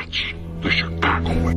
Watch the Chicago.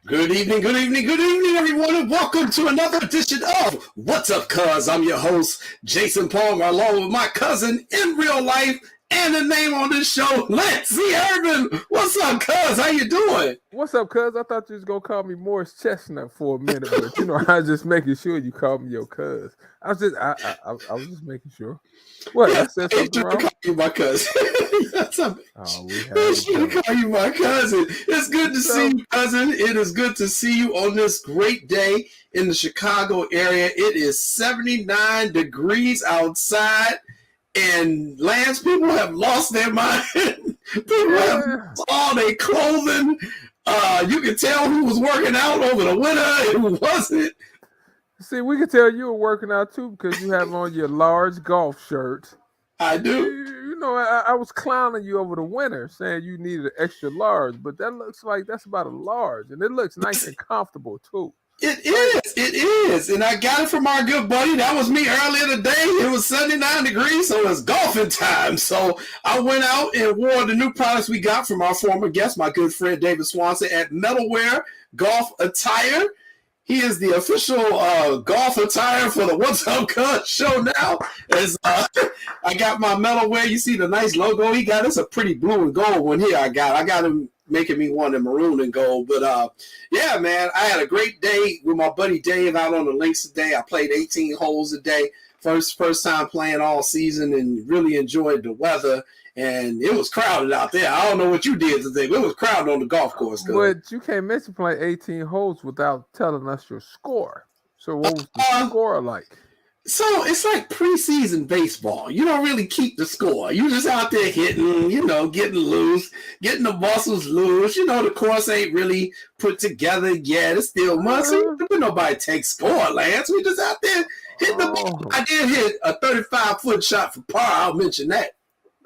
Good evening, everyone, and welcome to another edition of What's Up, Cuz? I'm your host, Jason Palmer, along with my cousin in real life and the name on this show, Lance C. Irvin. What's up, Cuz? How you doing? What's up, cuz? I thought you was gonna call me Morris Chestnut for a minute, but I was just making sure you called me your cuz. I was just making sure. What? Yes, I said something wrong? Call you my cousin. We should call you my cousin. It's good to see you, cousin. It is good to see you on this great day in the Chicago area. It is 79 degrees outside, and Lance, people have lost their mind. People have lost all their clothing. You can tell who was working out over the winter and who wasn't. See, we can tell you were working out too because you have on your large golf shirt. I do. I was clowning you over the winter, saying you needed an extra large, but that looks like that's about a large, and it looks nice and comfortable too. It is, and I got it from our good buddy. That was me earlier today. It was 79 degrees, so it's golfing time. So I went out and wore the new products we got from our former guest, my good friend David Swanson at Metalwear Golf Attire. He is the official golf attire for the What's Up Cuz show now. As I got my Metalwear, you see the nice logo he got. It's a pretty blue and gold one here. I got him making me one in maroon and gold. But yeah, man, I had a great day with my buddy Dave out on the links today. I played 18 holes a day. First time playing all season, and really enjoyed the weather. And it was crowded out there. I don't know what you did today, but it was crowded on the golf course. But you can't mention playing 18 holes without telling us your score. So what was the score like? So it's like preseason baseball. You don't really keep the score. You just out there hitting, getting loose, getting the muscles loose. The course ain't really put together yet. It's still muscle. Nobody takes score, Lance. We just out there hitting the ball. I did hit a 35-foot shot for par. I'll mention that.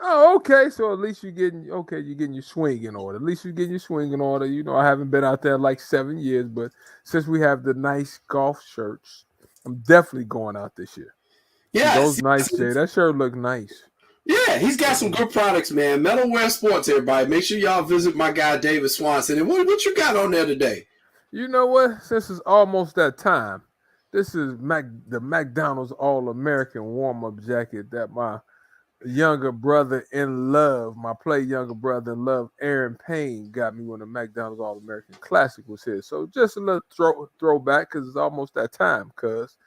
Oh, okay. So at least you're getting your swing in order. At least you're getting your swing in order. I haven't been out there like 7 years, but since we have the nice golf shirts, I'm definitely going out this year. Yeah, those nice, Jay. That shirt look nice. Yeah, he's got some good products, man. Metalwear Sports, everybody. Make sure y'all visit my guy David Swanson. And what you got on there today? You know what? Since it's almost that time, this is the McDonald's All-American warm-up jacket that my younger brother in love, younger brother in love, Aaron Payne, got me when the McDonald's All-American Classic was here. So just a little throwback because it's almost that time, cuz.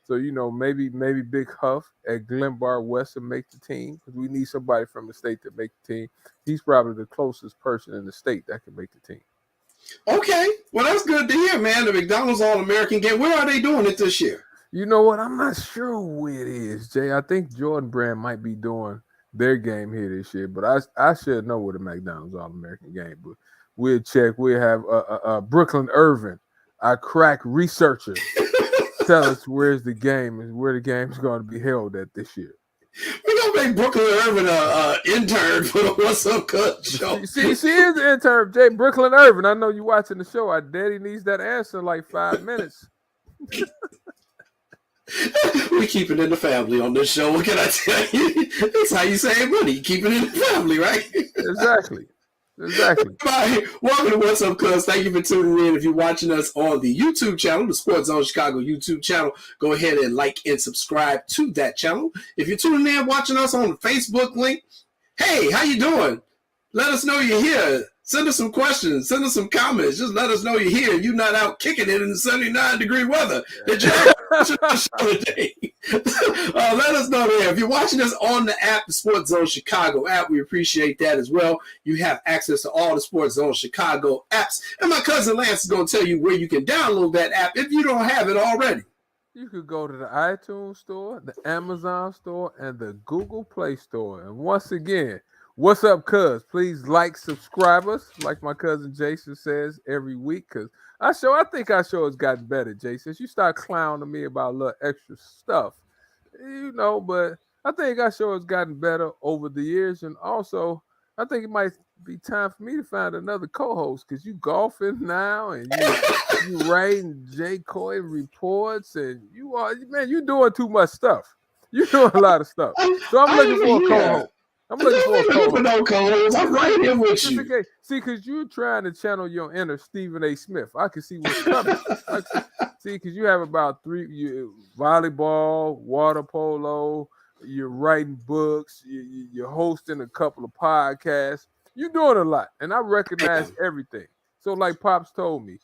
So, maybe Big Huff at Glenbard West will make the team because we need somebody from the state to make the team. He's probably the closest person in the state that can make the team. Okay. Well, that's good to hear, man. The McDonald's All-American game. Where are they doing it this year? You know what? I'm not sure where it is, Jay. I think Jordan Brand might be doing their game here this year, but I should know where the McDonald's All-American game. But we'll check. We'll have Brooklyn Irvin, our crack researcher, tell us where the game is going to be held at this year. We're going to make Brooklyn Irvin an intern for the What's Up Cuz show. She is the intern, Jay. Brooklyn Irvin. I know you watching the show. Our daddy needs that answer in like 5 minutes. We keep it in the family on this show. What can I tell you? That's how you save money. You keep it in the family, right? Exactly. Everybody, welcome to What's Up, Cuz. Thank you for tuning in. If you're watching us on the YouTube channel, the Sports Zone Chicago YouTube channel, go ahead and like and subscribe to that channel. If you're tuning in watching us on the Facebook link, hey, how you doing? Let us know you're here. Send us some questions. Send us some comments. Just let us know you're here. You're not out kicking it in the 79-degree weather. today. Let us know there. If you're watching us on the app, the Sports Zone Chicago app, we appreciate that as well. You have access to all the Sports Zone Chicago apps. And my cousin Lance is going to tell you where you can download that app if you don't have it already. You could go to the iTunes store, the Amazon store, and the Google Play store. And once again, what's up, cuz? Please like, subscribe us, like my cousin Jason says every week, because I think our show has gotten better, Jason. You start clowning me about a little extra stuff, but I think our show has gotten better over the years. And also, I think it might be time for me to find another co-host, because you golfing now and you writing J. Coy reports, and you're doing too much stuff. You're doing a lot of stuff. So I'm looking for a co-host. I'm looking for a co-host. I'm right here with you. Okay. See, because you're trying to channel your inner Stephen A. Smith. I can see what's coming. See, because you have about 3 volleyball, water polo, you're writing books, you're hosting a couple of podcasts. You're doing a lot, and I recognize everything. So like Pops told me,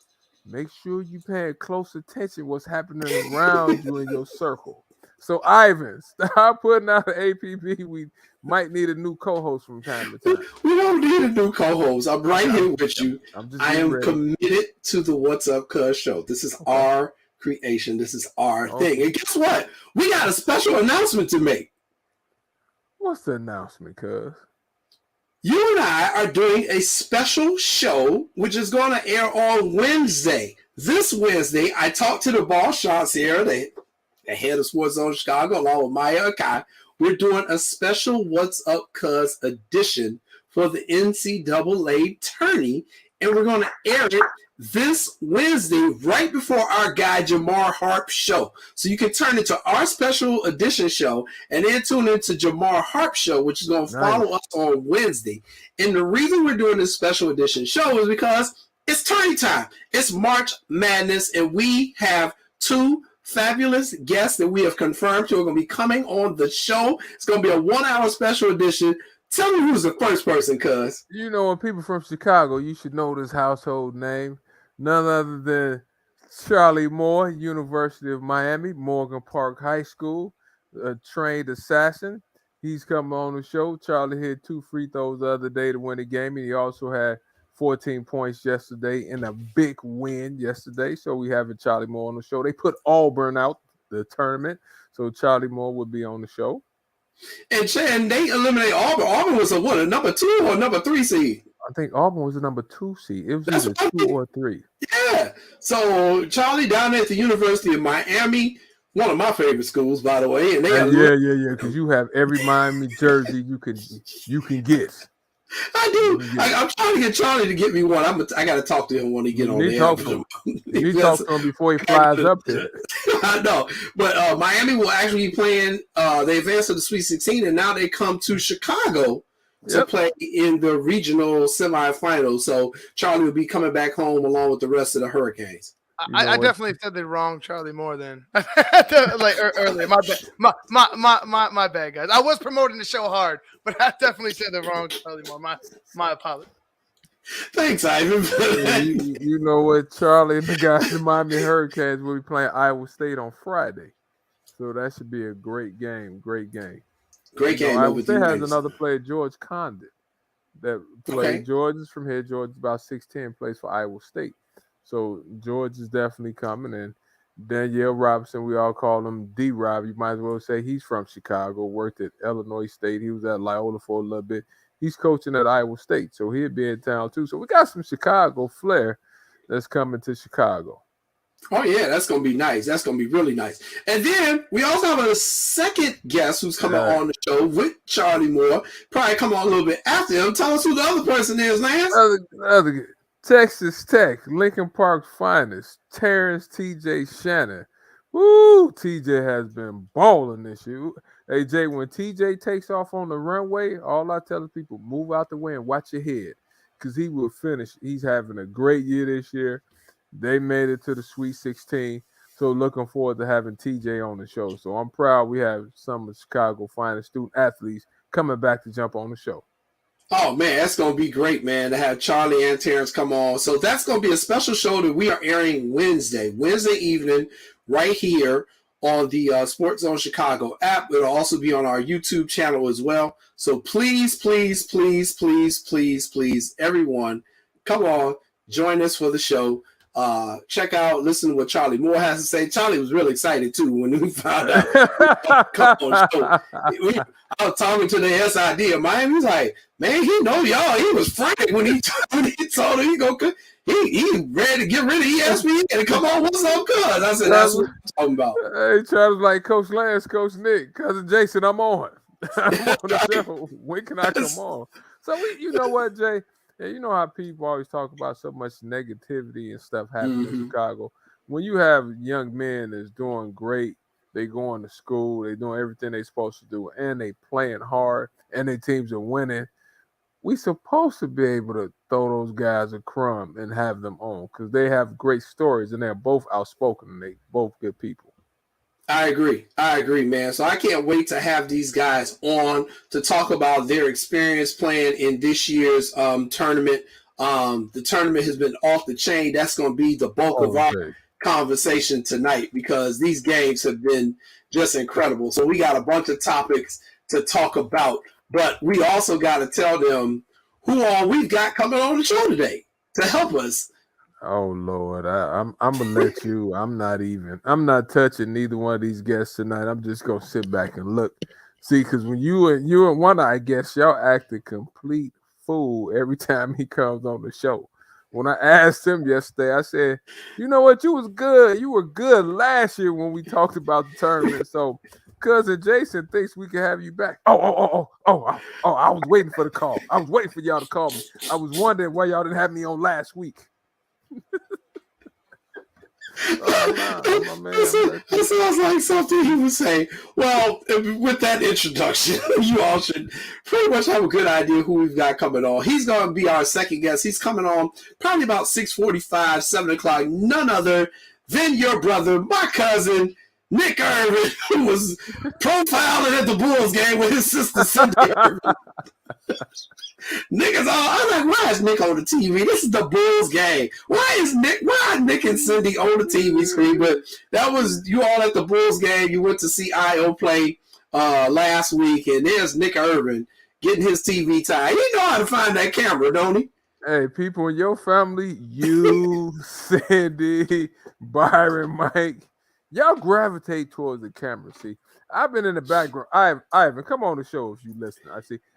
make sure you pay close attention what's happening around you in your circle. So Ivan, stop putting out an APB. We might need a new co-host from time to time. We don't need a new co-host. I'm right here with you. I am committed to the What's Up Cuz show. This is our creation. This is our thing. And guess what? We got a special announcement to make. What's the announcement, cuz? You and I are doing a special show, which is going to air on Wednesday. This Wednesday, I talked to the boss, Sean Sierra, the head of Sports Zone Chicago, along with Maya Akai. We're doing a special What's Up Cuz edition for the NCAA tourney, and we're going to air it this Wednesday right before our guy Jamar Harp show. So you can turn it to our special edition show and then tune into Jamar Harp show, which is going to follow us on Wednesday. And the reason we're doing this special edition show is because it's tourney time. It's March Madness, and we have 2 fabulous guests that we have confirmed who are going to be coming on the show. It's going to be a 1-hour special edition. Tell me who's the first person, cuz. When people from Chicago, you should know this household name. None other than Charlie Moore, University of Miami, Morgan Park High School, a trained assassin. He's coming on the show. Charlie hit 2 free throws the other day to win the game, and he also had 14 points yesterday in a big win yesterday. So we have Charlie Moore on the show. They put Auburn out the tournament, so Charlie Moore would be on the show. And they eliminate Auburn. Auburn was a number 2 or number 3 seed? I think Auburn was the number 2 seed. It was either 2 or 3. Yeah. So Charlie down there at the University of Miami, one of my favorite schools, by the way. And they because you have every Miami jersey you can get. I do. I'm trying to get Charlie to get me one. I got to talk to him when he get on there. You talk to him before he flies up there. I know. But Miami will actually be playing. They advanced to the Sweet 16, and now they come to Chicago to play in the regional semifinals. So Charlie will be coming back home along with the rest of the Hurricanes. I definitely said the wrong Charlie Moore then. Earlier. My bad, guys. I was promoting the show hard, but I definitely said the wrong Charlie Moore. My apologies. Thanks, Ivan. You know what? Charlie and the guys in Miami Hurricanes will be playing Iowa State on Friday. So that should be a great game. Great game. Iowa State has another player, George Condon, that played. Okay. George is from here. George is about 6'10", plays for Iowa State. So George is definitely coming. And Danielle Robinson, we all call him D-Rob. You might as well say he's from Chicago, worked at Illinois State. He was at Loyola for a little bit. He's coaching at Iowa State, so he'll be in town too. So we got some Chicago flair that's coming to Chicago. Oh, yeah, that's going to be nice. That's going to be really nice. And then we also have a second guest who's coming on the show with Charlie Moore. Probably come on a little bit after him. Tell us who the other person is, Lance. Other Texas Tech, Lincoln Park finest, Terrence T.J. Shannon. Woo, TJ has been balling this year. Hey, Jay, when TJ takes off on the runway, all I tell people, move out the way and watch your head because he will finish. He's having a great year this year. They made it to the Sweet 16, so looking forward to having TJ on the show. So I'm proud we have some of Chicago's finest student athletes coming back to jump on the show. Oh, man, that's going to be great, man, to have Charlie and Terrence come on. So that's going to be a special show that we are airing Wednesday evening right here on the Sports Zone Chicago app. It'll also be on our YouTube channel as well. So please, please, please, please, please, please, everyone, come on, join us for the show. Check out, listen to what Charlie Moore has to say. Charlie was really excited too when we found out. Come on the show. I was talking to the SID of Miami. He's like, man, he know y'all. He was frantic when he told him he ready to get rid of ESPN and come on, what's up, cuz? I said, that's what I'm talking about. Hey, Charles, like Coach Lance, Coach Nick, Cousin Jason, I'm on. I'm on the show. When can I come on? So you know what, Jay? Yeah, you know how people always talk about so much negativity and stuff happening in Chicago. When you have young men that's doing great, they going to school, they doing everything they supposed to do, and they playing hard, and their teams are winning, we supposed to be able to throw those guys a crumb and have them on because they have great stories and they're both outspoken and they both good people. I agree, man. So I can't wait to have these guys on to talk about their experience playing in this year's tournament. The tournament has been off the chain. That's going to be the bulk of our conversation tonight because these games have been just incredible. So we got a bunch of topics to talk about, but we also got to tell them who all we've got coming on the show today to help us. Oh Lord, I'm gonna let you. I'm not touching neither one of these guests tonight. I'm just gonna sit back and look. See, because when you and one, I guess y'all act a complete fool every time he comes on the show. When I asked him yesterday, I said, you know what, you was good. You were good last year when we talked about the tournament. So cousin Jason thinks we can have you back. Oh, I was waiting for the call. I was waiting for y'all to call me. I was wondering why y'all didn't have me on last week. That sounds like something he would say. Well, with that introduction, you all should pretty much have a good idea who we've got coming on. He's going to be our second guest. He's coming on probably about 6:45, 7 o'clock. None other than your brother, my cousin, Nick Irvin, who was profiling at the Bulls game with his sister Cindy Irvin. Niggas I'm like, why is Nick on the TV? This is the Bulls game. Why is Nick and Cindy on the TV screen? But that was you all at the Bulls game. You went to see IO play last week, and there's Nick Irvin getting his TV time. He know how to find that camera, don't he? Hey, people in your family, you, Cindy, Byron, Mike, y'all gravitate towards the camera. See, I've been in the background. Ivan, come on the show if you listen.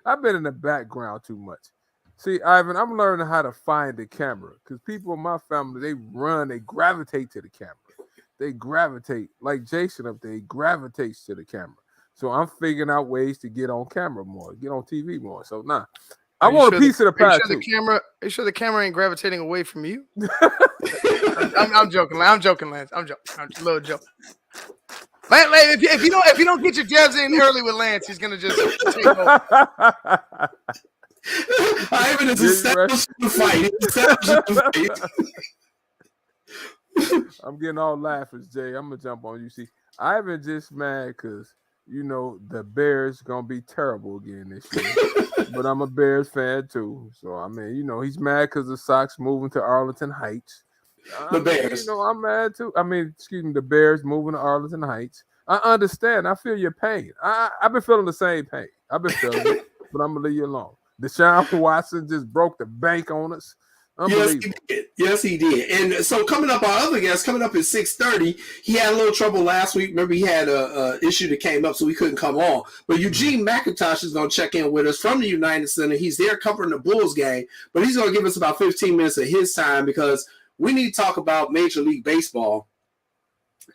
I've been in the background too much. See, Ivan, I'm learning how to find the camera because people in my family, they gravitate to the camera. They gravitate, like Jason up there, he gravitates to the camera. So I'm figuring out ways to get on camera more, get on TV more. So I want a piece of the pie. Are you sure the camera ain't gravitating away from you? I'm joking. I'm joking, Lance. I'm joking. A little joke. If you don't get your jabs in early with Lance, he's gonna just take over. Ivan is established the fight. I'm getting all laughers, Jay. I'm gonna jump on you. See, Ivan just mad because the Bears gonna be terrible again this year. But I'm a Bears fan too, so I mean, he's mad because the Sox moving to Arlington Heights. The Bears. I'm mad too. The Bears moving to Arlington Heights. I understand. I feel your pain. I've been feeling the same pain. I've been feeling it, but I'm gonna leave you alone. Deshaun Watson just broke the bank on us. Yes, he did. And so coming up, our other guest coming up at 6:30. He had a little trouble last week. Remember, he had a issue that came up, so he couldn't come on. But Eugene McIntosh is going to check in with us from the United Center. He's there covering the Bulls game, but he's going to give us about 15 minutes of his time because we need to talk about Major League Baseball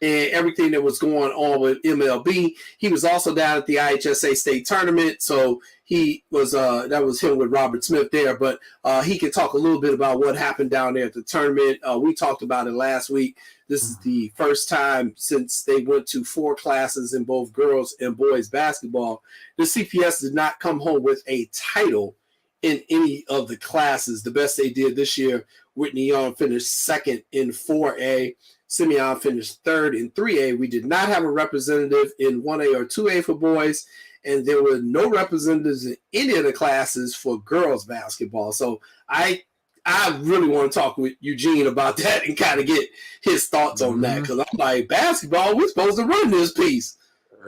and everything that was going on with MLB. He was also down at the IHSA state tournament, so he was that was him with Robert Smith there, but he can talk a little bit about what happened down there at the tournament. We talked about it last week. This is the first time since they went to 4 classes in both girls and boys basketball. The CPS did not come home with a title in any of the classes. The best they did this year, Whitney Young finished second in 4A. Simeon finished third in 3A. We did not have a representative in 1A or 2A for boys, and there were no representatives in any of the classes for girls basketball. So I I really want to talk with Eugene about that and kind of get his thoughts on that, because I'm like, basketball, we're supposed to run this piece.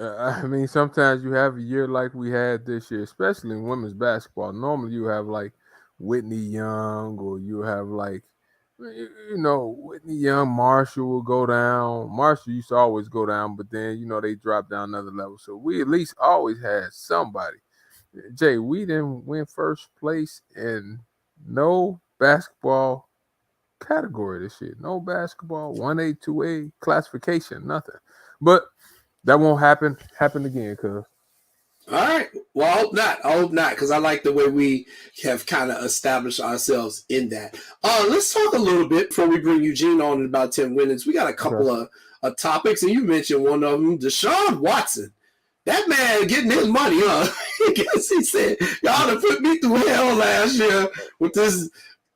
I mean, sometimes you have a year like we had this year, especially in women's basketball. Normally, you have like Whitney Young, or you have like, Whitney Young, Marshall will go down. Marshall used to always go down, but then, they dropped down another level. So we at least always had somebody. Jay, we didn't win first place in no basketball category this year. No basketball, 1A, 2A classification, nothing. But that won't happen again, cuz. All right. Well, I hope not, because I like the way we have kind of established ourselves in that. Let's talk a little bit before we bring Eugene on in about 10 minutes. We got a couple of topics, and you mentioned one of them, Deshaun Watson. That man getting his money, huh? I guess he said, y'all done put me through hell last year with this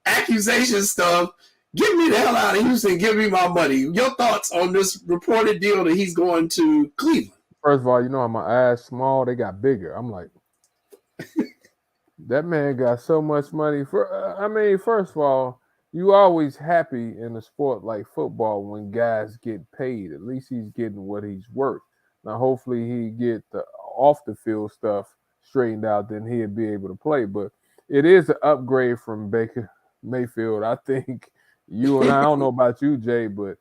accusation stuff. Get me the hell out of Houston. Give me my money. Your thoughts on this reported deal that he's going to Cleveland? First of all, my eyes small. They got bigger. I'm like, that man got so much money. First of all, you always happy in a sport like football when guys get paid. At least he's getting what he's worth. Now, hopefully he get the off the field stuff straightened out, then he'll be able to play. But it is an upgrade from Baker Mayfield. I think you and I don't know about you, Jay, but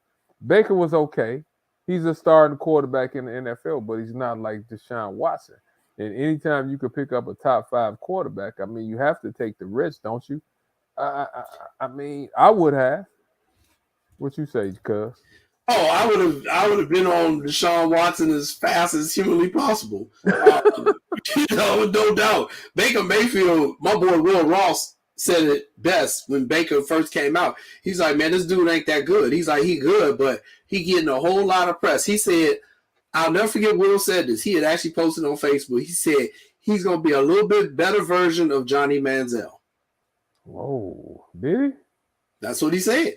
Baker was okay. He's a starting quarterback in the NFL, but he's not like Deshaun Watson. And anytime you could pick up a top 5 quarterback, I mean, you have to take the risk, don't you? I would have. What you say, cuz? Oh, I would have been on Deshaun Watson as fast as humanly possible. No doubt. Baker Mayfield, my boy Will Ross said it best when Baker first came out. He's like, man, this dude ain't that good. He's like, he good, but he getting a whole lot of press. He said, I'll never forget Will said this. He had actually posted on Facebook. He said he's going to be a little bit better version of Johnny Manziel. Whoa, did he? That's what he said.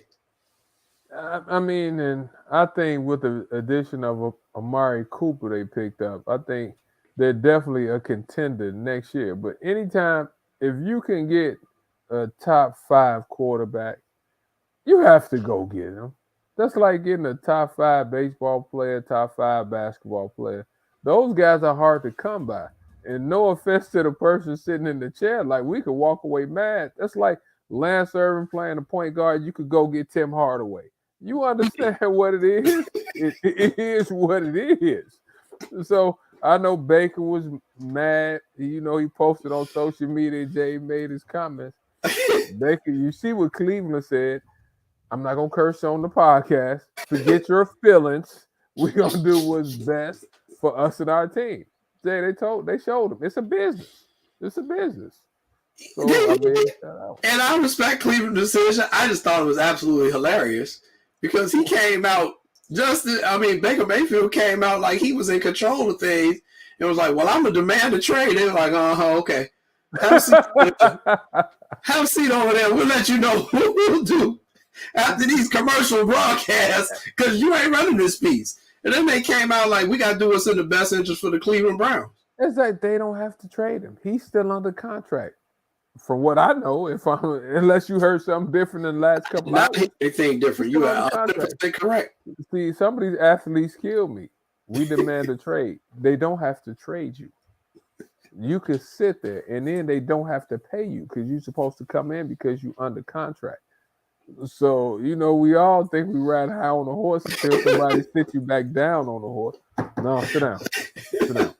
And I think with the addition of Amari Cooper they picked up, I think they're definitely a contender next year. But anytime, if you can get a top 5 quarterback, you have to go get him. That's like getting a top 5 baseball player, top 5 basketball player. Those guys are hard to come by. And no offense to the person sitting in the chair, like we could walk away mad. That's like Lance Irvin playing a point guard. You could go get Tim Hardaway. You understand what it is? It is what it is. So I know Baker was mad. He posted on social media. Jay made his comments. Baker, you see what Cleveland said. I'm not gonna curse on the podcast. Forget your feelings. We're gonna do what's best for us and our team. Jay, they showed him. It's a business. It's a business. So, and I respect Cleveland's decision. I just thought it was absolutely hilarious because he came out Baker Mayfield came out like he was in control of things. It was like, well, I'm gonna demand a trade. They were like, okay. Have a seat over there. We'll let you know what we'll do after these commercial broadcasts because you ain't running this piece. And then they came out like, we got to do what's in the best interest for the Cleveland Browns. It's like they don't have to trade him. He's still under contract. From what I know, unless you heard something different in the last couple of hours. Anything different. You are 100% correct. See, some of these athletes kill me. We demand a trade. They don't have to trade you. You could sit there, and then they don't have to pay you because you're supposed to come in because you're under contract. So, we all think we ride high on a horse until somebody sits you back down on the horse. No, sit down. Sit down.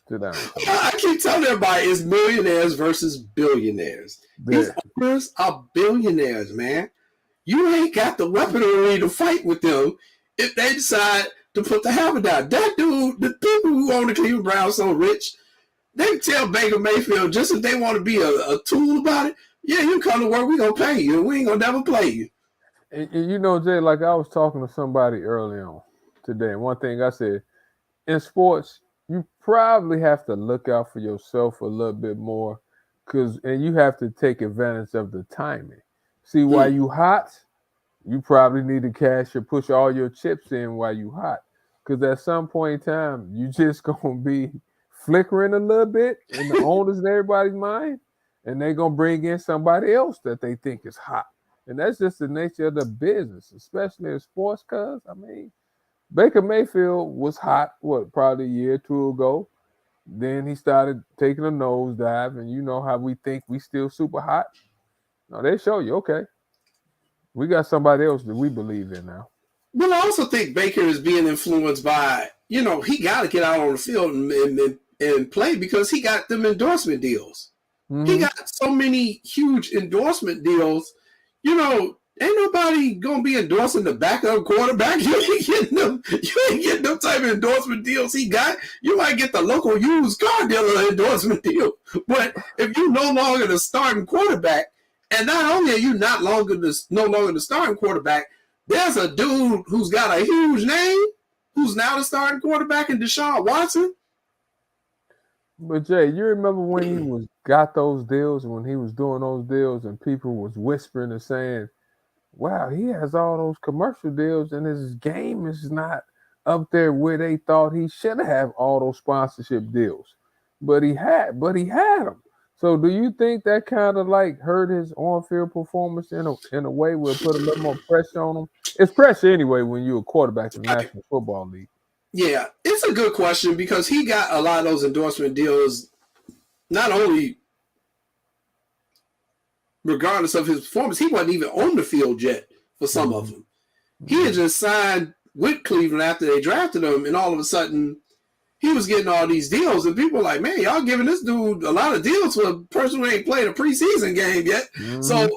Sit down. I keep telling everybody it's millionaires versus billionaires. Yeah. These owners are billionaires, man. You ain't got the weaponry to fight with them if they decide to put the hammer down. That dude, the people who own the Cleveland Browns so rich, they tell Baker Mayfield just if they want to be a tool about it, yeah, you come to work, we gonna pay you, and we ain't gonna never play you. And Jay, like I was talking to somebody early on today, and one thing I said, in sports, you probably have to look out for yourself a little bit more, and you have to take advantage of the timing. See, while you hot, you probably need to cash or push all your chips in while you hot, because at some point in time, you just gonna be flickering a little bit in the owners and everybody's mind, and they're gonna bring in somebody else that they think is hot. And that's just the nature of the business, especially in sports, cuz I mean, Baker Mayfield was hot, probably a year or two ago. Then he started taking a nosedive, and you know how we think we still super hot. No, they show you, okay, we got somebody else that we believe in now. But I also think Baker is being influenced by, he got to get out on the field and play because he got them endorsement deals. Mm-hmm. He got so many huge endorsement deals. Ain't nobody gonna be endorsing the backup quarterback. You ain't getting them type of endorsement deals he got. You might get the local used car dealer endorsement deal. But if you no longer the starting quarterback, and not only are you no longer the starting quarterback, there's a dude who's got a huge name who's now the starting quarterback in Deshaun Watson. But Jay, you remember when he got those deals, when he was doing those deals, and people was whispering and saying, wow, he has all those commercial deals and his game is not up there where they thought he should have all those sponsorship deals. But he had them. So do you think that kind of like hurt his on-field performance in a way where it put a little more pressure on him? It's pressure anyway when you're a quarterback in the National Football League. Yeah, it's a good question because he got a lot of those endorsement deals not only regardless of his performance, he wasn't even on the field yet for some of them. He had just signed with Cleveland after they drafted him, and all of a sudden he was getting all these deals, and people were like, man, y'all giving this dude a lot of deals for a person who ain't played a preseason game yet. Mm-hmm. So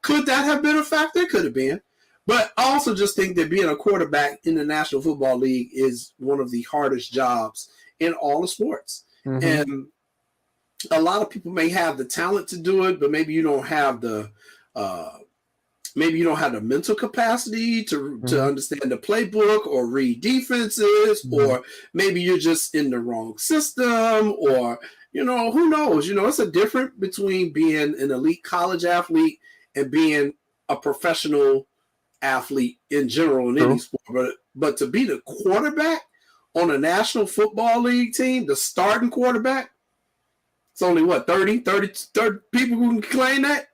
could that have been a factor? Could have been. But I also just think that being a quarterback in the National Football League is one of the hardest jobs in all the sports. Mm-hmm. And a lot of people may have the talent to do it, but maybe you don't have the mental capacity to understand the playbook or read defenses, or maybe you're just in the wrong system, or who knows? It's a difference between being an elite college athlete and being a professional athlete in general in any sport. But to be the quarterback on a National Football League team, the starting quarterback, it's only 30 people who can claim that.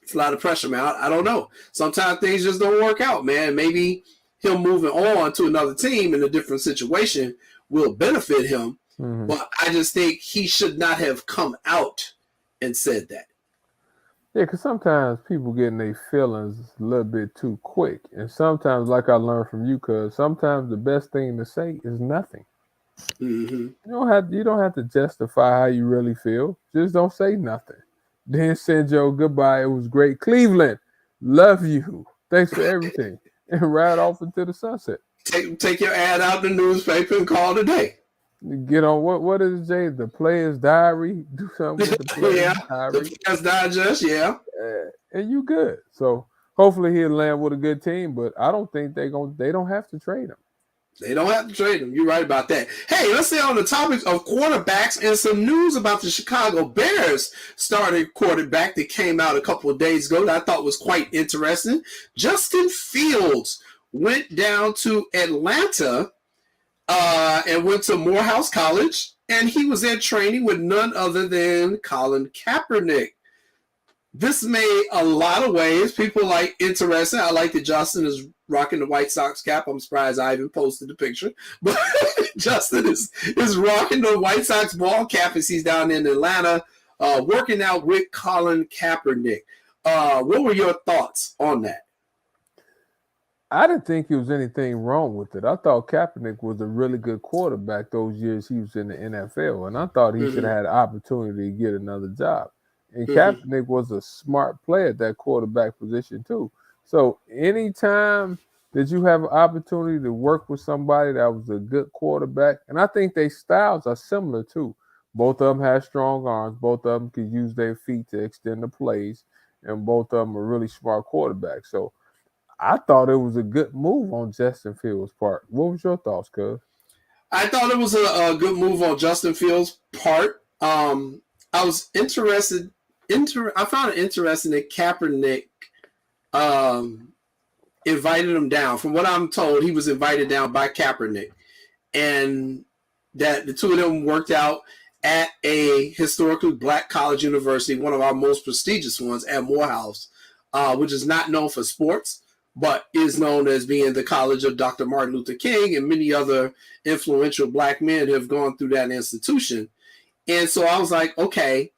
It's a lot of pressure, man. I don't know. Sometimes things just don't work out, man. Maybe him moving on to another team in a different situation will benefit him. Mm-hmm. But I just think he should not have come out and said that. Yeah, because sometimes people get in their feelings a little bit too quick. And sometimes, like I learned from you, cuz sometimes the best thing to say is nothing. Mm-hmm. You don't have to justify how you really feel. Just don't say nothing. Then send your goodbye. It was great. Cleveland, love you. Thanks for everything. And ride off into the sunset. Take your ad out in the newspaper and call it a day. Get on what is it, Jay? The Player's Diary? Do something with the Player's Diary. The Player's Digest, yeah. And you good. So hopefully he'll land with a good team, but I don't think they don't have to trade him. They don't have to trade him. You're right about that. Hey, let's stay on the topic of quarterbacks and some news about the Chicago Bears starting quarterback that came out a couple of days ago that I thought was quite interesting. Justin Fields went down to Atlanta and went to Morehouse College, and he was there training with none other than Colin Kaepernick. This made a lot of waves. People like interesting. I like that Justin is rocking the White Sox cap. I'm surprised I even posted the picture. But Justin is rocking the White Sox ball cap as he's down in Atlanta working out with Colin Kaepernick. What were your thoughts on that? I didn't think there was anything wrong with it. I thought Kaepernick was a really good quarterback those years he was in the NFL, and I thought he should have had an opportunity to get another job. And Kaepernick was a smart player at that quarterback position too. So anytime that you have an opportunity to work with somebody that was a good quarterback, and I think their styles are similar too. Both of them have strong arms. Both of them could use their feet to extend the plays, and both of them are really smart quarterbacks. So I thought it was a good move on Justin Fields' part. What was your thoughts, cuz? I thought it was a good move on Justin Fields' part. I was interested. I found it interesting that Kaepernick invited him down. From what I'm told, he was invited down by Kaepernick, and that the two of them worked out. at a historically black college university, one of our most prestigious ones at Morehouse, which is not known for sports, but is known as being the college of Dr. Martin Luther King, and many other influential black men have gone through that institution. And so I was like, okay,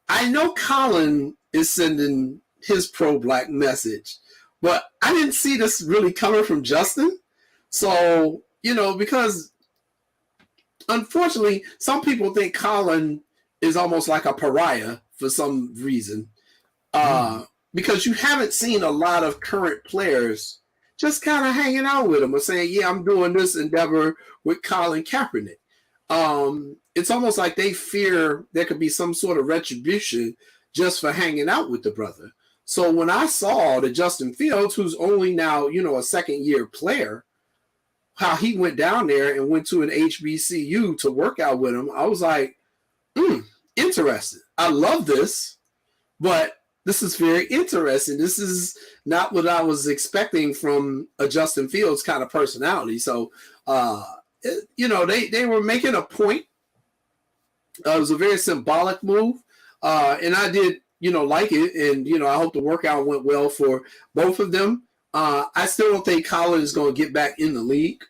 I know Colin is sending his pro-black message, but I didn't see this really coming from Justin. So, because unfortunately, some people think Colin is almost like a pariah for some reason. Because you haven't seen a lot of current players just kind of hanging out with him or saying, yeah, I'm doing this endeavor with Colin Kaepernick. It's almost like they fear there could be some sort of retribution just for hanging out with the brother. So when I saw that Justin Fields, who's only now, a second-year player, how he went down there and went to an HBCU to work out with him, I was like, interesting. I love this, but this is very interesting. This is not what I was expecting from a Justin Fields kind of personality. So, they were making a point. It was a very symbolic move. And I did, like it. And, I hope the workout went well for both of them. I still don't think Colin is going to get back in the league.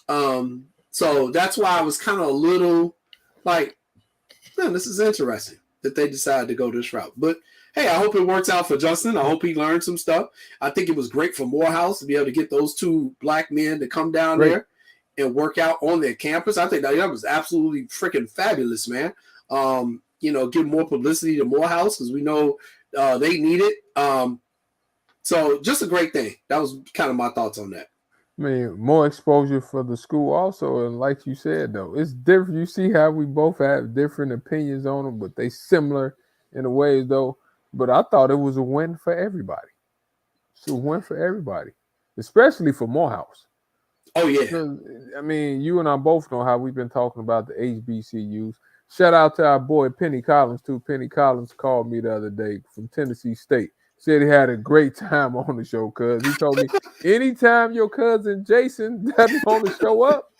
So that's why I was kind of a little like, man, this is interesting that they decided to go this route. But hey, I hope it works out for Justin. I hope he learned some stuff. I think it was great for Morehouse to be able to get those two black men to come down there and work out on their campus. I think that was absolutely freaking fabulous, man. Give more publicity to Morehouse because we know they need it. So just a great thing. That was kind of my thoughts on that. I mean, more exposure for the school also. And like you said, though, it's different. You see how we both have different opinions on them, but they similar in a ways, though. But I thought it was a win for everybody. It's a win for everybody, especially for Morehouse. Oh, yeah. I mean, you and I both know how we've been talking about the HBCUs. Shout out to our boy Penny Collins, too. Penny Collins called me the other day from Tennessee State. Said he had a great time on the show, cuz. He told me, anytime your cousin Jason doesn't want to show up,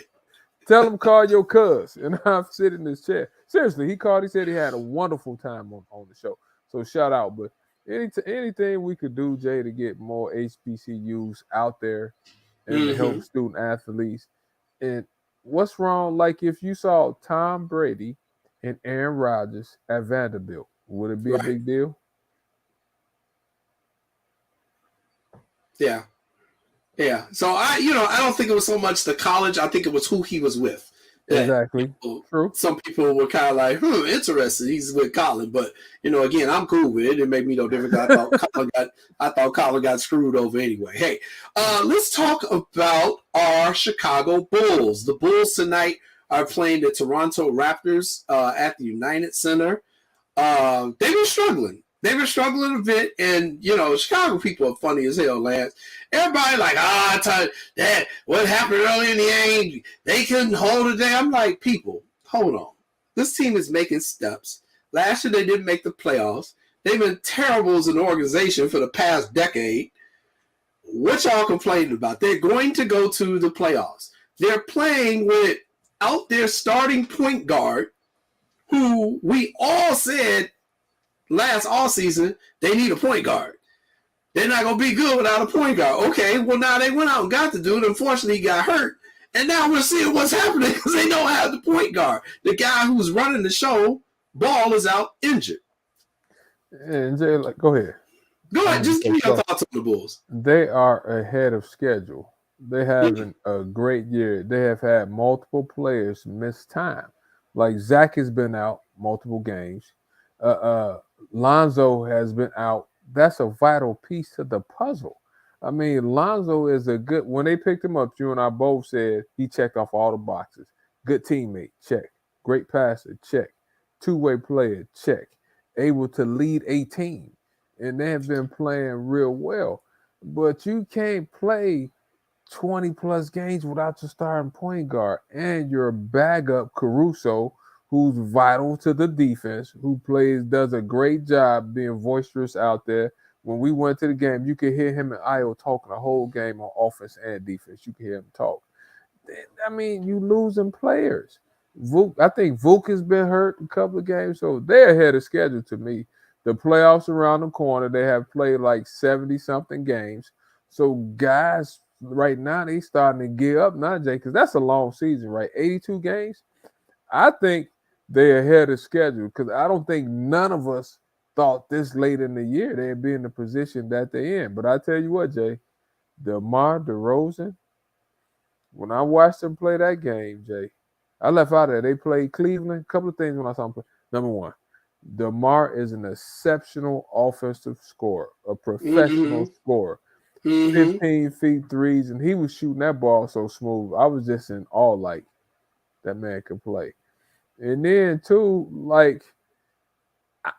tell him call your cuz. And I'm sitting in his chair. Seriously, he called. He said he had a wonderful time on the show. So shout out. But anything we could do, Jay, to get more HBCUs out there and to help student athletes. And what's wrong? Like if you saw Tom Brady and Aaron Rodgers at Vanderbilt, would it be a big deal? Yeah. Yeah. So I don't think it was so much the college. I think it was who he was with. Exactly. True. Some people were kind of like, interesting. He's with Colin, but again, I'm cool with it. It made me no different. I thought Colin got screwed over anyway. Hey, let's talk about our Chicago Bulls. The Bulls tonight are playing the Toronto Raptors at the United Center. They've been struggling. They've been struggling a bit, and Chicago people are funny as hell, Lance. Everybody like, I tell that what happened early in the game, they couldn't hold it there. I'm like, people, hold on. This team is making steps. Last year they didn't make the playoffs. They've been terrible as an organization for the past decade. What y'all complaining about? They're going to go to the playoffs. They're playing without their starting point guard, who we all said last offseason they need a point guard. They're not going to be good without a point guard. Okay, well, now they went out and got the dude. Unfortunately, he got hurt. And now we're seeing what's happening because they don't have the point guard. The guy who's running the show, Ball, is out injured. And Jay, go ahead. Go ahead. Just give me your thoughts on the Bulls. They are ahead of schedule. They're having a great year. They have had multiple players miss time. Like Zach has been out multiple games. Lonzo has been out. That's a vital piece to the puzzle. I mean, Lonzo is when they picked him up, you and I both said he checked off all the boxes. Good teammate, check. Great passer, check. Two-way player, check. Able to lead a team. And they have been playing real well. But you can't play 20-plus games without your starting point guard and your backup, Caruso, who's vital to the defense, who does a great job being boisterous out there. When we went to the game, you could hear him and Io talking the whole game on offense and defense. You could hear him talk. I mean, you losing players. Vuk, I think Vuk has been hurt a couple of games, so they're ahead of schedule to me. The playoffs around the corner. They have played like 70 something games. So guys, right now they starting to gear up now, Jay, because that's a long season, right? 82 games. I think they're ahead of schedule because I don't think none of us thought this late in the year they'd be in the position that they're in. But I tell you what, Jay, DeMar DeRozan, when I watched them play that game, Jay, I left out there. They played Cleveland. A couple of things when I saw them play. Number one, DeMar is an exceptional offensive scorer, a professional scorer. 15 feet threes, and he was shooting that ball so smooth. I was just in awe, like, that man could play. And then, too, like,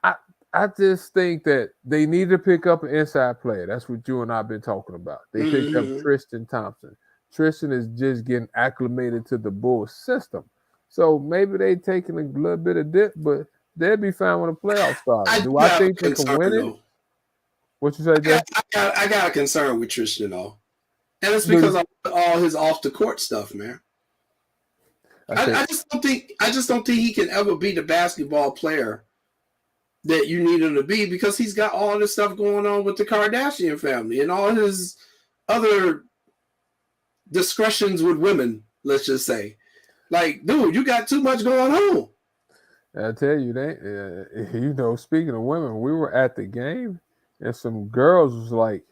I just think that they need to pick up an inside player. That's what you and I have been talking about. They picked up Tristan Thompson. Tristan is just getting acclimated to the Bulls system. So maybe they taking a little bit of dip, but they'll be fine when the playoffs start. Do I think they can win it? What you say, Jeff? I got a concern with Tristan, though. And it's because of all his off-the-court stuff, man. I just don't think he can ever be the basketball player that you need him to be because he's got all this stuff going on with the Kardashian family and all his other discretions with women, let's just say. Like, dude, you got too much going on. I tell you, speaking of women, we were at the game and some girls was like,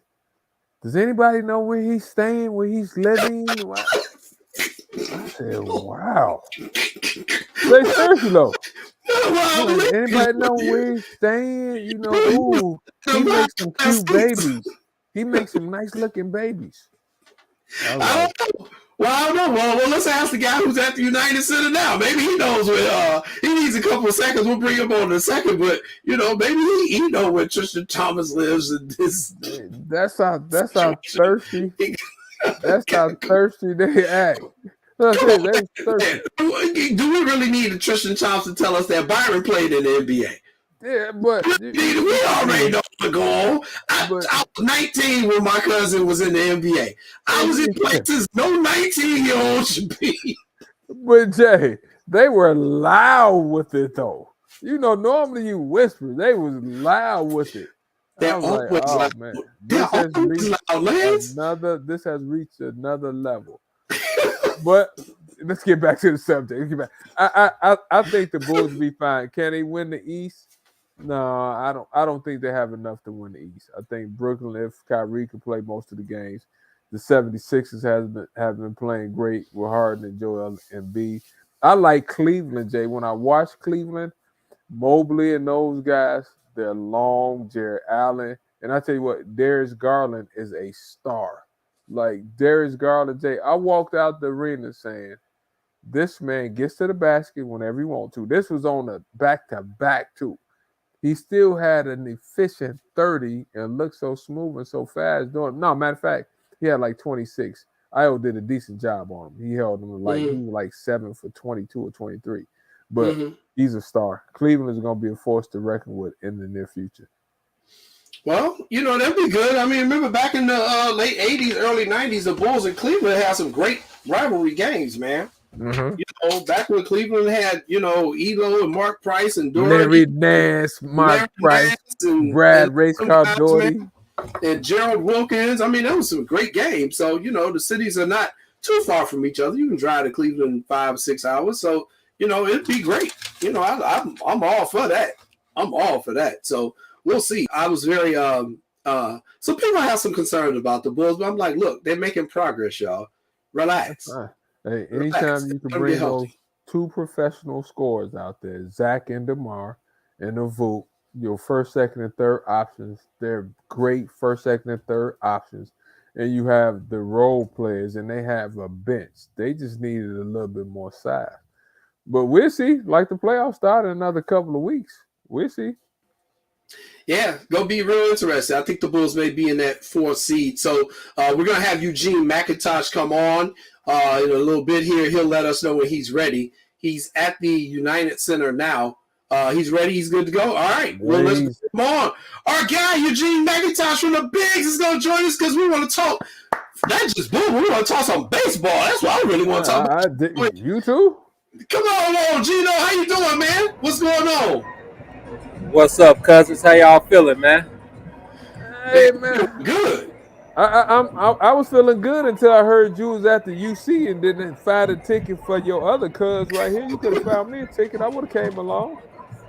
does anybody know where he's staying, where he's living? I said, wow. Say seriously, though. Anybody know where he's staying? You know, ooh, he makes some cute babies. He makes some nice looking babies. I don't know. Well, I don't know. Well, let's ask the guy who's at the United Center now. Maybe he knows where. He needs a couple of seconds. We'll bring him on in a second. But maybe he knows where Tristan Thomas lives. And this. That's how thirsty. That's how thirsty they act. Do we really need a Tristan Thompson to tell us that Byron played in the NBA? Yeah, but we already know what's going on. I was 19 when my cousin was in the NBA. I was in places no 19-year-old should be. But Jay, they were loud with it though. Normally you whisper. They was loud with it. They're always loud. Man. This has reached another level. But let's get back to the subject. I think the Bulls will be fine. Can they win the East? No, I don't think they have enough to win the East. I think Brooklyn, if Kyrie can play most of the games, the 76ers have been playing great with Harden and Joel Embiid. I like Cleveland, Jay. When I watch Cleveland, Mobley and those guys, they're long, Jared Allen. And I tell you what, Darius Garland is a star. Like Darius Garland, Jay, I walked out the arena saying, this man gets to the basket whenever he wants to. This was on a back-to-back, too. He still had an efficient 30 and looked so smooth and so fast. Matter of fact, he had like 26. Io did a decent job on him. He held him he was like 7 for 22 or 23. But he's a star. Cleveland is going to be a force to reckon with in the near future. Well, that'd be good. I mean, remember back in the late 80s, early 90s, the Bulls in Cleveland had some great rivalry games, man. Back when Cleveland had, Elo and Mark Price and Doherty. Larry Nance, Mark Price, and Brad Racecar Doherty. And Gerald Wilkins. I mean, that was some great games. So, the cities are not too far from each other. You can drive to Cleveland 5 or 6 hours. So, it'd be great. I'm all for that. I'm all for that. So we'll see. I was very so people have some concerns about the Bulls, but I'm like, look, they're making progress, y'all. Relax. Hey, anytime you can bring those two professional scorers out there, Zach and DeMar and Vuk, your first, second, and third options, they're great first, second, and third options. And you have the role players, and they have a bench. They just needed a little bit more size. But we'll see. Like the playoffs start in another couple of weeks. We'll see. Yeah, gonna be real interesting. I think the Bulls may be in that 4th seed. So we're gonna have Eugene McIntosh come on in a little bit here. He'll let us know when he's ready. He's at the United Center now. He's ready. He's good to go. All right. Well, let's come on. Our guy Eugene McIntosh from the Bigs is gonna join us because we want to talk. That's just boom. We want to talk some baseball. That's what I really want to talk about. You too? Come on, Gino. How you doing, man? What's going on? What's up, cousins? How y'all feeling, man? Hey man, Good. I was feeling good until I heard you was at the UC and didn't find a ticket for your other cuz right here. You could have found me a ticket. I would have came along.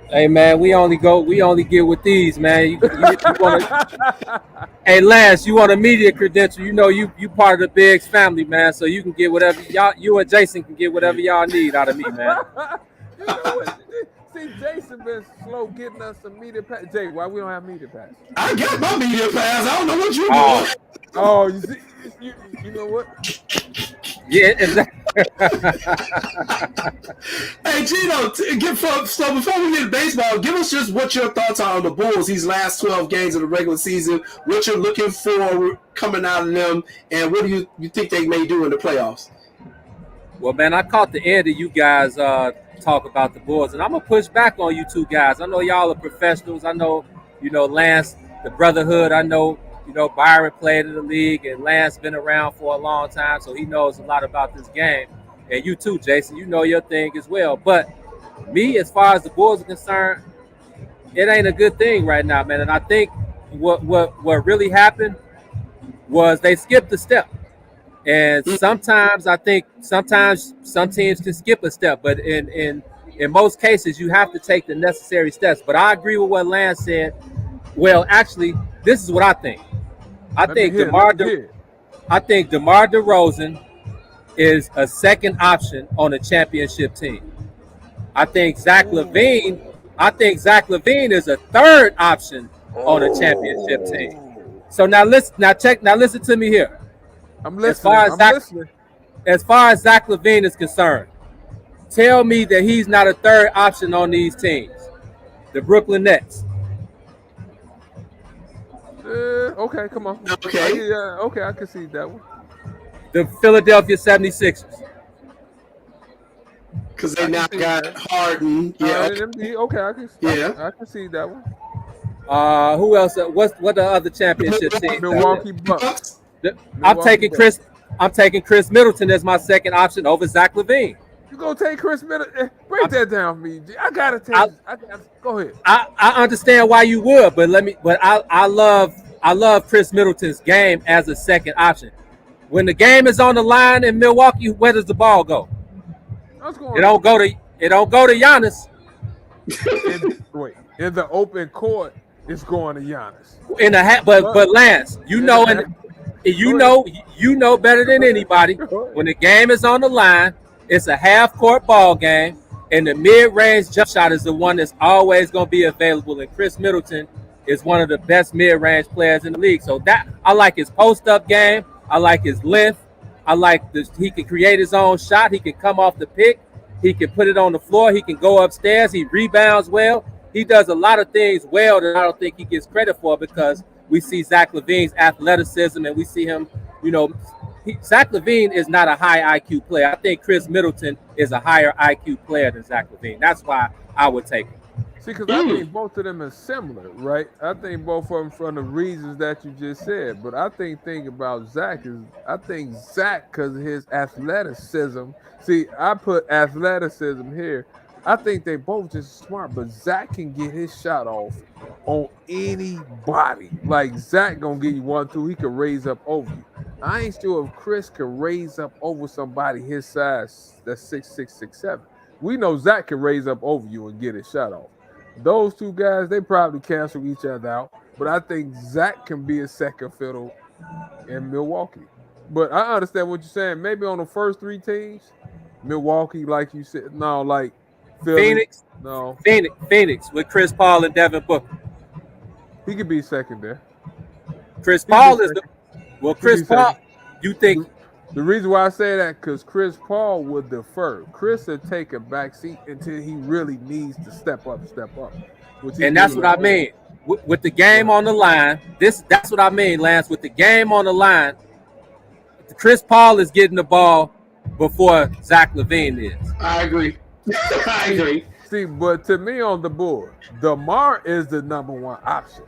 Hey, man, we only get with these, man. You want to? Hey, Lance, you want a media credential? You know, you part of the Biggs family, man. So you can get whatever y'all. You and Jason can get whatever y'all need out of me, man. You know what? See, Jason been slow getting us some media pass. Jay, why we don't have media pass? I got my media pass. I don't know what you doing. Oh, you see, you know what? Yeah, exactly. Hey, Gino, so before we get to baseball, give us just what your thoughts are on the Bulls, these last 12 games of the regular season, what you're looking for coming out of them, and what do you think they may do in the playoffs? Well, man, I caught the end of you guys talk about the Bulls, and I'm going to push back on you two guys. I know y'all are professionals. I know, Lance, the brotherhood. I know, Byron played in the league, and Lance been around for a long time, so he knows a lot about this game. And you too, Jason, you know your thing as well. But me, as far as the Bulls are concerned, it ain't a good thing right now, man. And I think what really happened was they skipped a step. And sometimes I think some teams can skip a step, but in most cases you have to take the necessary steps. But I agree with what Lance said. Well, actually, this is what I think. I think DeMar DeRozan is a second option on a championship team. I think Zach LaVine is a third option on a championship team. So now listen to me here. I'm listening. As far as Zach LaVine is concerned, tell me that he's not a third option on these teams. The Brooklyn Nets. Okay, come on. Okay. Okay, I can see that one. The Philadelphia 76ers. Because they now got Harden. Yeah. Okay, I can see that one. Who else? What the other championship team? Milwaukee Bucks. I'm taking Chris Middleton as my second option over Zach LaVine. You gonna take Chris Middleton? Break that down for me. I gotta take. Go ahead. I understand why you would, but I love Chris Middleton's game as a second option. When the game is on the line in Milwaukee, where does the ball go? It don't go to Giannis. In the open court, it's going to Giannis. But Lance, you know better than anybody. When the game is on the line, it's a half-court ball game, and the mid-range jump shot is the one that's always going to be available. And Chris Middleton is one of the best mid-range players in the league. So that I like his post-up game. I like his length. I like this. He can create his own shot. He can come off the pick. He can put it on the floor. He can go upstairs. He rebounds well. He does a lot of things well that I don't think he gets credit for, because we see Zach LaVine's athleticism and we see him, Zach LaVine is not a high IQ player. I think Chris Middleton is a higher IQ player than Zach LaVine. That's why I would take him. See, because I think both of them are similar, right? I think both of them for the reasons that you just said. But I think about Zach is, because of his athleticism. See, I put athleticism here. I think they both just smart, but Zach can get his shot off on anybody. Like, Zach gonna give you 1-2. He can raise up over you. I ain't sure if Chris can raise up over somebody his size that's 6'6", 6'7". We know Zach can raise up over you and get his shot off. Those two guys, they probably cancel each other out. But I think Zach can be a second fiddle in Milwaukee. But I understand what you're saying. Maybe on the first three teams, Milwaukee, like you said, no, like Philly, Phoenix. No. Phoenix with Chris Paul and Devin Booker. He could be second there. Chris Paul is Chris Paul. You think the reason why I say that, because Chris Paul would defer. Chris would take a back seat until he really needs to step up. And that's what I mean. With the game on the line, that's what I mean, Lance. With the game on the line, Chris Paul is getting the ball before Zach LaVine is. I agree. I agree. See, but to me on the board, DeMar is the number one option.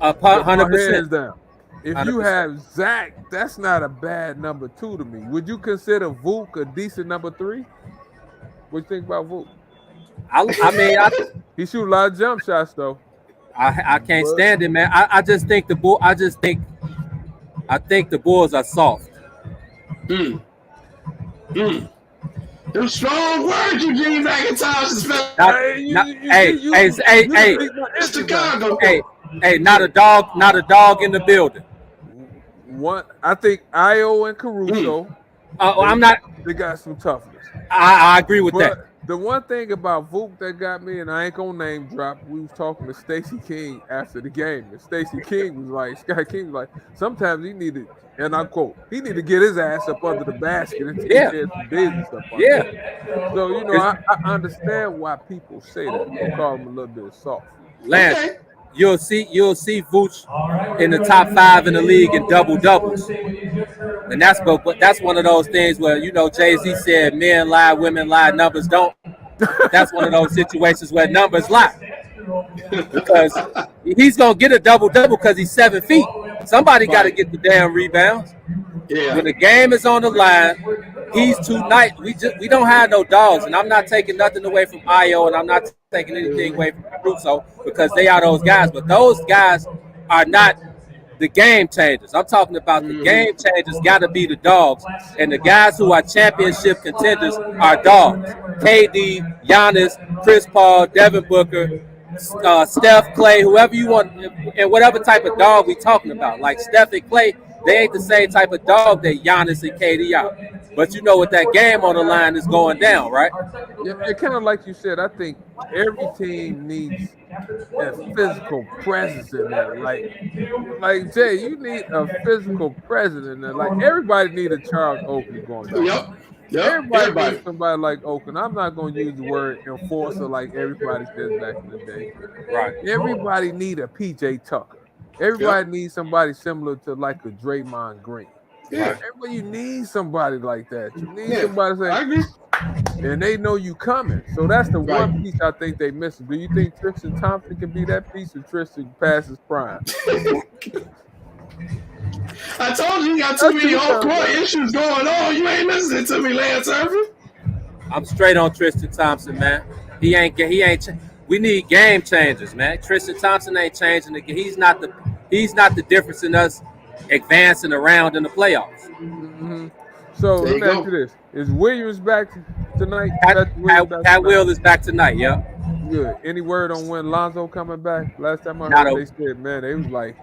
100%. Down. If 100%. You have Zach, that's not a bad number two to me. Would you consider Vuk a decent number three? What you think about Vooch? I mean, He shoot a lot of jump shots though. I can't stand it, man. I just think I think the Bulls are soft. Them strong words, Eugene McIntosh. Chicago. Hey, not a dog in the building. One, I think Io and Caruso. I'm not. They got some toughness. I agree with that. The one thing about Vooch that got me, and I ain't gonna name drop, we was talking to Stacey King after the game, and Stacey King was like, Sky King was like, sometimes he needed, and I quote, he need to get his ass up under the basket and take care of some business up under there. So, you know, I understand why people say that. They call him a little bit soft. Lance, okay. You'll see Vooch in the top 5 in the league in double doubles. And that's one of those things where, you know, Jay-Z said men lie, women lie, numbers don't. That's one of those situations where numbers lie. Because he's gonna get a double double because he's 7 feet. Somebody got to get the damn rebounds. Yeah. When the game is on the line, he's too nice. We don't have no dogs, and I'm not taking nothing away from Io, and I'm not taking anything away from Caruso because they are those guys. But those guys are not the game changers. I'm talking about the game changers. Got to be the dogs, and the guys who are championship contenders are dogs. KD, Giannis, Chris Paul, Devin Booker, Steph, Clay, whoever you want, and whatever type of dog we talking about. Like Steph and Clay, they ain't the same type of dog that Giannis and KD are. But you know what, that game on the line is going down, right? Yeah, it kind of like you said, I think every team needs a physical presence in there. Like Jay, you need a physical presence in there. Like everybody need a Charles Oakley going down. Yep. Everybody needs somebody like Oakland. I'm not going to use the word enforcer like everybody says back in the day. Right. Everybody need a PJ Tucker. Everybody needs somebody similar to like a Draymond Green. Yeah. Everybody, you need somebody like that. You need somebody I agree. and they know you coming. So that's the one piece I think they missing. Do you think Tristan Thompson can be that piece, or Tristan passes prime? I told you got too many on-court issues going on. You ain't listening to me, Lance Irvin. I'm straight on Tristan Thompson, man. He ain't. We need game changers, man. Tristan Thompson ain't changing the game. He's not the difference in us advancing around in the playoffs. Mm-hmm. So let me ask you this: is Williams back tonight? Pat Will is back tonight. Yeah. Good. Any word on when Lonzo coming back? Last time I heard, they said, man, they was like,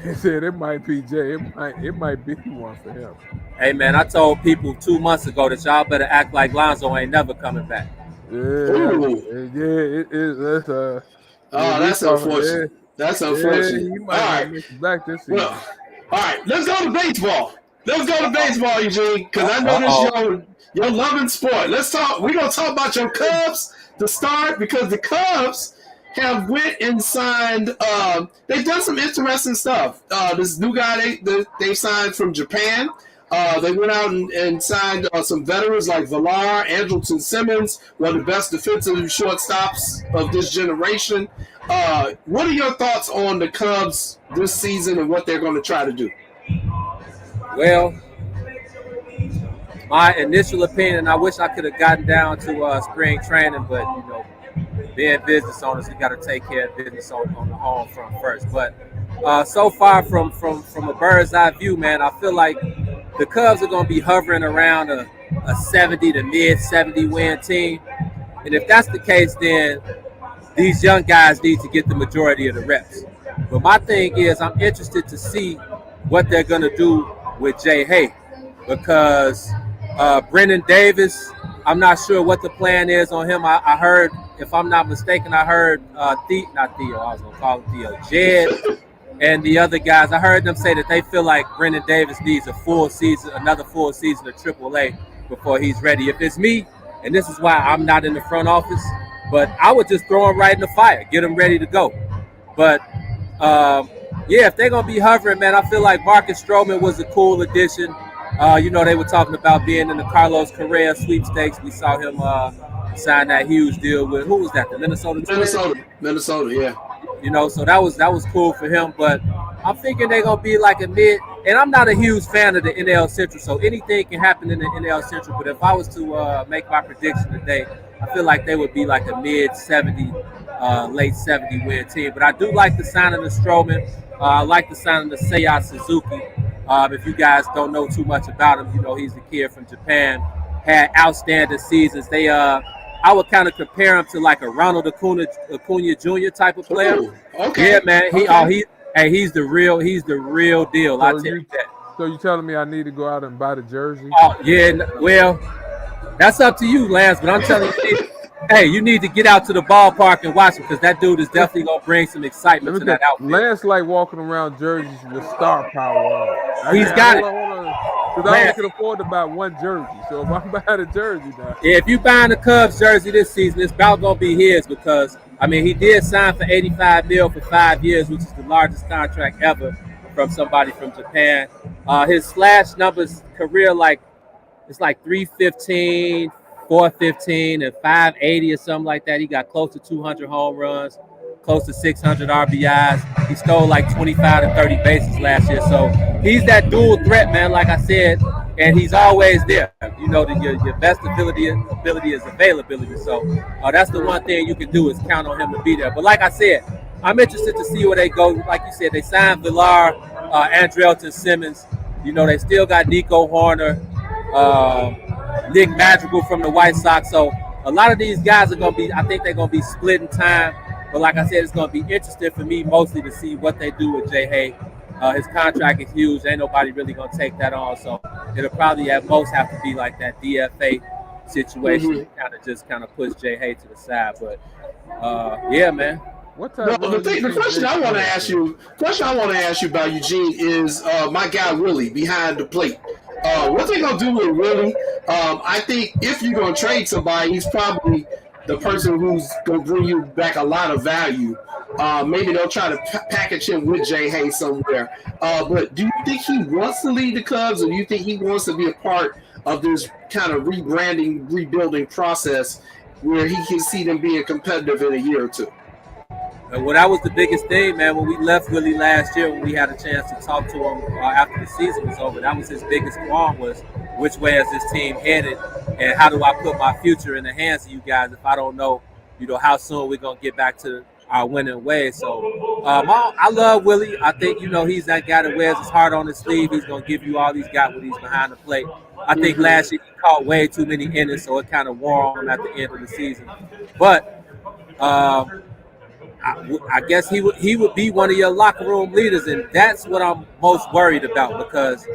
they said it might be Jay. It might be one for him. Hey man, I told people 2 months ago that y'all better act like Lonzo ain't never coming back. Yeah, it is. That's unfortunate. That's unfortunate. He might make it back this season. Well, all right, let's go to baseball. Eugene, because I know this your loving sport. Let's talk. We're gonna talk about your Cubs to start, because the Cubs have went and signed. They've done some interesting stuff. This new guy they signed from Japan. They went out and signed some veterans like Villar, Andrelton Simmons, one of the best defensive shortstops of this generation. What are your thoughts on the Cubs this season and what they're going to try to do? Well, my initial opinion, I wish I could have gotten down to spring training, but you know, being business owners, we got to take care of business on the home front first. But so far from a bird's eye view, man, I feel like the Cubs are going to be hovering around a 70 to mid 70 win team. And if that's the case, then these young guys need to get the majority of the reps. But my thing is, I'm interested to see what they're going to do with Jay Hay, because Brendan Davis, I'm not sure what the plan is on him. I heard, if I'm not mistaken, I heard Jed and the other guys, I heard them say that they feel like Brendan Davis needs another full season of AAA before he's ready. If it's me, and this is why I'm not in the front office, but I would just throw him right in the fire, get him ready to go. But if they're going to be hovering, man, I feel like Marcus Stroman was a cool addition. You know, they were talking about being in the Carlos Correa sweepstakes. We saw him sign that huge deal with, who was that, the Minnesota Twins? Minnesota, yeah. You know, so that was cool for him. But I'm thinking they're going to be like a mid and I'm not a huge fan of the NL Central, so anything can happen in the NL Central. But if I was to make my prediction today, I feel like they would be like a mid 70, late 70 win team. But I do like the signing of Stroman. I like the signing of Seiya Suzuki. If you guys don't know too much about him, you know he's the kid from Japan. Had outstanding seasons. I would kind of compare him to like a Ronald Acuna Jr. type of player. Ooh, okay. Yeah, man. He's the real deal. So I tell you that. So you telling me I need to go out and buy the jersey? Oh yeah, well, that's up to you, Lance. But I'm telling you, hey, you need to get out to the ballpark and watch him because that dude is definitely gonna bring some excitement to that outfit. Lance like walking around jerseys with star power on. He's got it. Because I only can afford to buy one jersey. So if I'm buying a jersey now. Yeah, if you buying the Cubs jersey this season, it's about gonna be his because I mean he did sign for $85 million for 5 years, which is the largest contract ever from somebody from Japan. His slash numbers career it's like 315, 415, and 580 or something like that. He got close to 200 home runs, close to 600 RBIs. He stole like 25 to 30 bases last year. So he's that dual threat, man, like I said, and he's always there. You know, your best ability is availability. So that's the one thing you can do is count on him to be there. But like I said, I'm interested to see where they go. Like you said, they signed Villar, Andrelton Simmons. You know, they still got Nico Horner, Nick Madrigal from the White Sox. So a lot of these guys I think they're going to be splitting time. But like I said, it's going to be interesting for me mostly to see what they do with Jay Hay. His contract is huge. Ain't nobody really going to take that on. So it'll probably at most have to be like that DFA situation, kind of push Jay Hay to the side. But yeah, man. The question I want to ask you about Eugene is my guy Willie behind the plate. What they gonna do with Willie? I think if you're gonna trade somebody, he's probably the person who's gonna bring you back a lot of value. Maybe they'll try to package him with Jay Hay somewhere. But do you think he wants to lead the Cubs, or do you think he wants to be a part of this kind of rebranding, rebuilding process where he can see them being competitive in a year or two? Well, that was the biggest thing, man. When we left Willie last year, when we had a chance to talk to him after the season was over, that was his biggest qualm was which way is this team headed and how do I put my future in the hands of you guys if I don't know, how soon we're going to get back to our winning ways. So I love Willie. I think, he's that guy that wears his heart on his sleeve. He's going to give you all he's got when he's behind the plate. I think last year he caught way too many innings, so it kind of wore on him at the end of the season. But I guess he would be one of your locker room leaders, and that's what I'm most worried about because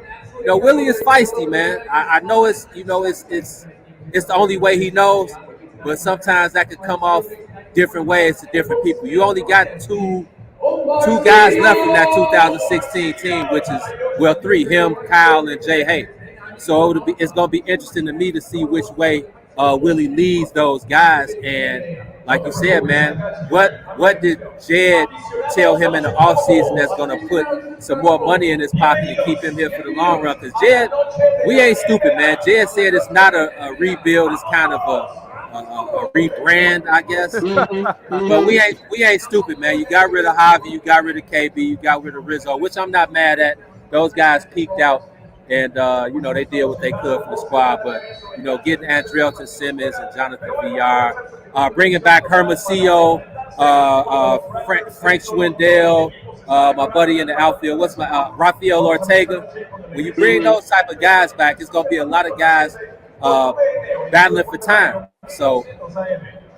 Willie is feisty, man. I know it's it's the only way he knows, but sometimes that could come off different ways to different people. You only got two guys left from that 2016 team, which is three, him, Kyle, and Jay Hay. So it's gonna be interesting to me to see which way Willie leads those guys. And like you said, man, what did Jed tell him in the offseason that's going to put some more money in his pocket and keep him here for the long run? Because Jed, we ain't stupid, man. Jed said it's not a rebuild. It's kind of a rebrand, I guess. But we ain't stupid, man. You got rid of Javi. You got rid of KB. You got rid of Rizzo, which I'm not mad at. Those guys peaked out. And, they did what they could for the squad. But, getting Andrelton Simmons and Jonathan Villar, bringing back Hermosillo, Frank Schwindel, my buddy in the outfield, Rafael Ortega. When you bring those type of guys back, it's going to be a lot of guys battling for time. So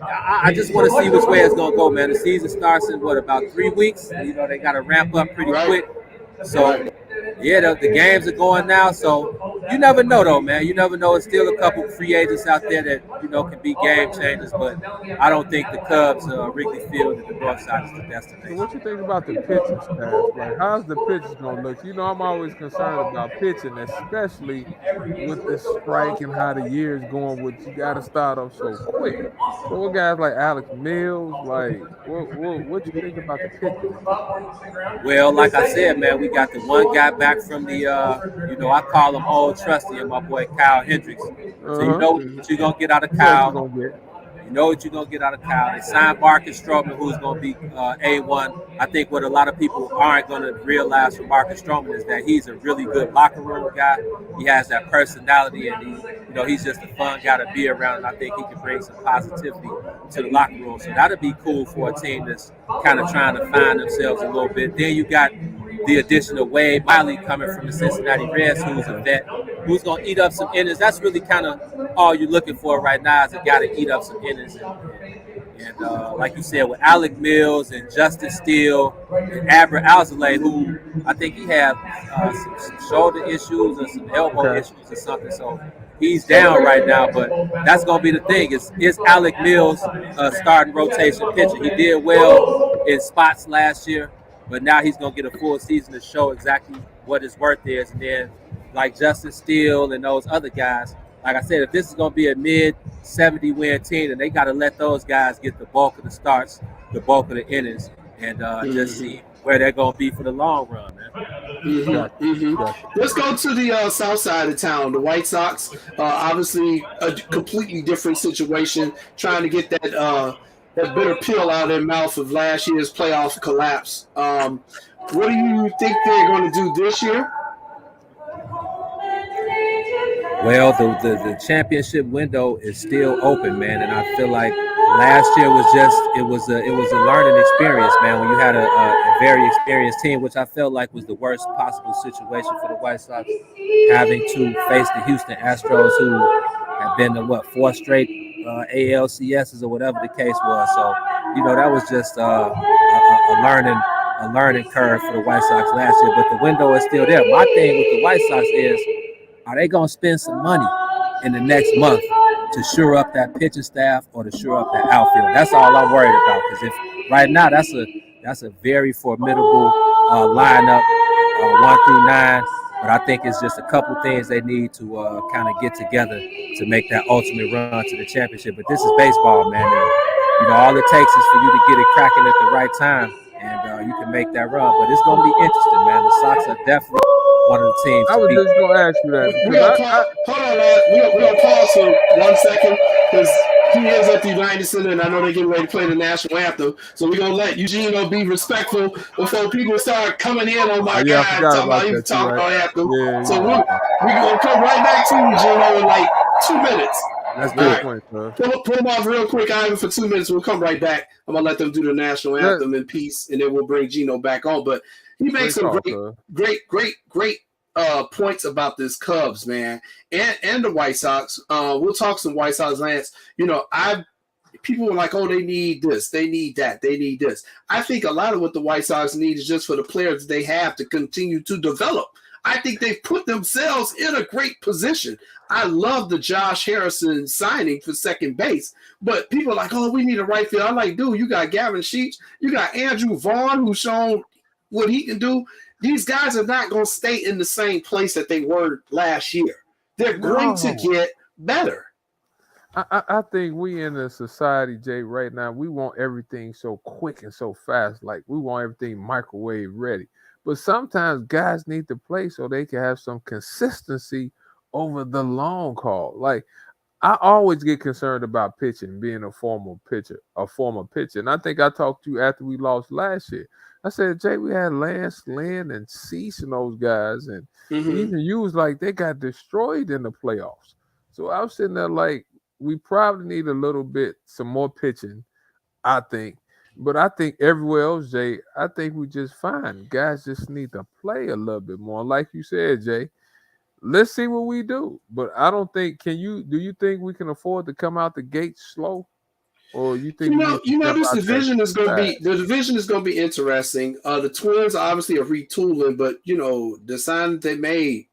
I just want to see which way it's going to go, man. The season starts in, about 3 weeks? They got to ramp up pretty quick. So, yeah, the games are going now. So, you never know, though, man. You never know. There's still a couple free agents out there that, can be game changers. But I don't think the Cubs, Wrigley Field, and the North Side is the destination. So what you think about the pitching staff? Like, how's the pitchers going to look? I'm always concerned about pitching, especially with the strike and how the year is going. You got to start off so quick. So what guys like Alex Mills, like, what you think about the pitching? Well, like I said, man, we got the one guy back from the, I call him old trusty, and my boy Kyle Hendricks. So you know what you're going to get out of Kyle. You know what you're going to get out of Kyle. They signed Marcus Stroman, who's going to be A1. I think what a lot of people aren't going to realize from Marcus Stroman is that he's a really good locker room guy. He has that personality, and he's just a fun guy to be around, and I think he can bring some positivity to the locker room. So that'll be cool for a team that's kind of trying to find themselves a little bit. Then you got the addition of Wade Miley coming from the Cincinnati Reds, who's a vet, who's going to eat up some innings. That's really kind of all you're looking for right now, is a guy to eat up some innings. And like you said, with Alec Mills and Justin Steele and Adbert Alzolay, who I think he had some shoulder issues or some elbow issues or something. So he's down right now, but that's going to be the thing. Is Alec Mills starting rotation pitcher? He did well in spots last year, but now he's going to get a full season to show exactly what his worth is. And then like Justin Steele and those other guys, like I said, if this is going to be a mid-70 win team, then they got to let those guys get the bulk of the starts, the bulk of the innings, and just see where they're going to be for the long run, man. Let's go to the south side of town. The White Sox, obviously a completely different situation, trying to get that bitter pill out of their mouth of last year's playoff collapse. What do you think they're going to do this year? Well, the championship window is still open, man, and I feel like last year was a learning experience, man. When you had a very experienced team, which I felt like was the worst possible situation for the White Sox, having to face the Houston Astros, who have been to 4 straight ALCSs or whatever the case was. So that was just a learning curve for the White Sox last year. But the window is still there. My thing with the White Sox is, are they going to spend some money in the next month to shore up that pitching staff or to shore up that outfield? That's all I'm worried about. Because if right now that's a very formidable lineup, 1 through 9. But I think it's just a couple things they need to kind of get together to make that ultimate run to the championship. But this is baseball, man. And, all it takes is for you to get it cracking at the right time, and you can make that run. But it's going to be interesting, man. The Sox are definitely one of the teams. I was just going to ask you that. Hold on, lad. We're going to pause for 1 second because he is at the United Center, and I know they're getting ready to play the national anthem. So we're going to let Eugenio be respectful before people start coming in on my guy talking about him talking about anthem. So we're going to come right back to Eugenio in like 2 minutes. That's good point, sir. Pull them off real quick, Ivan, for 2 minutes. We'll come right back. I'm going to let them do the national anthem in peace, and then we'll bring Gino back on. But he makes some great points about this Cubs, man, and the White Sox. We'll talk some White Sox, Lance. People were like, oh, they need this, they need that, they need this. I think a lot of what the White Sox need is just for the players they have to continue to develop. I think they've put themselves in a great position. I love the Josh Harrison signing for second base, but people are like, oh, we need a right field. I'm like, dude, you got Gavin Sheets, you got Andrew Vaughn, who's shown what he can do. These guys are not going to stay in the same place that they were last year. They're going to get better. I think we in a society, Jay, right now, we want everything so quick and so fast. Like, we want everything microwave ready. But sometimes guys need to play so they can have some consistency over the long haul. Like, I always get concerned about pitching, being a former pitcher. And I think I talked to you after we lost last year. I said, Jay, we had Lance Lynn and Cease and those guys, and even you was like, they got destroyed in the playoffs. So I was sitting there like, we probably need a little bit, some more pitching, I think. But I think everywhere else, Jay, I think we just fine. Guys just need to play a little bit more. Like you said, Jay, let's see what we do. But I don't think, do you think we can afford to come out the gate slow? Or you think this division is going to be interesting. The Twins obviously are retooling, but the sign they made,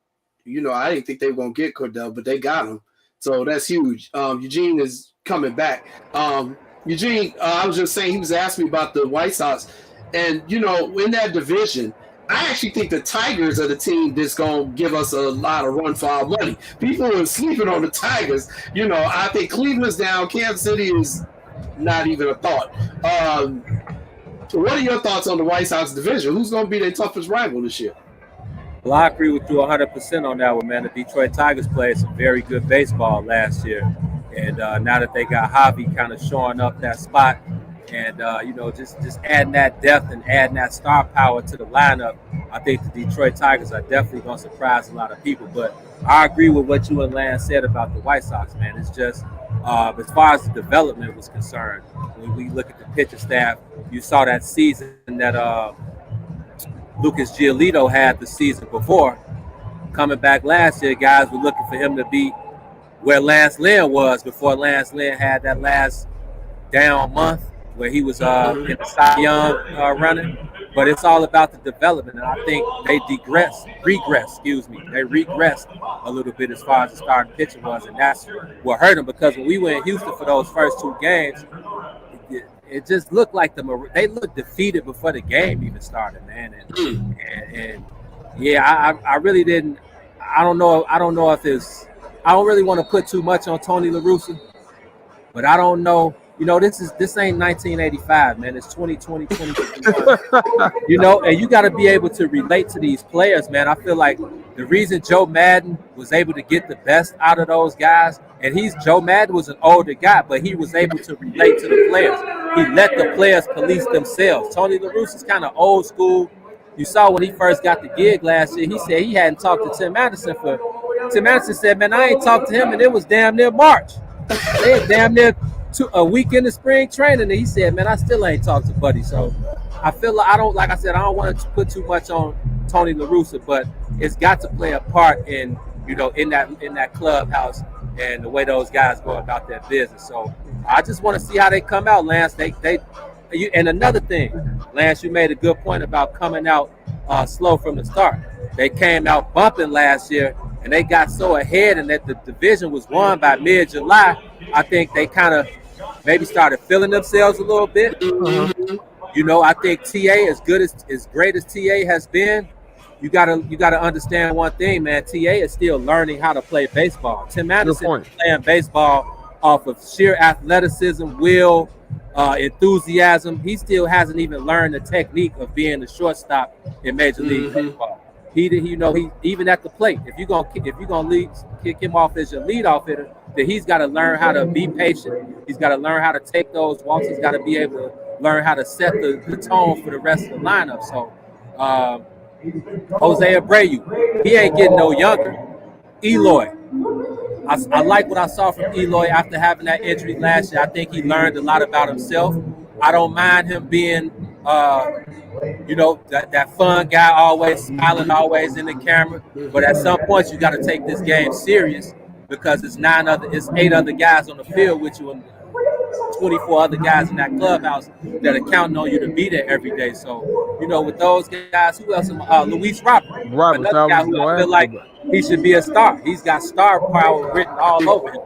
I didn't think they were going to get Cordell, but they got him, so that's huge. Eugene is coming back. Eugene, I was just saying, he was asking me about the White Sox, and in that division, I actually think the Tigers are the team that's going to give us a lot of run for our money. People are sleeping on the Tigers. I think Cleveland's down, Kansas City is not even a thought. So what are your thoughts on the White Sox division? Who's going to be their toughest rival this year? Well, I agree with you 100% on that one, man. The Detroit Tigers played some very good baseball last year. And now that they got Javi kind of showing up that spot, and just adding that depth and adding that star power to the lineup, I think the Detroit Tigers are definitely going to surprise a lot of people. But I agree with what you and Lance said about the White Sox, man. It's just as far as the development was concerned, when we look at the pitcher staff, you saw that season that Lucas Giolito had the season before. Coming back last year, guys were looking for him to be where Lance Lynn was before Lance Lynn had that last down month where he was in the Cy Young running. But it's all about the development, and I think they regressed a little bit as far as the starting pitcher was, and that's what hurt them, because when we were in Houston for those first 2 games, it just looked like they looked defeated before the game even started, man. And yeah, I really didn't. I don't know if it's. I don't really want to put too much on Tony La Russa, but I don't know. This ain't 1985, man. It's 2020, 2021. And you got to be able to relate to these players, man. I feel like the reason Joe Madden was able to get the best out of those guys, and Joe Madden was an older guy, but he was able to relate to the players. He let the players police themselves. Tony La Russa's kind of old school. You saw when he first got the gig last year, he said he hadn't talked to Tim Anderson Tim Anderson said, man, I ain't talked to him, and it was damn near March. They had damn near a week in the spring training, and he said, man, I still ain't talked to Buddy. So I feel like I don't want to put too much on Tony La Russa, but it's got to play a part in that clubhouse and the way those guys go about their business. So I just want to see how they come out, Lance. And another thing, Lance, you made a good point about coming out slow from the start. They came out bumping last year, and they got so ahead, and that the division was won by mid-July. I think they kind of maybe started feeling themselves a little bit. Mm-hmm. I think TA, as great as TA has been, you gotta understand one thing, man. TA is still learning how to play baseball. Tim Anderson is playing baseball off of sheer athleticism, will, enthusiasm. He still hasn't even learned the technique of being a shortstop in Major League Baseball. He even at the plate, if you're gonna kick him off as your leadoff hitter, then he's got to learn how to be patient. He's got to learn how to take those walks. He's got to be able to learn how to set the tone for the rest of the lineup. So Jose Abreu, he ain't getting no younger. Eloy, I like what I saw from Eloy after having that injury last year. I think he learned a lot about himself. I don't mind him being that fun guy, always smiling, always in the camera. But at some point, you got to take this game serious, because it's 8 other guys on the field with you and 24 other guys in that clubhouse that are counting on you to be there every day. So, with those guys, who else? Luis Robert, another guy who I feel like he should be a star. He's got star power written all over him.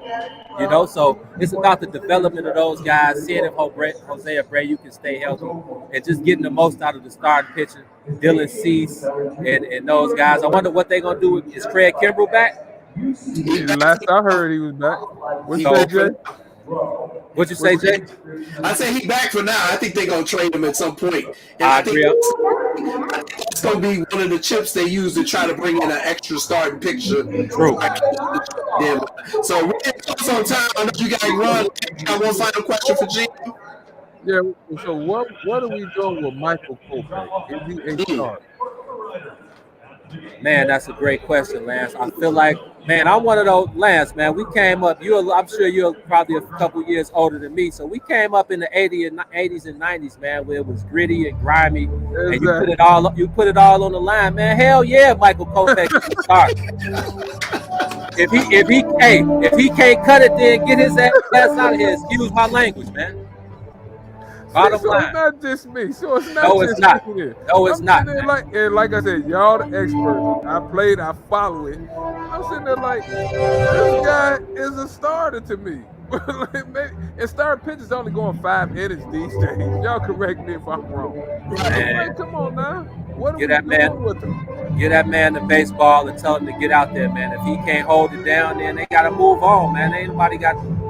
So it's about the development of those guys, seeing if Jose Abreu can stay healthy, and just getting the most out of the starting pitcher, Dylan Cease, and those guys. I wonder what they're going to do. Is Craig Kimbrell back? Last I heard, he was back. What'd you say, Jay? What'd you say, Jay? I say he back for now. I think they're going to trade him at some point. And I agree. It's going to be one of the chips they use to try to bring in an extra starting picture. True. So we're close on time. I know you guys run. Got one final question for G. Yeah, so what are we doing with Michael Kopech? Is he a star? Man, that's a great question, Lance. I feel like, man, I'm one of those, Lance, man, we came up, I'm sure you're probably a couple years older than me, so we came up in the 80s and 90s, man, where it was gritty and grimy, and you put it all on the line, man. Hell yeah, Michael Kopech is a star. If he can't cut it, then get his ass out of here. Excuse my language, man. Bottom line. It's not just me. So it's not. No, it's not. No, it's not. Like I said, y'all the experts. I played. I follow it. I'm sitting there like, this guy is a starter to me. And starting pitchers only going 5 innings these days. Y'all correct me if I'm wrong. Like, come on now. What are we doing with him? Get that man the baseball and tell him to get out there, man. If he can't hold it down, then they got to move on, man.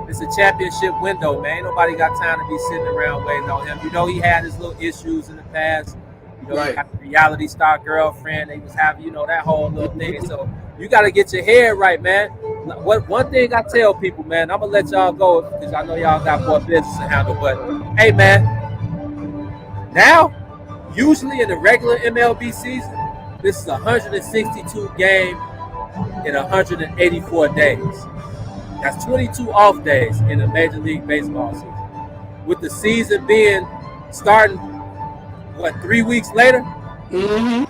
It's a championship window, man. Ain't nobody got time to be sitting around waiting on him. He had his little issues in the past. Right. He had a reality star girlfriend. They was having, that whole little thing. So you got to get your head right, man. one thing I tell people, man, I'm gonna let y'all go because I know y'all got more business to handle. But hey, man, now usually in the regular MLB season, this is 162 game in 184 days. That's 22 off days in the Major League Baseball season. With the season being starting, 3 weeks later? Mm-hmm.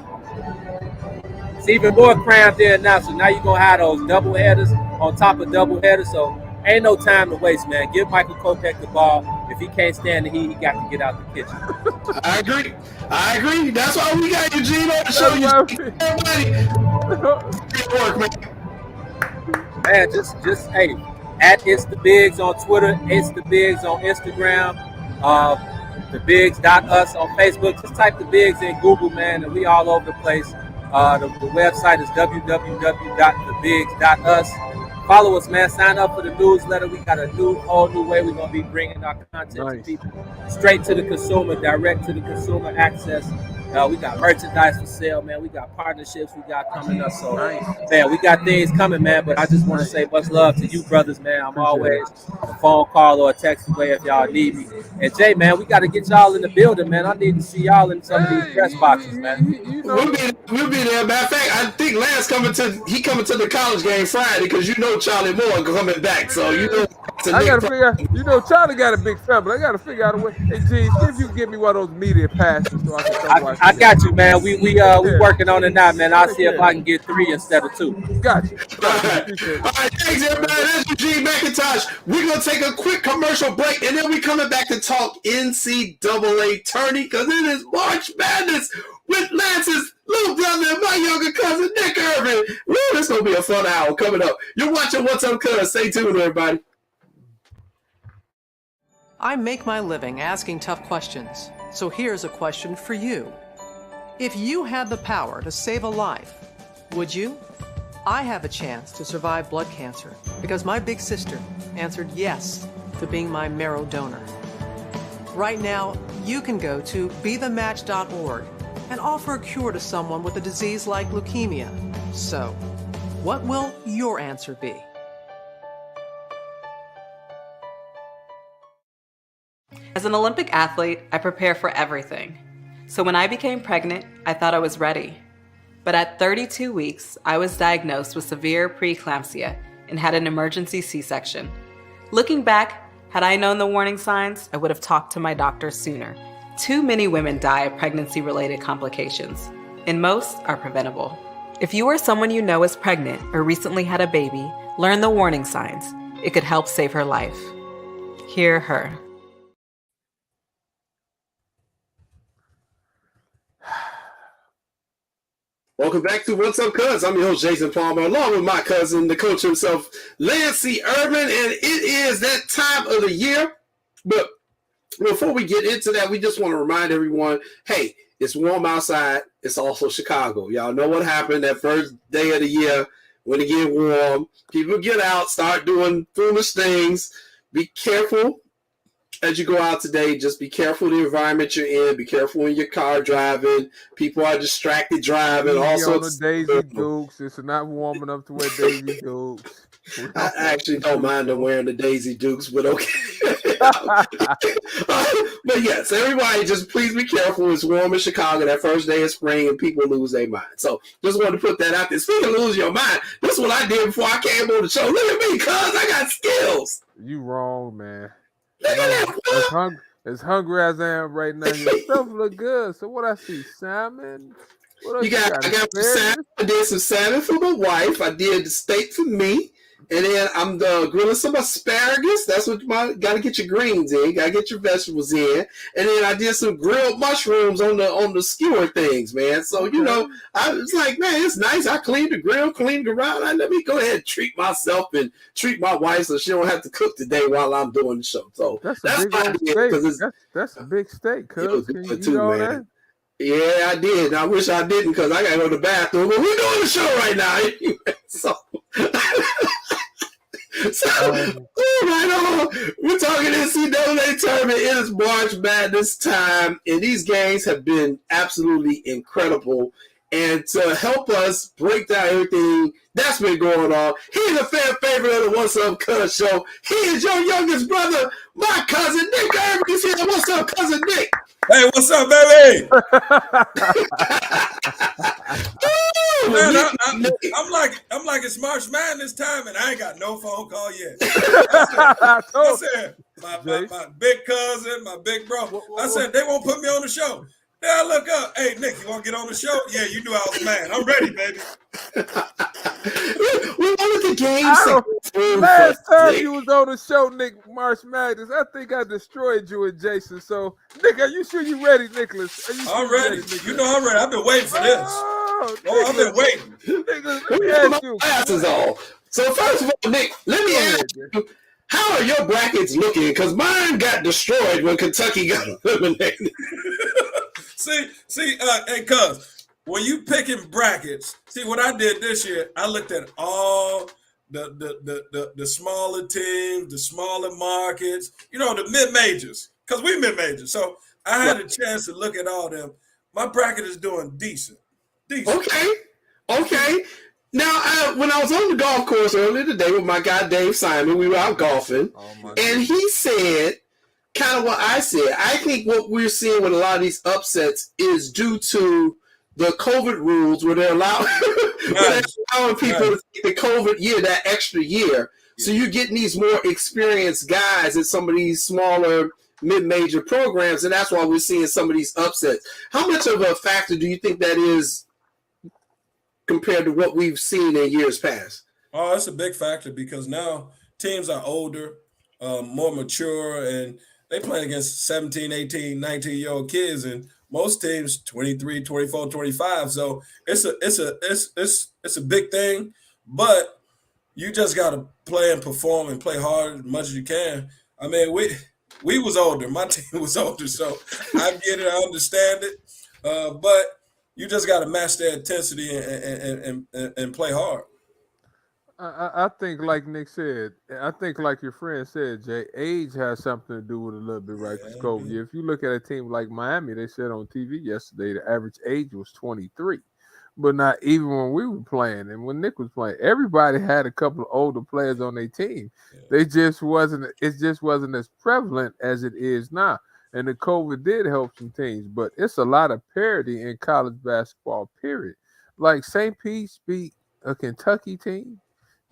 It's even more crammed in now. So now you're going to have those double headers on top of double headers. So ain't no time to waste, man. Give Michael Kopech the ball. If he can't stand the heat, he got to get out the kitchen. I agree. That's why we got Eugene on the show. Everybody. Good work, man. Man, just hey, at It's the Bigs on Twitter, It's the Bigs on Instagram, thebigs.us on Facebook. Just type the Bigs in Google, man, and we all over the place. The website is www.thebigs.us. Follow us, man. Sign up for the newsletter. We got a whole new way we're going to be bringing our content to people. Straight to the consumer, direct to the consumer access. We got merchandise for sale, man. We got partnerships we got coming up. So, man, we got things coming, man. But I just want to say much love to you brothers, man. I'm always a phone call or a text away if y'all need me. And Jay, man, we got to get y'all in the building, man. I need to see y'all in some of these press boxes, man. We'll be there. Matter of fact, I think Lance coming to the college game Friday because you know Charlie Moore coming back. So you know. I gotta figure out. You know, Charlie got a big family. I gotta figure out a way. Hey, G, see if you can get me one of those media passes so I can come watch. I got you, man. We working on it now, man. I'll see if I can get 3 instead of 2. Got you. All right, thanks everybody. That's Eugene McIntosh. We're gonna take a quick commercial break, and then we coming back to talk NCAA tourney because it is March Madness with Lance's little brother and my younger cousin Nick Irvin. Woo, this gonna be a fun hour coming up. You're watching What's Up, Cuz. Stay tuned, everybody. I make my living asking tough questions, so here's a question for you. If you had the power to save a life, would you? I have a chance to survive blood cancer because my big sister answered yes to being my marrow donor. Right now, you can go to BeTheMatch.org and offer a cure to someone with a disease like leukemia. So, what will your answer be? As an Olympic athlete, I prepare for everything. So when I became pregnant, I thought I was ready. But at 32 weeks, I was diagnosed with severe preeclampsia and had an emergency C-section. Looking back, had I known the warning signs, I would have talked to my doctor sooner. Too many women die of pregnancy-related complications, and most are preventable. If you or someone you know is pregnant or recently had a baby, learn the warning signs. It could help save her life. Hear her. Welcome back to What's Up, Cuz. I'm your host, Jason Palmer, along with my cousin, the coach himself, Lance Irvin, and it is that time of the year. But before we get into that, we just want to remind everyone, hey, it's warm outside. It's also Chicago. Y'all know what happened that first day of the year when it get warm. People get out, start doing foolish things. Be careful as you go out today. Just be careful the environment you're in. Be careful in your car driving. People are distracted driving. Also, the Daisy Dukes. It's not warm enough to wear Daisy Dukes. I actually don't mind them wearing the Daisy Dukes, but okay. But yes, everybody just please be careful. It's warm in Chicago that first day of spring and people lose their mind. So just wanted to put that out there. Speaking of losing your mind, this is what I did before I came on the show. Look at me, cuz I got skills. You wrong, man. Look at that. As hungry as I am right now, your stuff look good. So what I see, salmon. What else I got some salmon. I did some salmon for my wife. I did the steak for me. And then I'm grilling some asparagus. That's what got to get your greens in. Got to get your vegetables in. And then I did some grilled mushrooms on the skewer things, man. So, you know, I was like, man, it's nice. I cleaned the grill, cleaned around. Let me go ahead and treat myself and treat my wife so she don't have to cook today while I'm doing the show. So that's a big steak. That's a big steak, cuz. Can you eat all that? Yeah, I did. I wish I didn't because I got to go to the bathroom. But we're doing the show right now. So... right on. We're talking NCAA tournament. It is March Madness time, and these games have been absolutely incredible. And to help us break down everything that's been going on, he's a fan favorite of the What's Up Cuz show. He is your youngest brother, my cousin Nick Irvin is here. What's up, cousin Nick? Hey, what's up, baby? Man, I'm like it's March Madness time, and I ain't got no phone call yet. I said my big cousin, my big bro. I said they won't put me on the show. Then I look up. Hey, Nick, you want to get on the show? Yeah, you knew I was mad. I'm ready, baby. We wanted the game. Last time you was on the show, Nick, March Madness, I think I destroyed you and Jason. So, Nick, are you sure you ready, Nicholas? I'm ready. You know I'm ready. I've been waiting for this. Oh, I've been waiting. Nicholas, let me ask you. Glasses on. So first of all, Nick, let me ask you, how are your brackets looking? Because mine got destroyed when Kentucky got eliminated. See, hey, cuz, when you picking brackets, see what I did this year, I looked at all the smaller teams, the smaller markets, the mid-majors, because we mid-majors. So I had a chance to look at all them. My bracket is doing decent. Okay. Now, when I was on the golf course earlier today with my guy Dave Simon, we were out golfing, and he said kind of what I said. I think what we're seeing with a lot of these upsets is due to the COVID rules where they're allowing people to take the COVID year, that extra year. So you're getting these more experienced guys in some of these smaller mid-major programs, and that's why we're seeing some of these upsets. How much of a factor do you think that is compared to what we've seen in years past? Oh, it's a big factor because now teams are older, more mature, and they playing against 17, 18, 19-year-old kids, and most teams 23, 24, 25. So it's a big thing, but you just got to play and perform and play hard as much as you can. I mean, we was older. My team was older, so I get it. I understand it. But you just got to match their intensity and play hard. I think, like Nick said, I think like your friend said, Jay, age has something to do with it a little bit, right? Because COVID. If you look at a team like Miami, they said on TV yesterday the average age was 23. But not even when we were playing and when Nick was playing, everybody had a couple of older players on their team. Yeah. It just wasn't as prevalent as it is now. And the COVID did help some teams, but it's a lot of parity in college basketball, period. Like St. Pete's beat a Kentucky team.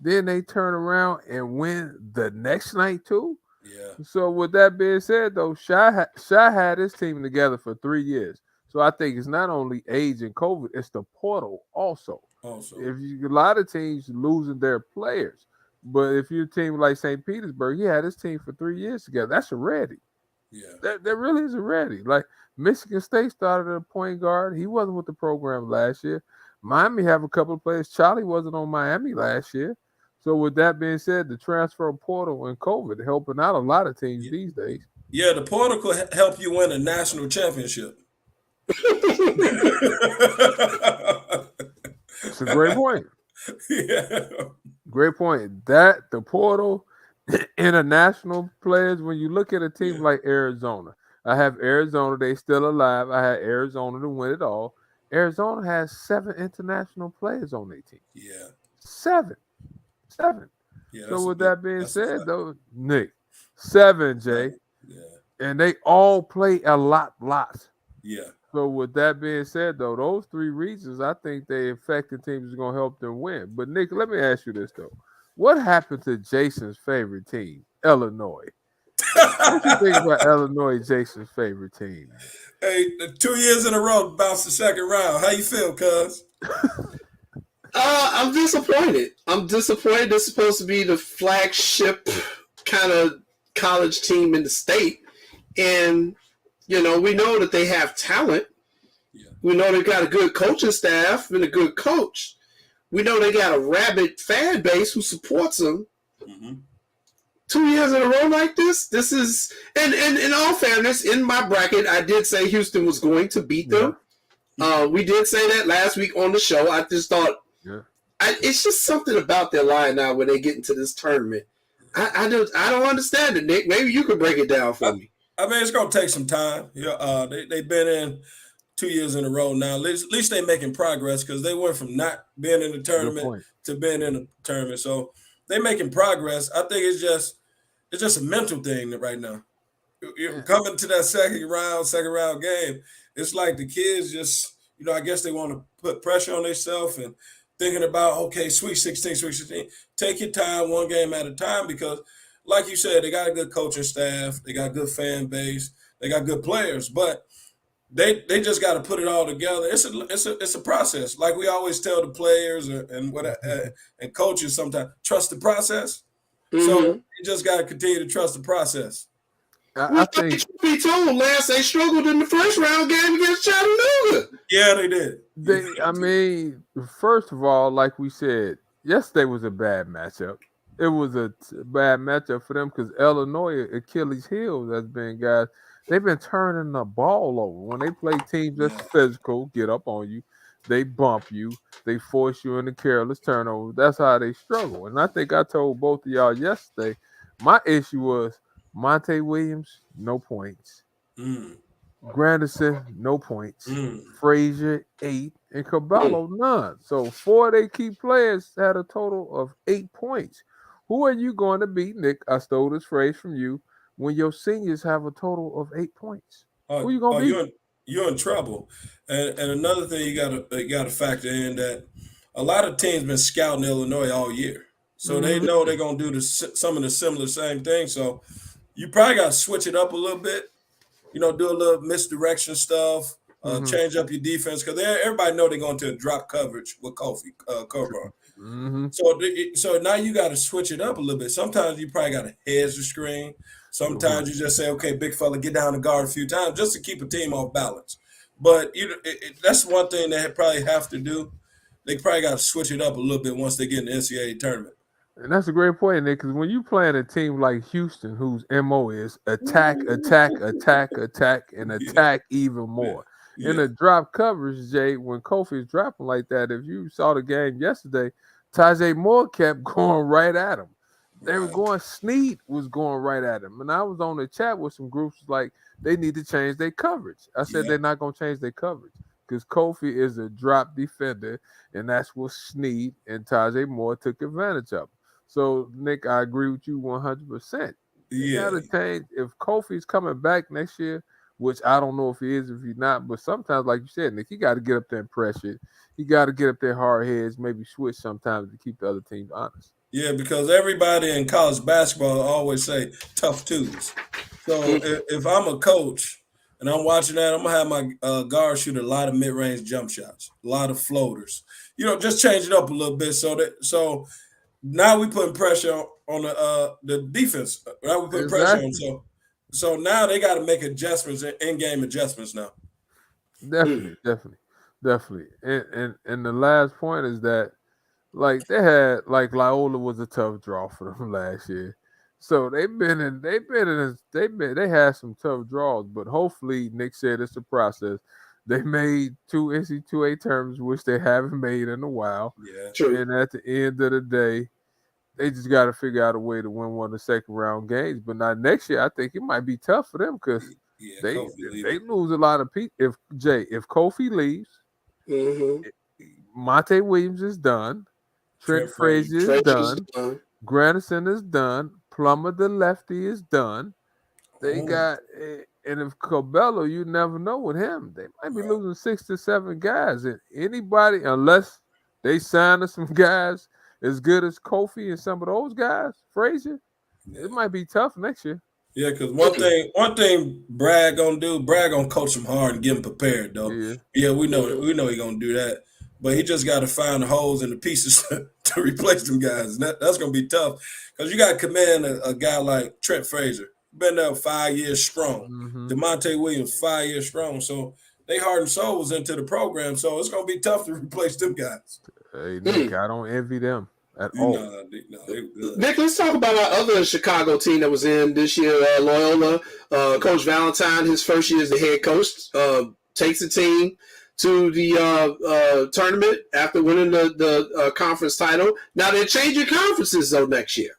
Then they turn around and win the next night too. Yeah. So with that being said, though, Shy had his team together for 3 years. So I think it's not only age and COVID, it's the portal also. A lot of teams losing their players, but if you're a team like St. Petersburg, he had his team for 3 years together. That's a ready. Yeah, that really is a ready. Like Michigan State started at a point guard. He wasn't with the program last year. Miami have a couple of players. Charlie wasn't on Miami last year. So with that being said, the transfer portal and COVID helping out a lot of teams these days. Yeah, the portal could help you win a national championship. It's a great point. Yeah. Great point. That the portal, international players, when you look at a team like Arizona, I have Arizona, they still alive. I had Arizona to win it all. Arizona has 7 international players on their team. Yeah. 7. Yeah, so with that being said, though, Nick, 7, Jay. Yeah. And they all play a lot. Yeah. So with that being said, though, those 3 reasons, I think they affected teams is going to help them win. But, Nick, let me ask you this, though. What happened to Jason's favorite team, Illinois? What do you think about Illinois, Jason's favorite team? Hey, 2 years in a row, bounced the second round. How you feel, cuz? I'm disappointed. This is supposed to be the flagship kind of college team in the state. And, we know that they have talent. Yeah. We know they've got a good coaching staff and a good coach. We know they got a rabid fan base who supports them. Mm-hmm. 2 years in a row like this is, and in all fairness, in my bracket, I did say Houston was going to beat them. Yeah. We did say that last week on the show. I just thought, it's just something about their line now when they get into this tournament. I don't understand it, Nick. Maybe you could break it down for me. I mean, it's going to take some time. They've been in 2 years in a row now. At least they're making progress because they went from not being in the tournament to being in the tournament. So they're making progress. I think it's just a mental thing right now. You're coming to that second round game. It's like the kids just, I guess they want to put pressure on themselves and thinking about, okay, Sweet 16. Take your time, one game at a time, because like you said, they got a good coaching staff, they got a good fan base, they got good players, but they just got to put it all together. It's a process. Like we always tell the players and coaches sometimes, trust the process. Mm-hmm. So you just got to continue to trust the process. I think be told Lance they struggled in the first round game against Chattanooga. Yeah, they did. I mean, first of all, like we said, yesterday was a bad matchup. It was a bad matchup for them because Illinois, Achilles' heel, has been guys. They've been turning the ball over. When they play teams that's physical, get up on you, they bump you, they force you into careless turnovers. That's how they struggle. And I think I told both of y'all yesterday, my issue was Monte Williams, no points. Granderson, no points. Frazier, 8. And Cabello, none. So 4 of their key players had a total of 8 points. Who are you going to beat, Nick? I stole this phrase from you. When your seniors have a total of 8 points, who are you going to beat? You're in trouble. And another thing you got to factor in that a lot of teams been scouting Illinois all year. So they know they're going to do some of the same things. So you probably got to switch it up a little bit, do a little misdirection stuff, change up your defense, because everybody know they're going to drop coverage with Kofi Cockburn. So now you got to switch it up a little bit. Sometimes you probably got to hedge the screen. Sometimes you just say, okay, big fella, get down the guard a few times just to keep a team off balance. But that's one thing they probably have to do. They probably got to switch it up a little bit once they get in the NCAA tournament. And that's a great point, Nick, because when you playing a team like Houston, whose MO is attack, and attack even more. Yeah. In the drop coverage, Jay, when Kofi is dropping like that, if you saw the game yesterday, Tajay Moore kept going right at him. They were going, Snead was going right at him. And I was on the chat with some groups like they need to change their coverage. I said they're not going to change their coverage because Kofi is a drop defender, and that's what Snead and Tajay Moore took advantage of. So, Nick, I agree with you 100%. You got to change. If Kofi's coming back next year, which I don't know if he is, if he's not, but sometimes, like you said, Nick, he got to get up there and pressure. He got to get up there hard heads, maybe switch sometimes to keep the other teams honest. Yeah, because everybody in college basketball always say tough twos. So if I'm a coach and I'm watching that, I'm going to have my guard shoot a lot of mid-range jump shots, a lot of floaters. Just change it up a little bit so now we putting pressure on the defense. Now we putting pressure on so now they got to make adjustments, in-game adjustments now. Definitely. And the last point is that, like, they had, like, Loyola was a tough draw for them last year. So they had some tough draws, but hopefully, Nick said it's a process. They made 2 NCAA tournaments, which they haven't made in a while. Yeah, true. And at the end of the day, they just got to figure out a way to win one of the second round games. But now next year, I think it might be tough for them because they lose a lot of people. If Kofi leaves, Monte Williams is done. Trent Frazier is done. Granderson is done. Plummer, the lefty, is done. They got, and if Cabello, you never know with him. They might be losing 6 to 7 guys. And anybody, unless they sign us some guys as good as Kofi and some of those guys, Frazier, it might be tough next year. Yeah, because one thing Brad gonna do, Brad gonna coach him hard and get him prepared, though. Yeah, we know he gonna do that. But he just got to find the holes and the pieces to replace them guys. And that's going to be tough because you got to command a guy like Trent Frazier. Been there 5 years strong. DeMonte Williams, 5 years strong. So they heart and souls into the program. So it's going to be tough to replace them guys. Hey, Nick, I don't envy them at all. Nick, let's talk about our other Chicago team that was in this year, Loyola. Coach Valentine, his first year as the head coach, takes the team to the tournament after winning the conference title. Now they're changing conferences though next year.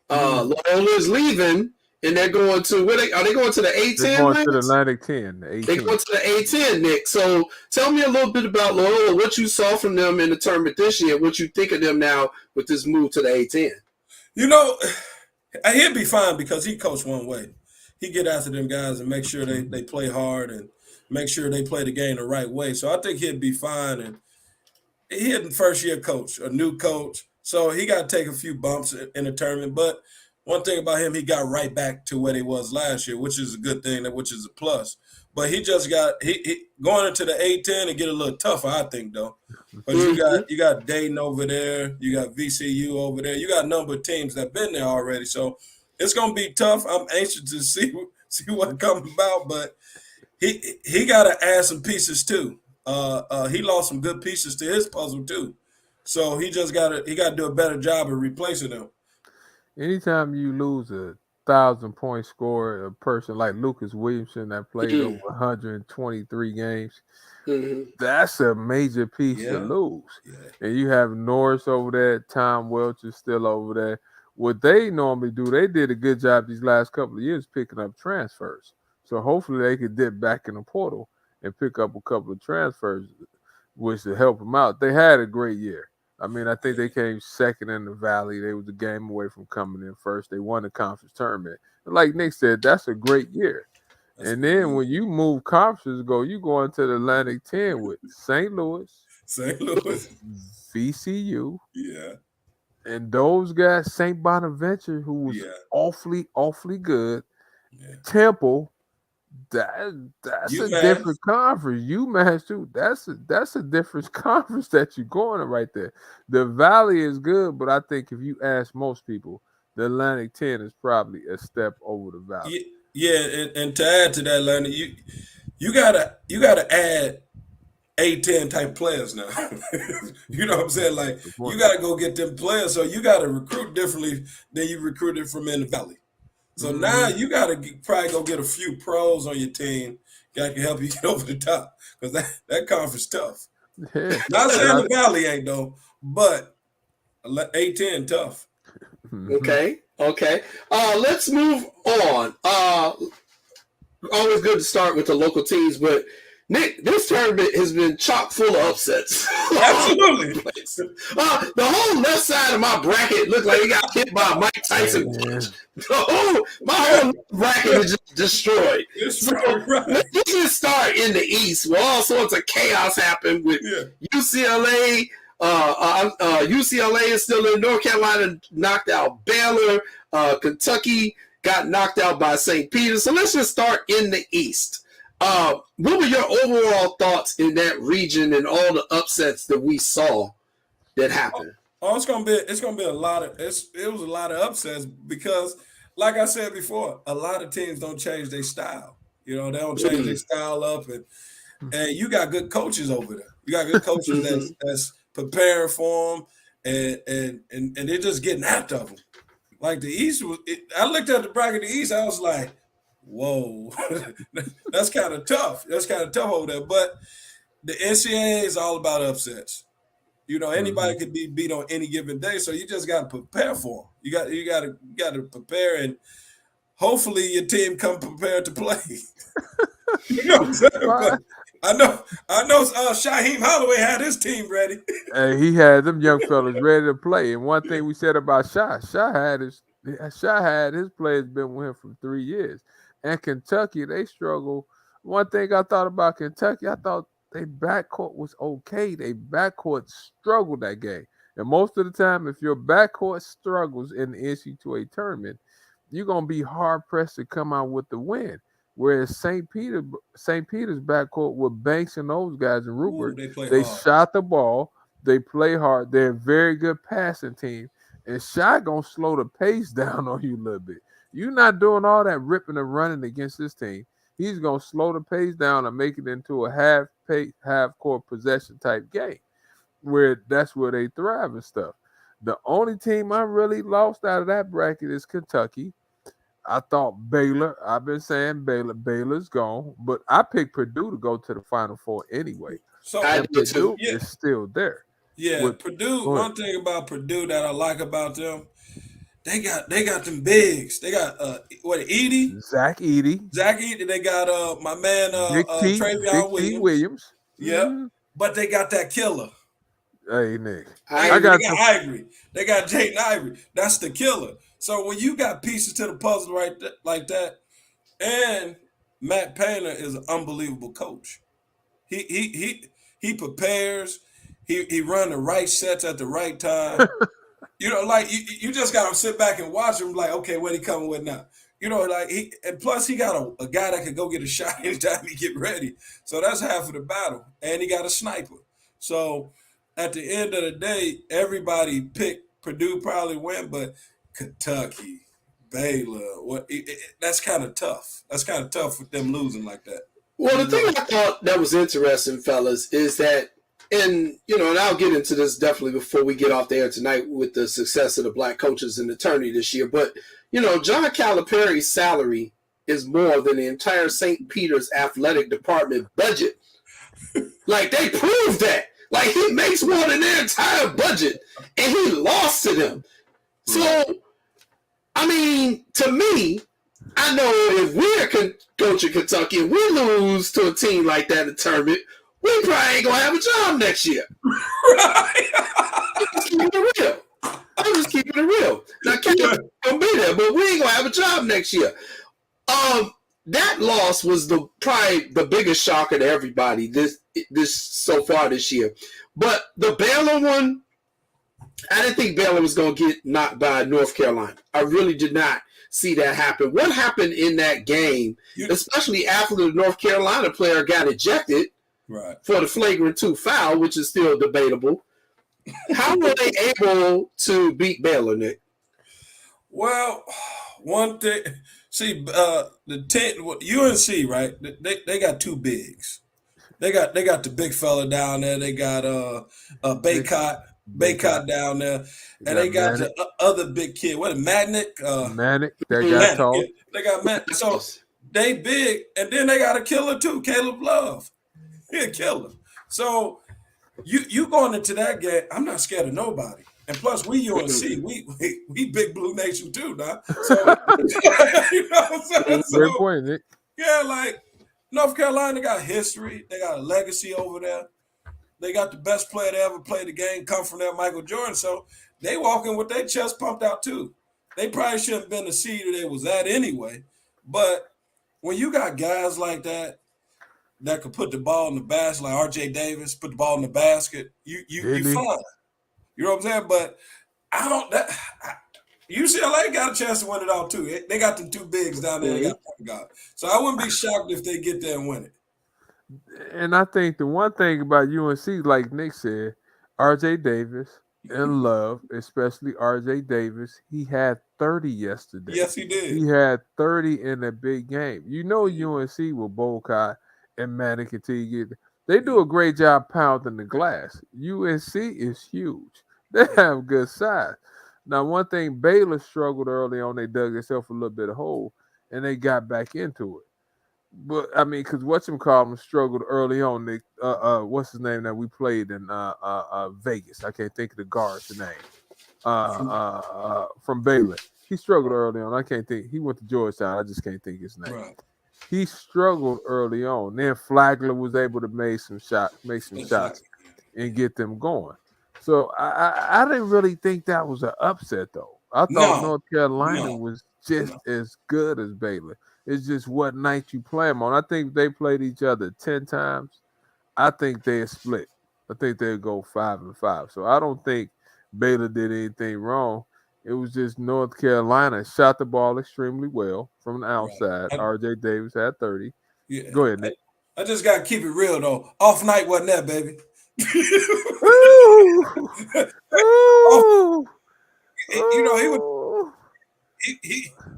Loyola is leaving and they're going to are they going to the A10? They're going to the Lance? Atlantic 10, the 18. They go to the A10, Nick. So tell me a little bit about Loyola, what you saw from them in the tournament this year, what you think of them now with this move to the A10. You know, he'd be fine because he coached one way. He get after them guys and make sure they play hard and make sure they play the game the right way. So I think he'd be fine. And he had a first-year coach, a new coach. So he got to take a few bumps in the tournament. But one thing about him, he got right back to where he was last year, which is a good thing, which is a plus. But he just got he going into the A10 and get a little tougher, I think, though. But you got Dayton over there, you got VCU over there, you got a number of teams that been there already. So it's gonna be tough. I'm anxious to see what comes about, but he got to add some pieces too. He lost some good pieces to his puzzle too. So he got to do a better job of replacing them. Anytime you lose a 1,000-point scorer, a person like Lucas Williamson that played over 123 games, that's a major piece to lose. Yeah. And you have Norris over there, Tom Welch is still over there. What they normally do, they did a good job these last couple of years picking up transfers. So hopefully they could dip back in the portal and pick up a couple of transfers, which will help them out. They had a great year. I mean, I think they came second in the Valley. They was a game away from coming in first. They won the conference tournament. And like Nick said, that's a great year. And then when you move conferences, you go into the Atlantic 10 with St. Louis, VCU, and those guys, St. Bonaventure, who was awfully good, Temple. That's a different conference. UMass too. That's a different conference that you're going to right there. The Valley is good, but I think if you ask most people, the Atlantic 10 is probably a step over the Valley. Yeah, and to add to that, Lenny, you gotta add A10 type players now. You know what I'm saying? Like you gotta go get them players. So you gotta recruit differently than you recruited from in the Valley. So now you got to probably go get a few pros on your team that can help you get over the top because that conference tough. Yeah. Not saying the Valley ain't though, but A10 tough. Okay. Let's move on. Always good to start with the local teams, but Nick, this tournament has been chock full of upsets. Absolutely. The whole left side of my bracket looked like he got hit by a Mike Tyson punch. My whole bracket is just destroyed. Let's just start in the East where all sorts of chaos happened with UCLA. UCLA is still in. North Carolina knocked out Baylor. Kentucky got knocked out by St. Peter's. So let's just start in the East. What were your overall thoughts in that region and all the upsets that we saw that happened? It's gonna be a lot of it was a lot of upsets because, like I said before, a lot of teams don't change their style. You know, they don't change their style up, and you got good coaches over there. You got good coaches that's preparing for them, and they're just getting after them. Like the East I looked at the bracket of the East, I was like, whoa, that's kind of tough. That's kind of tough over there. But the NCAA is all about upsets. You know, anybody could be beat on any given day, so you just got to prepare for them. You got to prepare, and hopefully your team come prepared to play. You know what I'm saying? But I know. Shaheem Holloway had his team ready. And he had them young fellas ready to play. And one thing we said about Shah had his players been with him for 3 years. And Kentucky, they struggle. One thing I thought about Kentucky, I thought their backcourt was okay. Their backcourt struggled that game. And most of the time, if your backcourt struggles in the NCAA tournament, you're going to be hard-pressed to come out with the win. Whereas St. Peter's backcourt with Banks and those guys and Rupert, they shot the ball. They play hard. They're a very good passing team. And Shy going to slow the pace down on you a little bit. You're not doing all that ripping and running against this team. He's going to slow the pace down and make it into a half-court possession type game where that's where they thrive and stuff. The only team I really lost out of that bracket is Kentucky. I thought Baylor. I've been saying Baylor's gone, but I picked Purdue to go to the Final Four anyway. So Purdue is still there. Yeah, Purdue. One thing about Purdue that I like about them, they got them bigs. They got Edie, Zach Edey, Zach Edie. They got my man Big Travion T. Williams. Williams. Yep. Mhm. But they got that killer. Hey, Nick. I They got Ivory. They got Jayden Ivory. That's the killer. So when you got pieces to the puzzle like that, and Matt Painter is an unbelievable coach. He prepares. He run the right sets at the right time. Like you just gotta sit back and watch him. Like, okay, what he coming with now? And plus he got a guy that could go get a shot anytime he get ready. So that's half of the battle. And he got a sniper. So at the end of the day, everybody picked Purdue probably win, but Kentucky, Baylor, that's kind of tough. That's kind of tough with them losing like that. Well, the thing I thought that was interesting, fellas, is that, and I'll get into this definitely before we get off the air tonight with the success of the black coaches in the tourney this year, but, John Calipari's salary is more than the entire St. Peter's athletic department budget. Like, they proved that. Like, he makes more than their entire budget, and he lost to them. So, I mean, to me, I know if we're coaching Kentucky and we lose to a team like that in the tournament, we probably ain't going to have a job next year. Right. I'm just keeping it real. Now, Cal's going to be there, but we ain't going to have a job next year. That loss was probably the biggest shocker to everybody this so far this year. But the Baylor one, I didn't think Baylor was going to get knocked by North Carolina. I really did not see that happen. What happened in that game, especially after the North Carolina player got ejected for the flagrant 2 foul, which is still debatable, how were they able to beat Baylor, Nick? Well, one thing, see, UNC, right? They got 2 bigs. They got the big fella down there. They got Baycott down there, and they got the other big kid. What, Magnick? Magnick, they got tall. Yeah, they got Magnick. So they big, and then they got a killer too, Caleb Love. He a killer. So you going into that game, I'm not scared of nobody. And plus, we UNC, we big blue nation too, now. So you know what I'm saying? Great point, Nick. Yeah, like North Carolina got history. They got a legacy over there. They got the best player to ever play the game come from there, Michael Jordan. So they walking with their chest pumped out too. They probably shouldn't have been the seed that they was at anyway. But when you got guys like that could put the ball in the basket, like R.J. Davis, put the ball in the basket, you fine. You know what I'm saying? But UCLA got a chance to win it all too. They got them 2 bigs down there. They got point guard. So I wouldn't be shocked if they get there and win it. And I think the one thing about UNC, like Nick said, R.J. Davis and Love, especially R.J. Davis, he had 30 yesterday. Yes, he did. He had 30 in a big game. UNC with Boca and Manic until you get. They do a great job pounding the glass. UNC is huge. They have good size. Now, one thing, Baylor struggled early on. They dug themselves a little bit of hole, and they got back into it. But I mean, because whatchamacallit struggled early on. They, what's his name that we played in Vegas? I can't think of the guard's name. From Baylor, he struggled early on. I can't think. He went to Georgetown. I just can't think his name. Right. He struggled early on. Then Flagler was able to make some shots, and get them going. So I didn't really think that was an upset, though. I thought North Carolina was just as good as Baylor. It's just what night you play them on. I think they played each other 10 times. I think they'd split. I think they'd go 5-5. So I don't think Baylor did anything wrong. It was just North Carolina shot the ball extremely well from the outside. Right. R.J. Davis had 30. Yeah. Go ahead, Nick. I just got to keep it real, though. Off night wasn't that, baby. Ooh. Ooh.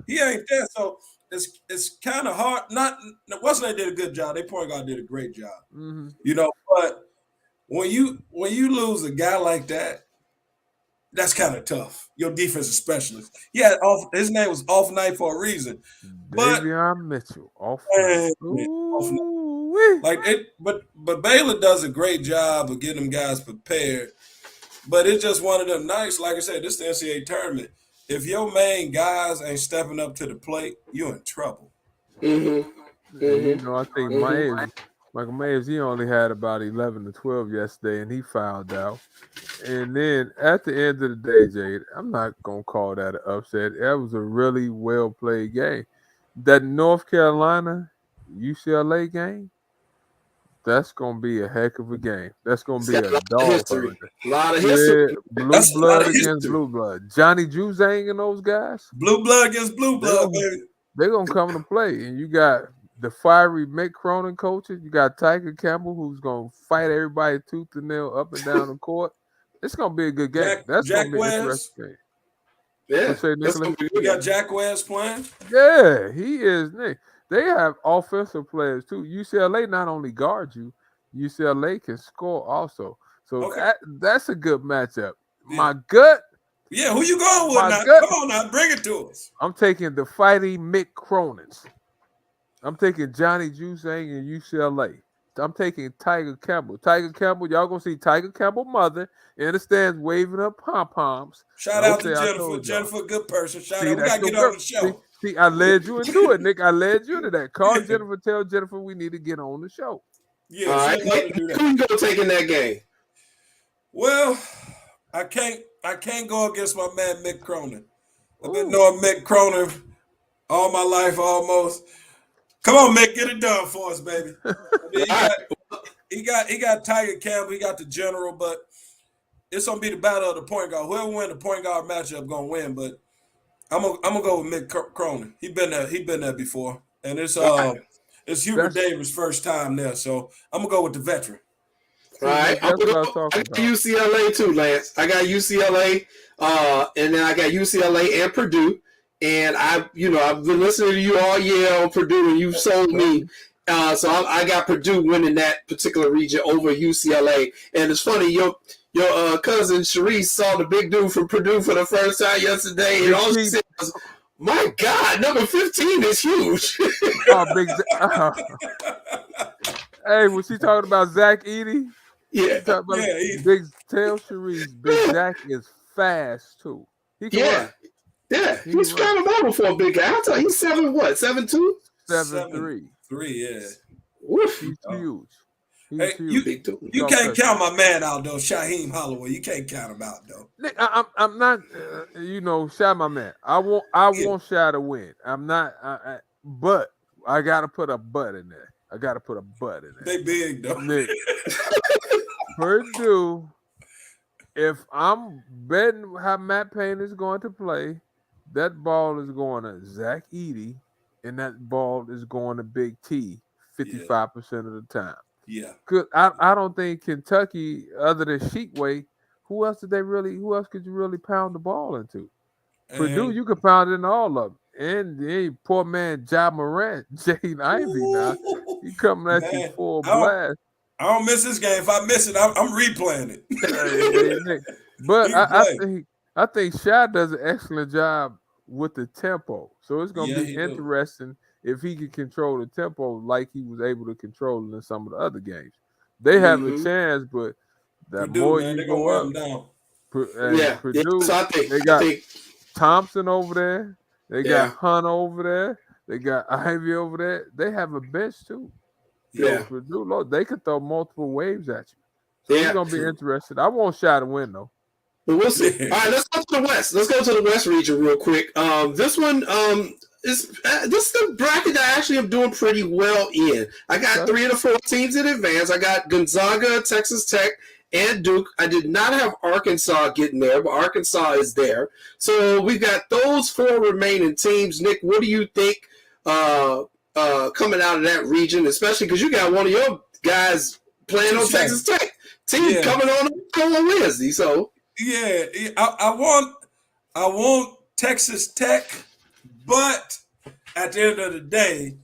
He ain't there, so it's kind of hard. Wesleyan did a good job. Their point guard did a great job. Mm-hmm. But when you lose a guy like that, that's kind of tough. Your defensive specialist. Yeah, his name was Off Night for a reason. Davion Mitchell, off night. But Baylor does a great job of getting them guys prepared. But it's just one of them nights. Like I said, this is the NCAA tournament. if your main guys ain't stepping up to the plate, you're in trouble. Mm-hmm. You know, I think Mhm. Michael Mays, he only had about 11 to 12 yesterday, and he fouled out. And then at the end of the day, Jade, I'm not gonna call that an upset. That was a really well played game. That North Carolina UCLA game, that's gonna be a heck of a game. That's gonna It's be got a a lot of dog history. fight. A lot of Yeah, history. blue That's a lot blood of against history. blue blood. Johnny Juzang and those guys, Blue blood against blue blood, baby. they're gonna come to play. And you got the fiery Mick Cronin coaches. You got Tiger Campbell, who's gonna fight everybody tooth and nail up and down the court. It's gonna be a good game. That's Jack gonna be an West. interesting game. Yeah. What say, That's Nicholas? gonna be We got good. Jack West playing. Yeah, he is. Nick. They have offensive players too. UCLA not only guards you, UCLA can score also. So Okay. that's a good matchup. Yeah. My gut, Yeah, who you going with My now? gut- Come on now, bring it to us. I'm taking the fighting Mick Cronins. I'm taking Johnny Juzang and UCLA. I'm taking Tiger Campbell. Tiger Campbell, y'all gonna see Tiger Campbell mother in the stands waving up pom-poms. Shout And out to okay, I Jennifer. told y'all. Jennifer, good person. Shout See, out. We that's gotta your get girl. on the show. See, I led you into it, Nick. I led you to that. Call Jennifer. Tell Jennifer we need to get on the show. Yeah, All right. she'll love to do that. Who you gonna take in that game? Well, I can't go against my man Mick Cronin. I've been Ooh. knowing Mick Cronin all my life almost. Come on, Mick, get it done for us, baby. I mean, he got Tiger Campbell, he got the general, but it's gonna be the battle of the point guard. Whoever win the point guard matchup gonna win. But I'm gonna go with Mick Cronin. He been there before, and it's Hubert Davis' first time there, so I'm gonna go with the veteran. All right. That's what I was I talking got about. UCLA too, Lance. I got UCLA, and then I got UCLA and Purdue. And I've been listening to you all year on Purdue, and you've sold me. So I got Purdue winning that particular region over UCLA. And it's funny, your cousin Sharice saw the big dude from Purdue for the first time yesterday, and all she said was, "My God, number 15 is huge." Oh, big. Hey, was she talking about Zach Edey? Yeah, Talking about Yeah, Big Tail Sharice. Big Zach is fast too. He can yeah, run. yeah. He He's can run. kind of model for a big guy. I tell you, he's 7'2"? 7'3". 3, yeah. Woof. He's huge. He's Hey, huge. Big dude. You can't count my man out though, Shaheem Holloway. You can't count him out though. Nick, I'm not. Shy my man. I want Shy to win. I'm not. But I gotta put a but in there. I gotta put a but in there. They big though. Nick, Purdue. If I'm betting how Matt Payne is going to play, that ball is going to Zach Edey, and that ball is going to Big T 55% of the time. Yeah. Cause I don't think Kentucky, other than Sheetway, who else could you really pound the ball into? Purdue, you could pound it in all of them. And then poor man Ja Morant, Jaden Ivey now. He coming at you full blast. I don't miss this game. If I miss it, I'm replaying it. Hey, Nick. But I think Shy does an excellent job with the tempo. So it's gonna be interesting if he can control the tempo like he was able to control it in some of the other games. They have a chance, but that Purdue, more man, you they gonna go wear up, them down. Purdue, So they got Thompson over there. They got Hunt over there. They got Ivy over there. They have a bench too. Yeah. So Purdue, they could throw multiple waves at you. So it's gonna be interesting. I want Shy to win though. But we'll see. All right, let's go to the West. Let's go to the West region real quick. This one is the bracket that I actually am doing pretty well in. I got 3 of the 4 teams in advance. I got Gonzaga, Texas Tech, and Duke. I did not have Arkansas getting there, but Arkansas is there. So we've got those 4 remaining teams. Nick, what do you think coming out of that region, especially because you got one of your guys playing on Texas Tech. Team coming on Wednesday. So I want Texas Tech, but at the end of the day,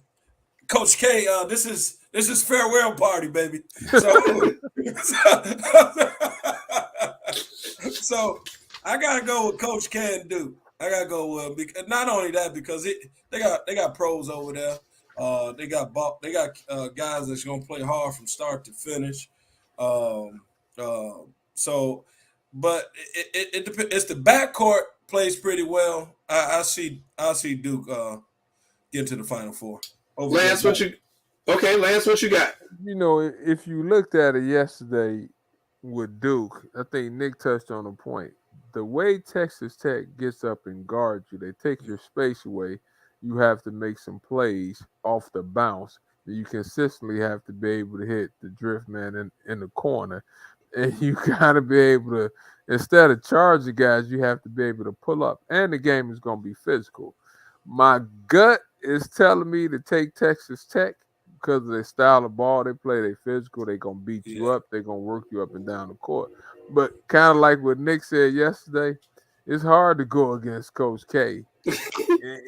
Coach K, this is farewell party, baby. So I gotta go with Coach K and Duke. I gotta go with not only that because they got pros over there. They got guys that's gonna play hard from start to finish. So, but it's the backcourt plays pretty well. I see Duke get to the Final Four. Over Lance, what you got? You know, if you looked at it yesterday with Duke, I think Nick touched on a point. The way Texas Tech gets up and guards you, they take your space away. You have to make some plays off the bounce. You consistently have to be able to hit the drift man in the corner. And you got to be able to, instead of charging guys, you have to be able to pull up. And the game is going to be physical. My gut is telling me to take Texas Tech because of their style of ball they play. They physical. They're going to beat you up. They're going to work you up and down the court. But kind of like what Nick said yesterday, it's hard to go against Coach K. In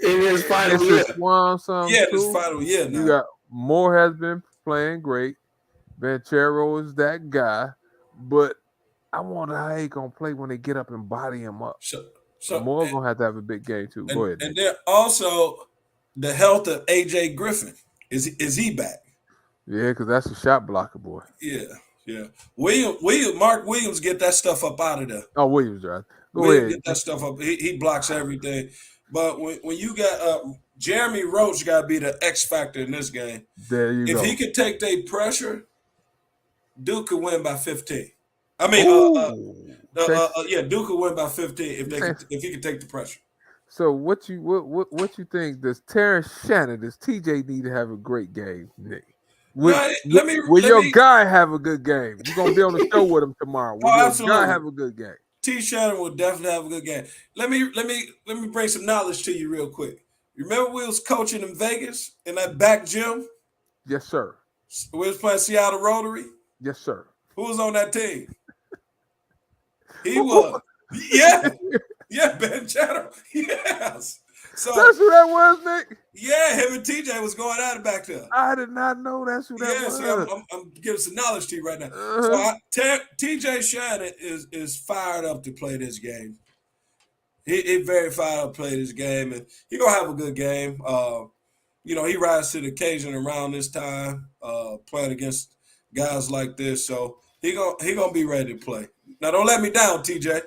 his final year. This final year now. You got Moore has been playing great. Banchero is that guy. But I wonder how he going to play when they get up and body him up. So Moore's going to have a big game too. Go ahead. And then also the health of A.J. Griffin. Is he back? Yeah, because that's a shot blocker, boy. Yeah. Mark Williams get that stuff up out of there. Oh, Williams, right. Go Williams ahead. get that stuff up. He blocks everything. But when you got Jeremy Roach got to be the X factor in this game. There you go. If he could take their pressure, Duke could win by 15. I mean, Duke could win by 15 if he could take the pressure. So what you think? Does Terrence Shannon, does TJ need to have a great game, Nick? Will your guy have a good game? You're gonna be on the show with him tomorrow. Will your guy have a good game? T. Shannon will definitely have a good game. Let me bring some knowledge to you real quick. Remember we was coaching in Vegas in that back gym? Yes, sir. We was playing Seattle Rotary? Yes, sir. Who was on that team? He was. Yeah. Yeah, Ben Channel. Yes. So that's who that was, Nick? Yeah, him and TJ was going at it back there. I did not know that's who that was. See, I'm giving some knowledge to you right now. So TJ Shannon is fired up to play this game. He very fired up to play this game, and he gonna have a good game. He rises to the occasion around this time, playing against guys like this. So he gonna be ready to play. Now don't let me down, TJ.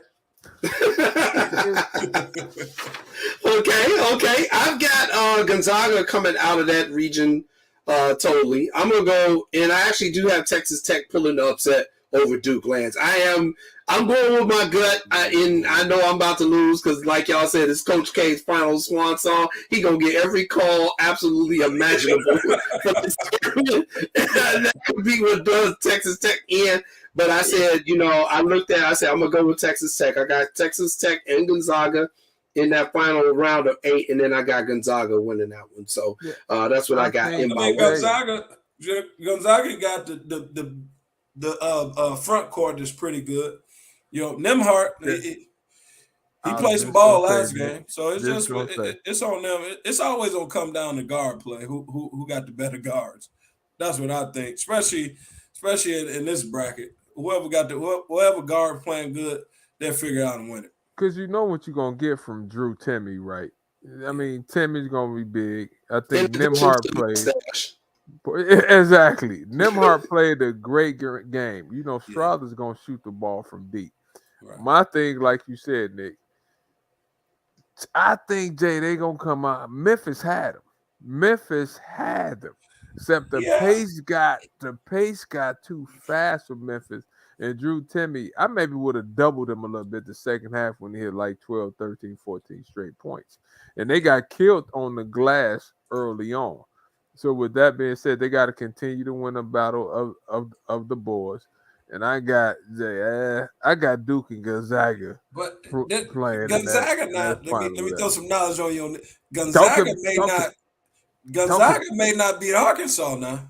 Okay. I've got Gonzaga coming out of that region totally. I'm gonna go, and I actually do have Texas Tech pulling the upset over Duke, Lance. I'm going with my gut, and I know I'm about to lose because, like y'all said, it's Coach K's final swan song. He gonna get every call absolutely imaginable for this tournament. That could be what does Texas Tech in. But I said, I said, I'm going to go with Texas Tech. I got Texas Tech and Gonzaga in that final round of 8, and then I got Gonzaga winning that one. So that's what I got in my way. Gonzaga got the front court is pretty good. Nembhard, he played some ball last game. So it's it's on them. It's always going to come down to guard play, who got the better guards. That's what I think, especially in this bracket. Whoever guard playing good, they'll figure out and win it. Because you know what you're gonna get from Drew Timme, right? I mean, Timmy's gonna be big. I think Nembhard played exactly. Nembhard played a great game. Strother's gonna shoot the ball from deep. Right. My thing, like you said, Nick, I think they gonna come out. Memphis had them. Except the pace got too fast for Memphis. And Drew Timme, I maybe would have doubled him a little bit the second half when he hit like 12, 13, 14 straight points. And they got killed on the glass early on. So with that being said, they got to continue to win a battle of the boards. And I got Duke and Gonzaga playing. Gonzaga let me throw some knowledge on you. Gonzaga may not beat Arkansas now.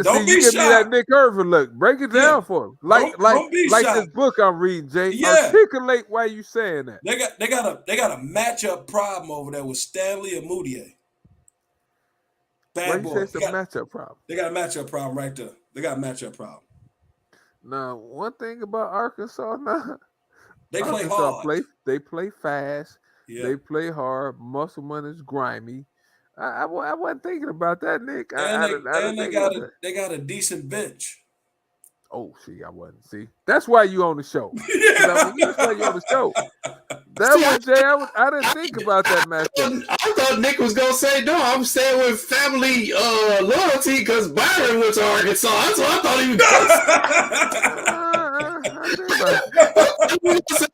Don't be shocked. Me that Nick Irvin look. Break it down for him. Like this book I'm reading, Jay. Yeah. Articulate why you saying that. They got a matchup problem over there with Stanley and Moutier. Bad boy. It's a matchup problem. They got a matchup problem right there. They got a matchup problem. Now, one thing about Arkansas now, they play hard. They play fast. Yeah. They play hard. Musselman is grimy. I wasn't thinking about that, Nick. They got a decent bench. Oh, see, I wasn't. See, that's why you on the show. That's why you on the show. That See, was Jay. I didn't think about that matchup. I thought Nick was gonna say no. I'm staying with family loyalty because Byron went to Arkansas. That's what I thought he was gonna say.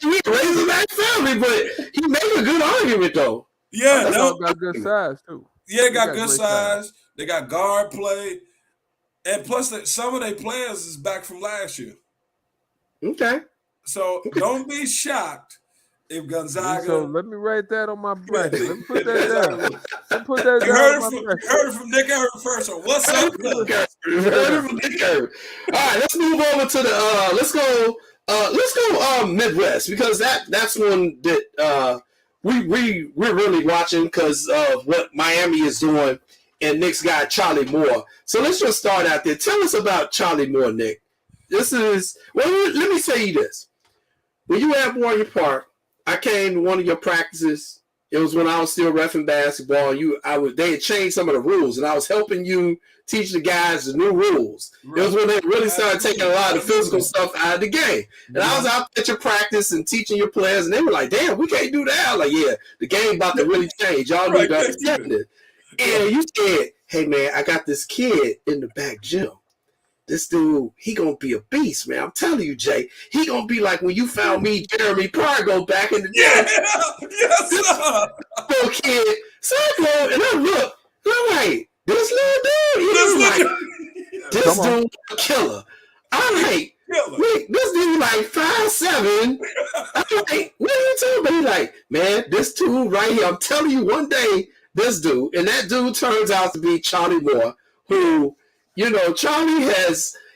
We Razorback family, but he made a good argument though. Yeah, got good size too. Yeah, they got good great size. They got guard play, and plus some of their players is back from last year. Okay. So don't be shocked if Gonzaga. So let me write that on my bracket. Let me put that down. Let me put that You down. heard it from Nick Irvin first. So what's up? All right, let's move over to the let's go Midwest, because that's one that we're really watching because of what Miami is doing and Nick's guy Charlie Moore. So let's just start out there. Tell us about Charlie Moore, Nick. Let me say you this. When you were at Warrior Park, I came to one of your practices. It was when I was still reffing basketball. They had changed some of the rules, and I was helping you teach the guys the new rules. Right. It was when they really started taking a lot of the physical stuff out of the game. And I was out at your practice and teaching your players, and they were like, damn, we can't do that. I was like, yeah, the game about to really change. Y'all need to understand it. And you said, hey, man, I got this kid in the back gym. This dude, he gonna be a beast, man. I'm telling you, Jay. He gonna be like when you found me, Jeremy Pargo, back in the day. Yes, sir. Little kid. So I go and I look. And I'm like, this little dude, this dude a killer. I'm like, this dude like 5'7". I'm like, what are you talking about? He's like, man, this dude right here. I'm telling you, one day, this dude, and that dude turns out to be Charlie Moore, who. You know,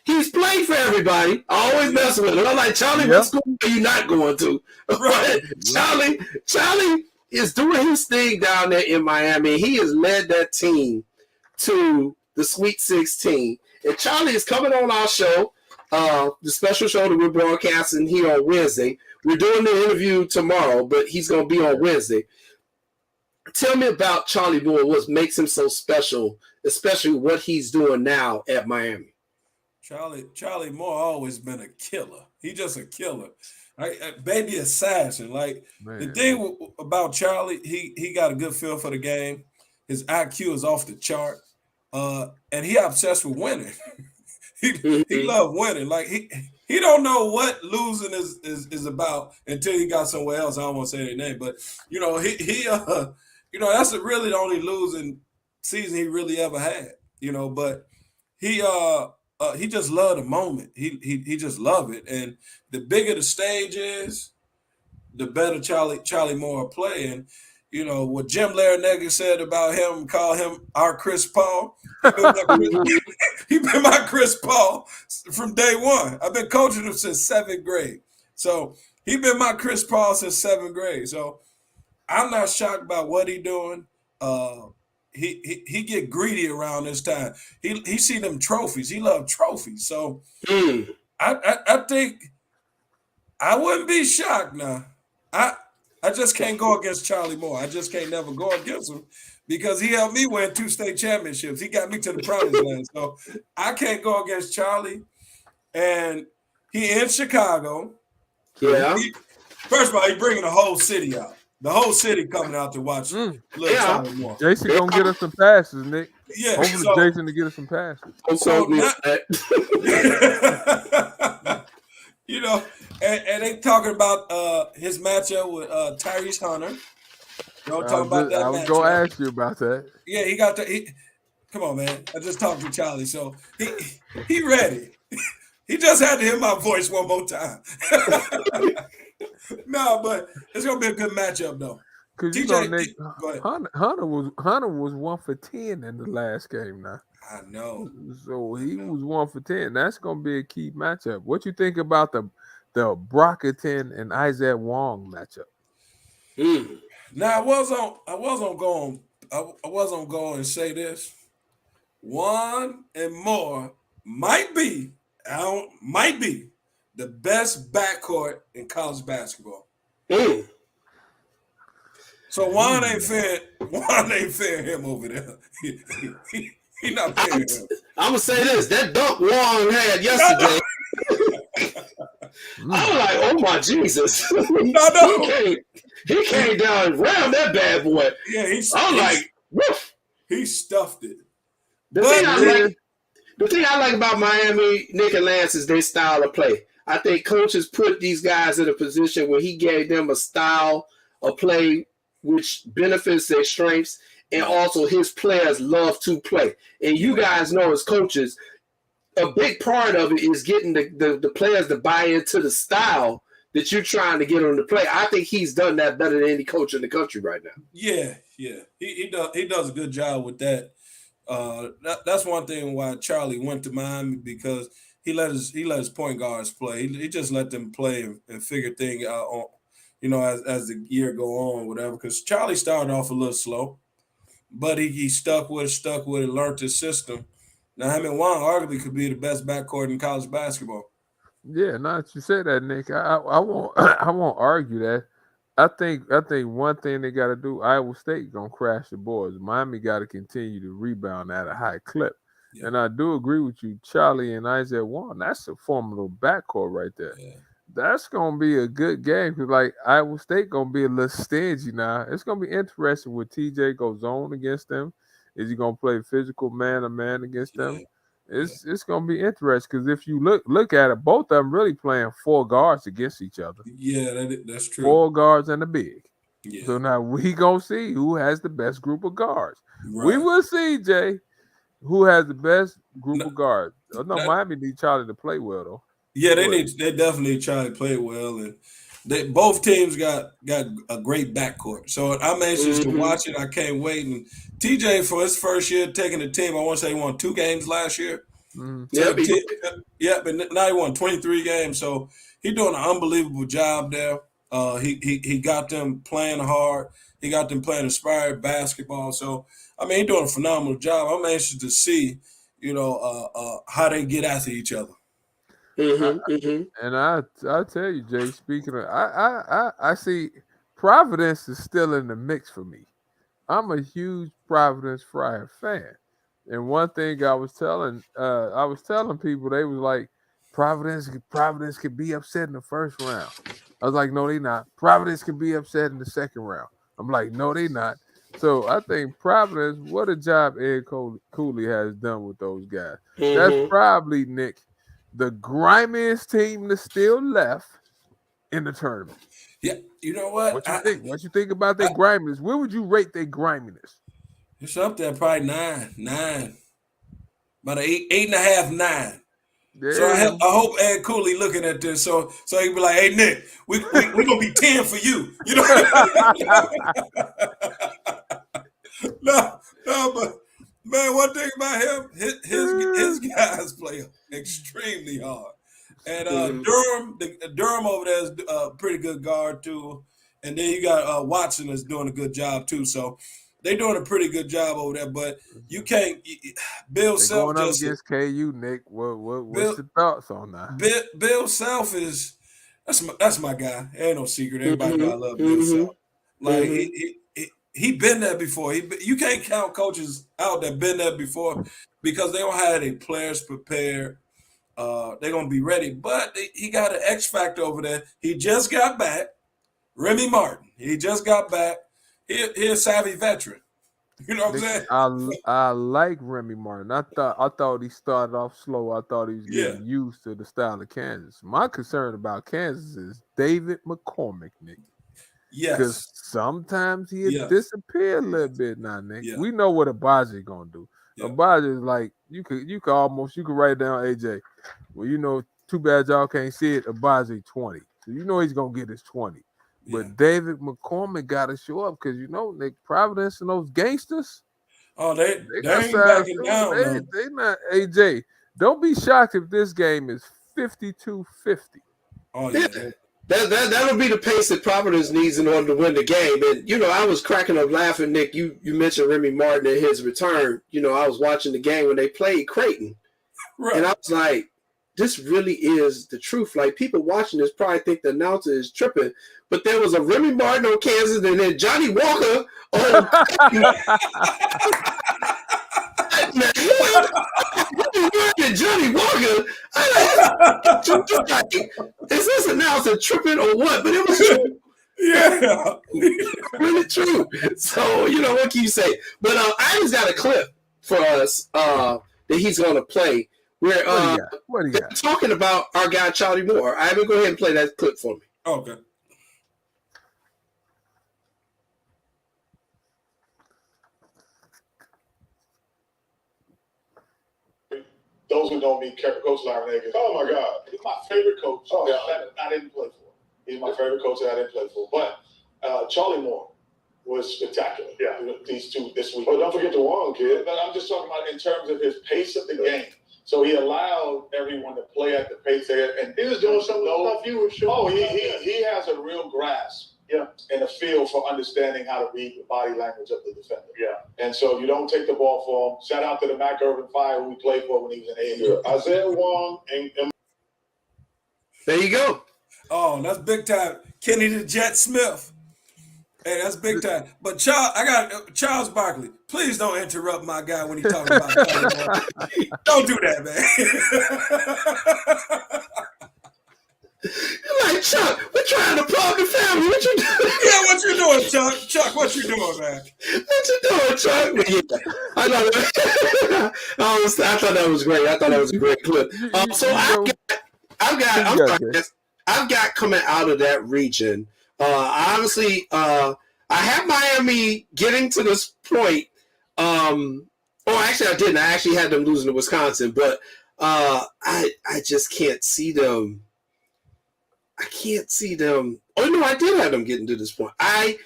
he's played for everybody. I always mess with him. I'm like, Charlie, what school are you not going to? Right. Charlie is doing his thing down there in Miami. He has led that team to the Sweet 16. And Charlie is coming on our show, the special show that we're broadcasting here on Wednesday. We're doing the interview tomorrow, but he's going to be on Wednesday. Tell me about Charlie Moore, what makes him so special, especially what he's doing now at Miami. Charlie Moore always been a killer. He just a killer. Baby assassin. Like, man. The thing about Charlie, he got a good feel for the game. His IQ is off the chart. And he obsessed with winning. he loved winning. Like he don't know what losing is about until he got somewhere else. I don't want to say their name, but you know, that's really the only losing season he really ever had, you know, but he just loved the moment. He just loved it. And the bigger the stage is, the better Charlie Moore play. And, you know, what Jim Larranaga said about him, call him our Chris Paul. He been my Chris Paul from day one. I've been coaching him since 7th grade. So he been my Chris Paul since 7th grade. So I'm not shocked about what he doing. He get greedy around this time. He see them trophies. He love trophies. So I think I wouldn't be shocked now. I just can't go against Charlie Moore. I just can't never go against him because he helped me win 2 state championships. He got me to the promised land. So I can't go against Charlie. And he in Chicago. Yeah. First of all, he bringing the whole city out. The whole city coming out to watch Charlie Moore. Jason gonna get us some passes, Nick. Yeah, hopefully Jason to get us some passes. You know, and they talking about his matchup with Tyrese Hunter. Don't talk about that. I was gonna ask you about that. Yeah, he got come on, man. I just talked to Charlie, so he ready. He just had to hear my voice one more time. No, but it's gonna be a good matchup though. Because you know, Nick, Hunter was 1 for 10 in the last game now. I know. So he was 1 for 10. That's gonna be a key matchup. What you think about the Brockington and Isaac Wong matchup? Now I wasn't going to say this. One and more might be the best backcourt in college basketball. So Juan ain't fair him over there. He not paying him. I'm gonna say this: that dunk Wong had yesterday. I was like, oh my Jesus! He came down and rammed that bad boy. Yeah, I'm like, woof. He stuffed it. The thing I like about Miami, Nick and Lance, is their style of play. I think coaches put these guys in a position where he gave them a style of play which benefits their strengths, and also his players love to play. And you guys know as coaches, a big part of it is getting the players to buy into the style that you're trying to get them to play. I think he's done that better than any coach in the country right now. Yeah. He does a good job with that. That's one thing why Charlie went to Miami, because he let his point guards play. He just let them play and figure things out on, as the year go on, whatever. Because Charlie started off a little slow, but he stuck with it, learned his system. Now him and Wong arguably could be the best backcourt in college basketball. Yeah, now that you said that, Nick, I won't I won't argue that. I think one thing they got to do, Iowa State gonna crash the boards. Miami got to continue to rebound at a high clip. Yeah. And I do agree with you, Charlie and Isaiah Wong. That's a formidable backcourt right there. Yeah. That's gonna be a good game, because like Iowa State gonna be a little stingy now. It's gonna be interesting when TJ goes on against them. Is he gonna play physical man-to-man against them? It's gonna be interesting, because if you look at it, both of them really playing 4 guards against each other. Yeah, that's true. 4 guards and a big. Yeah. So now we gonna see who has the best group of guards. Right. We will see, Jay, who has the best group of guards. Miami need Charlie to play well though. Yeah, they definitely Charlie to play well, and both teams got a great backcourt. So I'm anxious to watch it. I can't wait. And TJ, for his first year taking the team, I want to say he won 2 games last year. Mm-hmm. But now he won 23 games. So he's doing an unbelievable job there. He got them playing hard. He got them playing inspired basketball. So, I mean, he's doing a phenomenal job. I'm anxious to see, how they get after each other. And I tell you, Jay, speaking of, I see Providence is still in the mix for me. I'm a huge Providence Friar fan, and one thing I was telling people, they was like, Providence could be upset in the first round. I was like, no, they not. Providence can be upset in the second round. I'm like, no, they not. So I think Providence, what a job Ed Cooley has done with those guys. That's probably, Nick, the grimiest team that's still left in the tournament. Yeah, you know what? What you think? What you think about their griminess? Where would you rate their griminess? It's up there, probably 9. About an 8.5, 9. Yeah. So I hope Ed Cooley looking at this, so he can be like, "Hey Nick, we gonna be 10 for you," No, but man, one thing about him, his guys play extremely hard, and Durham over there is a pretty good guard too, and then you got Watson is doing a good job too. So they're doing a pretty good job over there, but you can't. Bill Self going up against KU, Nick. What's your thoughts on that? Bill Self is that's my guy. Ain't no secret. Everybody know I love Bill Self. Like he been there before. You can't count coaches out that been there before, because they don't have their players prepared. They're gonna be ready, but he got an X factor over there. He just got back. Remy Martin. He just got back. He's a savvy veteran. You know what I'm saying? I like Remy Martin. I thought he started off slow. I thought he was getting used to the style of Kansas. My concern about Kansas is David McCormick, Nick. Yes. Because sometimes he'll disappear a little bit now, Nick. Yeah. We know what Abaji gonna do. Yeah. Abaji is like, you could write down AJ. Well, too bad y'all can't see it. Abaji 20. So he's gonna get his 20. But David McCormick got to show up, because Nick, Providence and those gangsters. Oh, they ain't backing down. They not. AJ, don't be shocked if this game is 52-50. Oh yeah. That'll be the pace that Providence needs in order to win the game. And I was cracking up laughing, Nick. You mentioned Remy Martin and his return. I was watching the game when they played Creighton, right. And I was like, this really is the truth. Like, people watching this probably think the announcer is tripping, but there was a Remy Martin on Kansas and then Johnny Walker on Johnny Walker. Is this announcer tripping or what? But it was true. Yeah. Really true. So, what can you say? But Ivan's got a clip for us that he's going to play where what do you they're talking about our guy Charlie Moore. Ivan, go ahead and play that clip for me. Okay. Those who know me, Coach Larranaga, oh my God, he's my favorite coach that I didn't play for. He's my favorite coach that I didn't play for. But Charlie Moore was spectacular. Yeah, these two this week. But don't forget the Wong kid. But I'm just talking about in terms of his pace of the game. So he allowed everyone to play at the pace there, and he was doing some of the stuff you were showing. Oh, he has a real grasp. Yeah, and a feel for understanding how to read the body language of the defender. Yeah, and so you don't take the ball for him. Shout out to the Mac Urban Fire who we played for when he was in AAU. Isaiah Wong and there you go. Oh, that's big time. Kenny the Jet Smith. Hey, that's big time. But Charles Barkley. Please don't interrupt my guy when he's talking about that. Don't do that, man. You're like, Chuck, we're trying to plug the family. What you doing? Yeah, what you doing, Chuck? Chuck, what you doing, man? What you doing, Chuck? But yeah, I thought that was great. I thought that was a great clip. So I've got coming out of that region. Obviously, I have Miami getting to this point. Actually, I didn't. I actually had them losing to Wisconsin, but I just can't see them. I can't see them. Oh no, I did have them getting to this point. I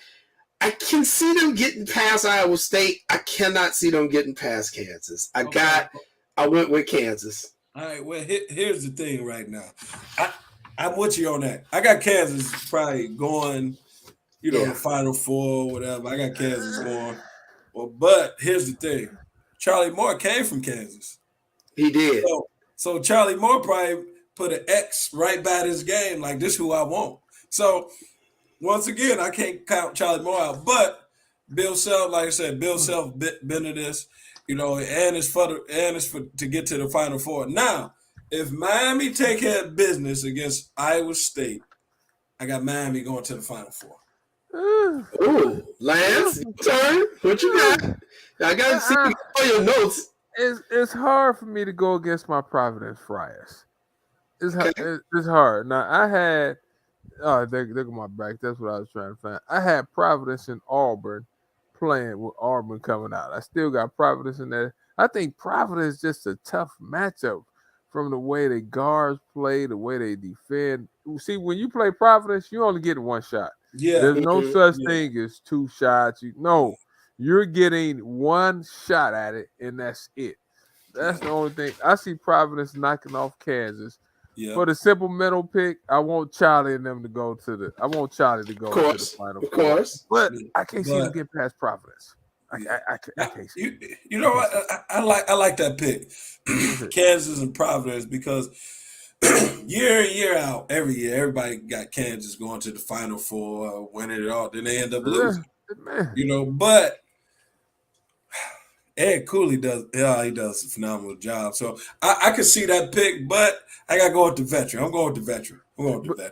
can see them getting past Iowa State. I cannot see them getting past Kansas. I went with Kansas. All right. Well, here's the thing right now. I'm with you on that. I got Kansas probably going, the Final Four, whatever. I got Kansas going. Well, but here's the thing. Charlie Moore came from Kansas. He did. So Charlie Moore probably put an X right by this game, like this who I want. So once again, I can't count Charlie Moore out. But Bill Self, like I said, Bill Self been to this, and it's to get to the Final Four. Now, if Miami take care of business against Iowa State, I got Miami going to the Final Four. Ooh, Lance, turn. What you got? I got to see all your notes. It's hard for me to go against my Providence Friars. It's hard. Now, I had look at my back. That's what I was trying to find. I had Providence and Auburn playing with Auburn coming out. I still got Providence in there. I think Providence is just a tough matchup from the way the guards play, the way they defend. See, when you play Providence, you only get one shot. Yeah, there's no such thing as two shots. You're getting one shot at it, and that's it. That's the only thing. I see Providence knocking off Kansas. Yeah. For the simple mental pick, I want Charlie and them to go to the. I want Charlie to go to the Final Four. Of course, but I can't see them get past Providence. I can't see. You know what? I like that pick, Kansas and Providence, because year in year out, every year everybody got Kansas going to the Final Four, winning it all. Then they end up losing. But Ed Cooley does a phenomenal job. So I can see that pick, but I got to go with the veteran. I'm going with the veteran.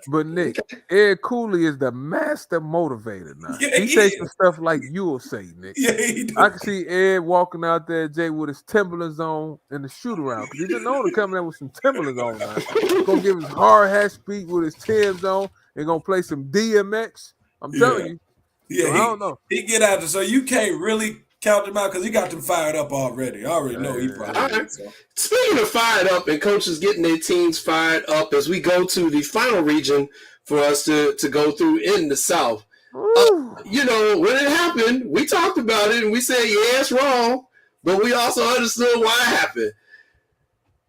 But Nick, Ed Cooley is the master motivator now. Yeah, he takes some stuff like you'll say, Nick. Yeah, he does. I can see Ed walking out there, Jay, with his Timberlands on and the shoot around. Because he just known to come in with some Timberlands on now. He's going to give his hard hat speak with his Timbs on and going to play some DMX. I'm telling you. Yeah, so I don't know. He get out there, so you can't really count him out because he got them fired up already. I already know he probably did, so. Speaking of fired up and coaches getting their teams fired up as we go to the final region for us to go through in the South. When it happened, we talked about it and we said, yeah, it's wrong, but we also understood why it happened.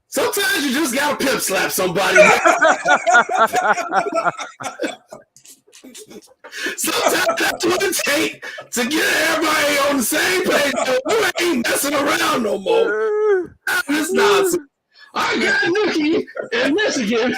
Sometimes you just got to pimp slap somebody. Sometimes that's what it takes to get everybody on the same page. We ain't messing around no more. This nonsense. I got Nikki in Michigan.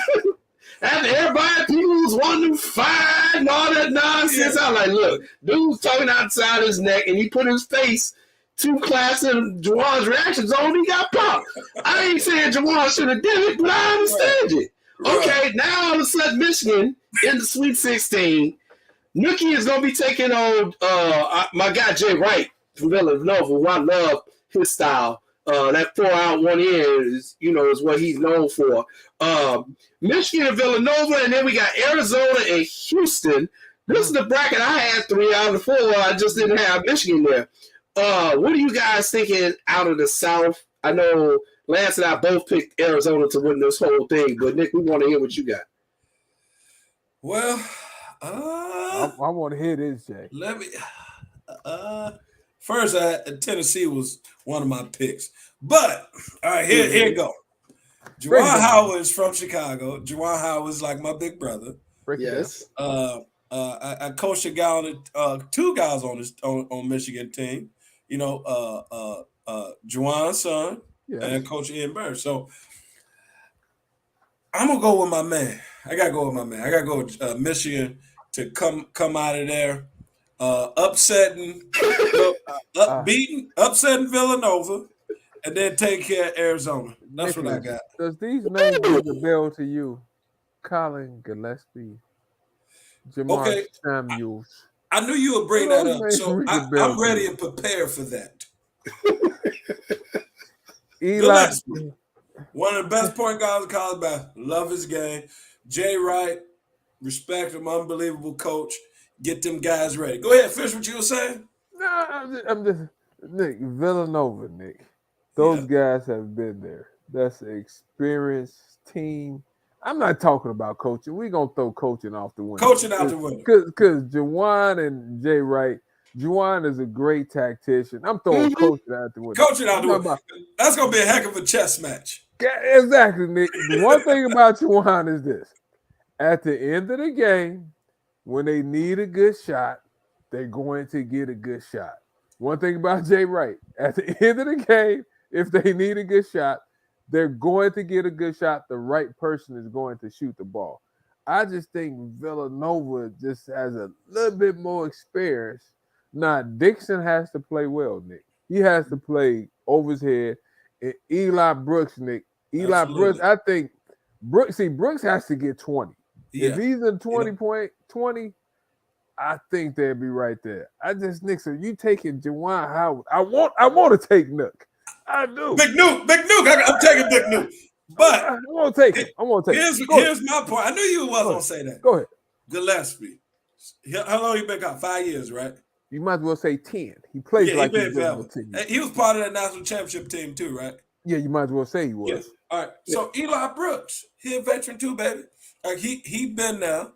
After everybody, people was wanting to fight and all that nonsense. I'm like, look, dude's talking outside his neck, and he put his face too classy and Juwan's reactions on, he got popped. I ain't saying Juwan should have did it, but I understand it. Okay, now all of a sudden Michigan in the Sweet 16. Nookie is gonna be taking on my guy Jay Wright from Villanova, who I love his style. That 4 out 1 in is what he's known for. Michigan and Villanova, and then we got Arizona and Houston. This is the bracket I had 3 out of 4. I just didn't have Michigan there. What are you guys thinking out of the South? I know Lance and I both picked Arizona to win this whole thing, but Nick, we want to hear what you got. Well, I want to hear this, Jay. let me. First, Tennessee was one of my picks, but all right, here you go. Juwan Howard is from Chicago. Juwan Howard is like my big brother. Yes. I coached a guy on 2 guys on Michigan team. Juwan's son and Coach Ian Burr. So I'm gonna go with my man. I gotta go with Michigan to come out of there, upsetting Villanova, and then take care of Arizona. That's what I got. Does these names ring a bell to you? Colin Gillespie, Jamar Samuels. I knew you would bring that up, so I'm ready and prepared for that. Eli, one of the best point guards in college basketball. Love his game. Jay Wright, respect him, unbelievable coach. Get them guys ready. Go ahead, finish what you were saying. No, I'm just Nick Villanova. Nick, those guys have been there. That's an experienced team. I'm not talking about coaching. We're gonna throw coaching off the window. Coaching out the window. Because Juwan and Jay Wright. Juwan is a great tactician. I'm throwing coaching out the window. Coaching out the window. That's gonna be a heck of a chess match. Exactly, Nick. The one thing about Juwan is this: at the end of the game, when they need a good shot, they're going to get a good shot. One thing about Jay Wright: at the end of the game, if they need a good shot, they're going to get a good shot. The right person is going to shoot the ball. I just think Villanova just has a little bit more experience. Now, Dixon has to play well, Nick. He has to play over his head. And Eli Brooks, Nick. Brooks, I think Brooks has to get 20. Yeah. If he's in 20, I think they'll be right there. Nick, so you taking Juwan Howard. I want to take Nook. I do. Big Nuke. I'm taking Big Nuke. But I want to take it. Here's my point. I knew you was going to say that. Go ahead. Gillespie. How long you been out? 5 years, right? You might as well say 10. He plays like he's been on the team. He was part of that national championship team too, right? Yeah, you might as well say he was. Yeah. All right. Yeah. So Eli Brooks, he a veteran too, baby. Like he been there.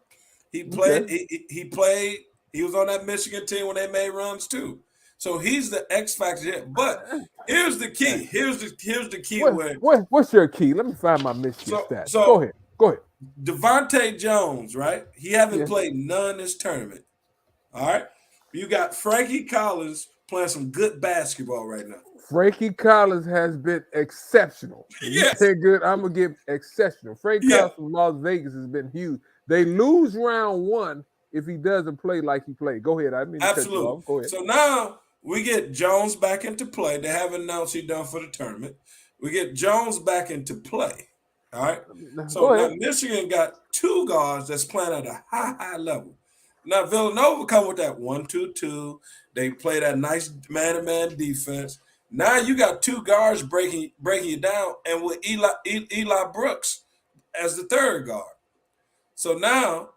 He played. Okay. He played. He was on that Michigan team when they made runs too. So he's the X factor here. But here's the key. Here's the key. What's your key? Let me find my Michigan stats. So go ahead. Devontae Jones, right? He haven't played none this tournament. All right. You got Frankie Collins playing some good basketball right now. Frankie Collins has been exceptional. Yes. You say good, I'm going to give exceptional. Frankie Collins from Las Vegas has been huge. They lose round 1 if he doesn't play like he played. Go ahead. Absolutely. Go ahead. So now we get Jones back into play. They haven't announced he's done for the tournament. We get Jones back into play. All right. So now Michigan got 2 guards that's playing at a high level. Now Villanova come with that 1-2-2. They play that nice man-to-man defense. Now you got 2 guards breaking you down, and with Eli Brooks as the 3rd guard. So now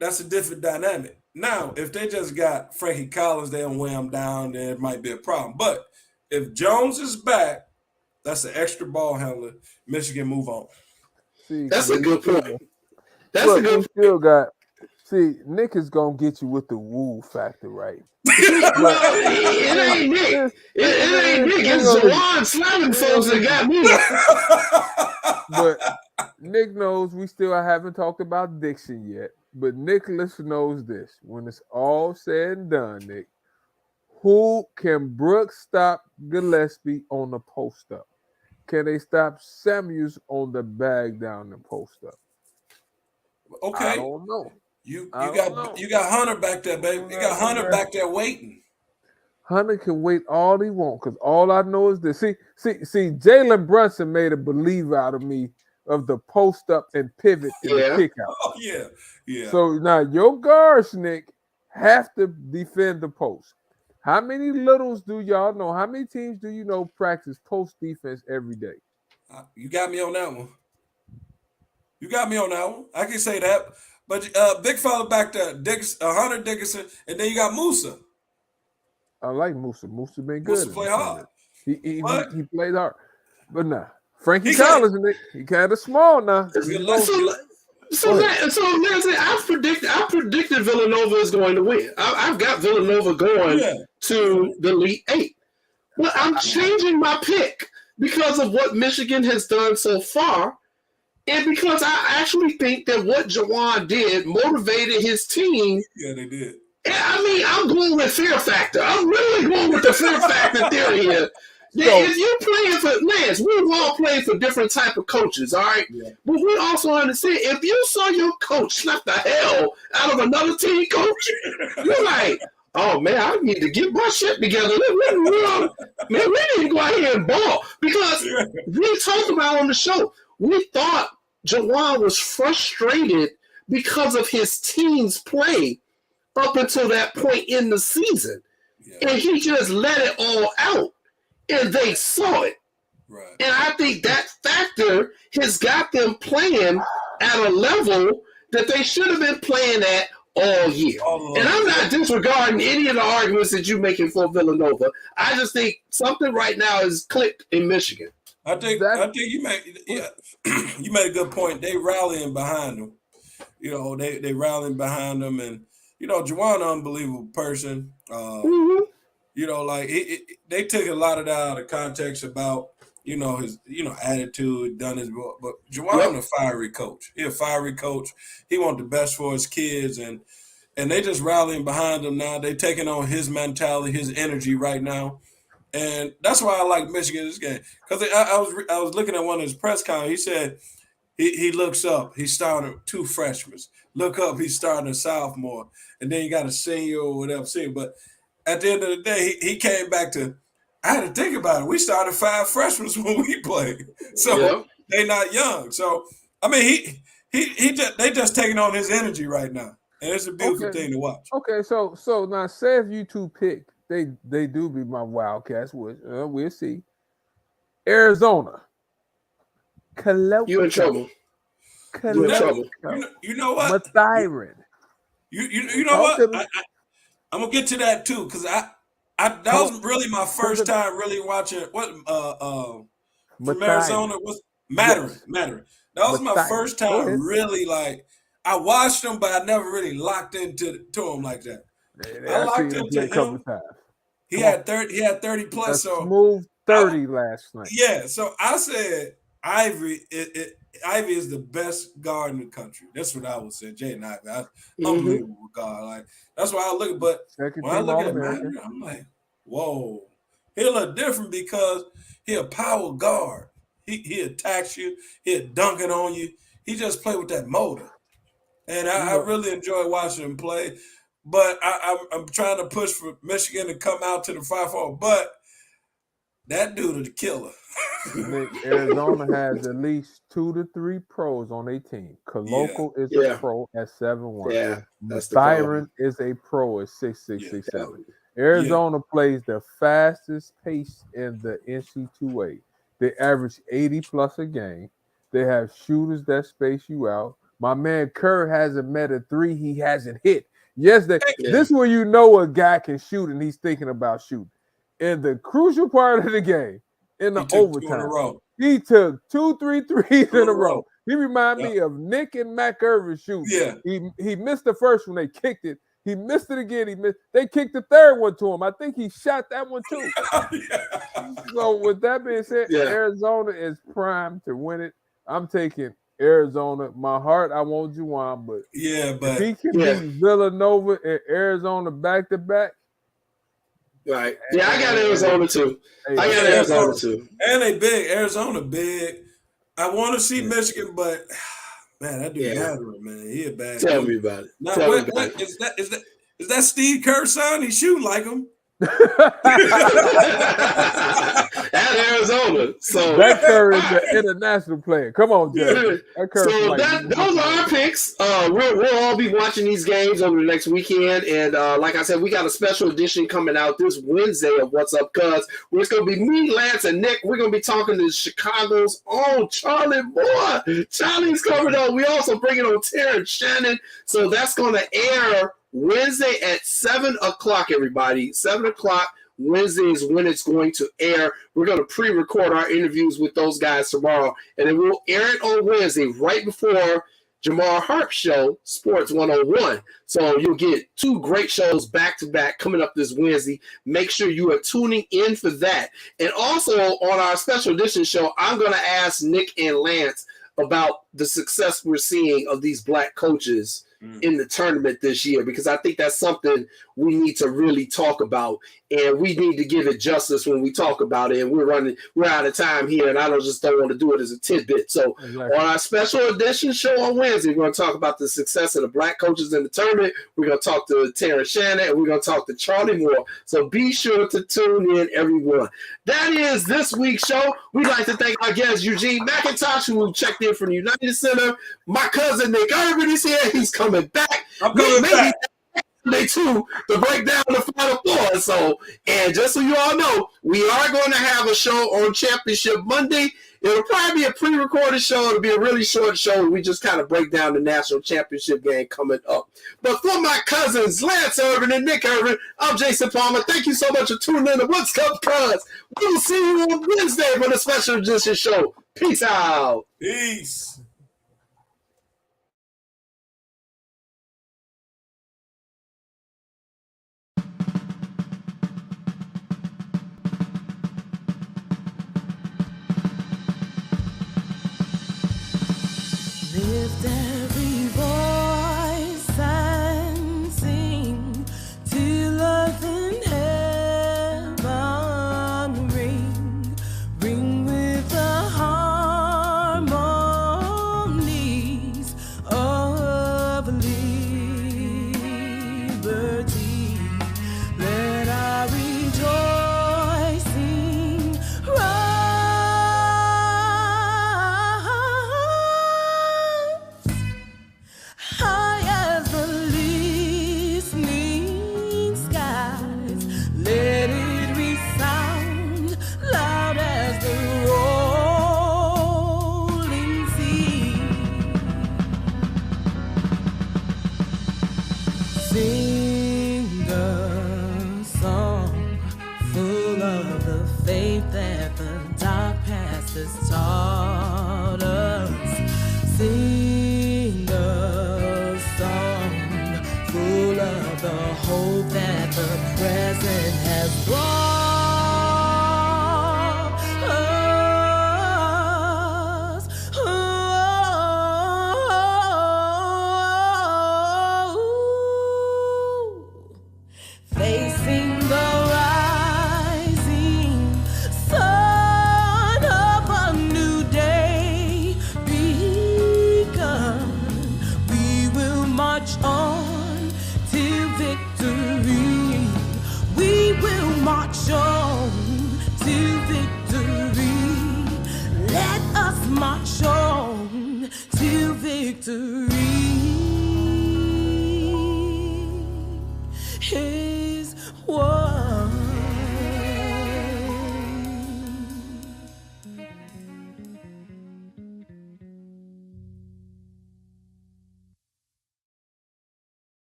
that's a different dynamic. Now, if they just got Frankie Collins, they don't wear him down, then it might be a problem. But if Jones is back, that's an extra ball handler. Michigan move on. That's a good point. Still got. See, Nick is gonna get you with the woo factor, right? It ain't Nick. It ain't Nick. It's Juwan slamming folks that got me. But Nick knows we still haven't talked about Dixon yet. But Nicholas knows this. When it's all said and done, Nick, who can Brooks stop Gillespie on the post up? Can they stop Samuels on the bag down the post up? Okay. I don't know. You got Hunter back there, baby. You got Hunter back there waiting. Hunter can wait all he wants because all I know is this. See, Jalen Brunson made a believer out of me of the post up and pivot in the kick out. Oh, yeah. So now your guards, Nick, have to defend the post. How many littles do y'all know? How many teams do you know practice post defense every day? You got me on that one. I can say that. But big fella back there, Hunter Dickinson, and then you got Musa. I like Musa. Musa been good. Musa play hard. He played hard. But nah, Frankie Collins, he kind of small now. So Nancy, I predicted Villanova is going to win. I've got Villanova going to the Elite Eight. Well, I'm changing my pick because of what Michigan has done so far, and because I actually think that what Juwan did motivated his team. Yeah, they did. I mean, I'm going with fear factor. I'm really going with the fear factor theory here. If you're playing for Lance, we've all played for different type of coaches, all right? Yeah. But we also understand if you saw your coach slap the hell out of another team coach, you're like, oh man, I need to get my shit together. We need to go out here and ball. Because we talked about on the show, we thought Juwan was frustrated because of his team's play up until that point in the season. Yeah. And he just let it all out. And they saw it. Right. And I think that factor has got them playing at a level that they should have been playing at all year. And I'm not disregarding any of the arguments that you're making for Villanova. I just think something right now is clicked in Michigan. I think you made a good point. They rallying behind them. You know, they rallying behind them, and you know, Juwan, an unbelievable person. You know, like they took a lot of that out of context about, you know, his, you know, attitude, done his, but Juwan a fiery coach. He a fiery coach. He want the best for his kids, and they just rallying behind him now. They taking on his mentality, his energy right now, and that's why I like Michigan this game. Because I was looking at one of his press conferences. He said he looks up, he's starting 2 freshmen. Look up, he's starting a sophomore, and then you got a senior or whatever. But at the end of the day, he came back to, I had to think about it. We started 5 freshmen when we played. So they're not young. So, I mean, they just taking on his energy right now. And it's a beautiful thing to watch. Okay, so now say if you two pick, they do be my Wildcats, which we'll see. Arizona. You in trouble. You in trouble. You know what? Mathyrin. You know what? I'm gonna get to that too, because that was really my first time really watching from Arizona was Mattering. That was my first time really, like, I watched him, but I never really locked into him like that. I locked into him. He had 30 plus. So smooth 30 last night. Yeah, so I said Ivy is the best guard in the country. That's what I would say. Jaden Ivey, unbelievable guard. Like, that's why I look. But when I look at Mattering, I'm like, whoa, he a little different because he a power guard. He attacks you. He dunking on you. He just play with that motor, and I really enjoy watching him play. But I'm trying to push for Michigan to come out to the 5-4. But that dude is the killer. Arizona has at least 2 to 3 pros on their team. Koloko is a pro at 7'1". Yeah, that's Byron is a pro at 6'6", 6'7". Arizona plays the fastest pace in the NC2A. They average 80 plus a game. They have shooters that space you out. My man Kerr hasn't met a 3 he hasn't hit. This is where you know a guy can shoot and he's thinking about shooting. In the crucial part of the game, in the overtime, he took 2-3 threes in a row. He reminded me of Nick and Mac Irvin shooting. Yeah. He missed the first one. They kicked it. He missed it again. They kicked the third one to him. I think he shot that one too. So with that being said, Arizona is primed to win it. I'm taking Arizona. My heart, I want Juwan, but if he can beat Villanova and Arizona back to back. Right. Yeah, I got Arizona too. Arizona too. And they big. Arizona big. I want to see Michigan, but man, that dude Mattering, man, he a bad. Tell me about it. Now, is that Steve Kerr's son? He shooting like him. At Arizona. So that Curry is an international player. Come on, Jerry. So those are our picks. We'll all be watching these games over the next weekend. And like I said, we got a special edition coming out this Wednesday of What's Up, Cuz. It's going to be me, Lance, and Nick. We're going to be talking to Chicago's own Charlie Moore. Charlie's coming on. We also bringing on Terrence Shannon. So that's going to air Wednesday at 7 o'clock, everybody. 7 o'clock. Wednesday is when it's going to air. We're going to pre-record our interviews with those guys tomorrow, and then we'll air it on Wednesday right before Jamar Harp's show, Sports 101. So you'll get 2 great shows back-to-back coming up this Wednesday. Make sure you are tuning in for that. And also on our special edition show, I'm going to ask Nick and Lance about the success we're seeing of these black coaches in the tournament this year, because I think that's something we need to really talk about, and we need to give it justice when we talk about it. And we're out of time here, and I don't want to do it as a tidbit. So on our special edition show on Wednesday, we're going to talk about the success of the black coaches in the tournament. We're going to talk to Terrence Shannon, and we're going to talk to Charlie Moore. So be sure to tune in, everyone. That is this week's show. We'd like to thank our guest, Eugene McIntosh, who checked in from the United Center. My cousin Nick Urban is here. He's coming back. I'm coming back. Day 2 to break down the Final Four. So, and just so you all know, we are going to have a show on Championship Monday. It'll probably be a pre-recorded show. It'll be a really short show. We just kind of break down the national championship game coming up. But for my cousins, Lance Urban and Nick Urban, I'm Jason Palmer. Thank you so much for tuning in to What's Up, Cuz. We will see you on Wednesday for the special edition show. Peace out. Peace. Lift every voice and sing till earth and heaven ring with the harmonies of liberty. Let our rejoicing rise. High as the listening skies, let it resound loud as the rolling sea. Sing a song full of the faith that the dark past has taught us. Sing a song full of the hope that the present has brought us. Facing the rising sun of a new day begun, we will march on till victory. We will march on till victory. Let us march on till victory is what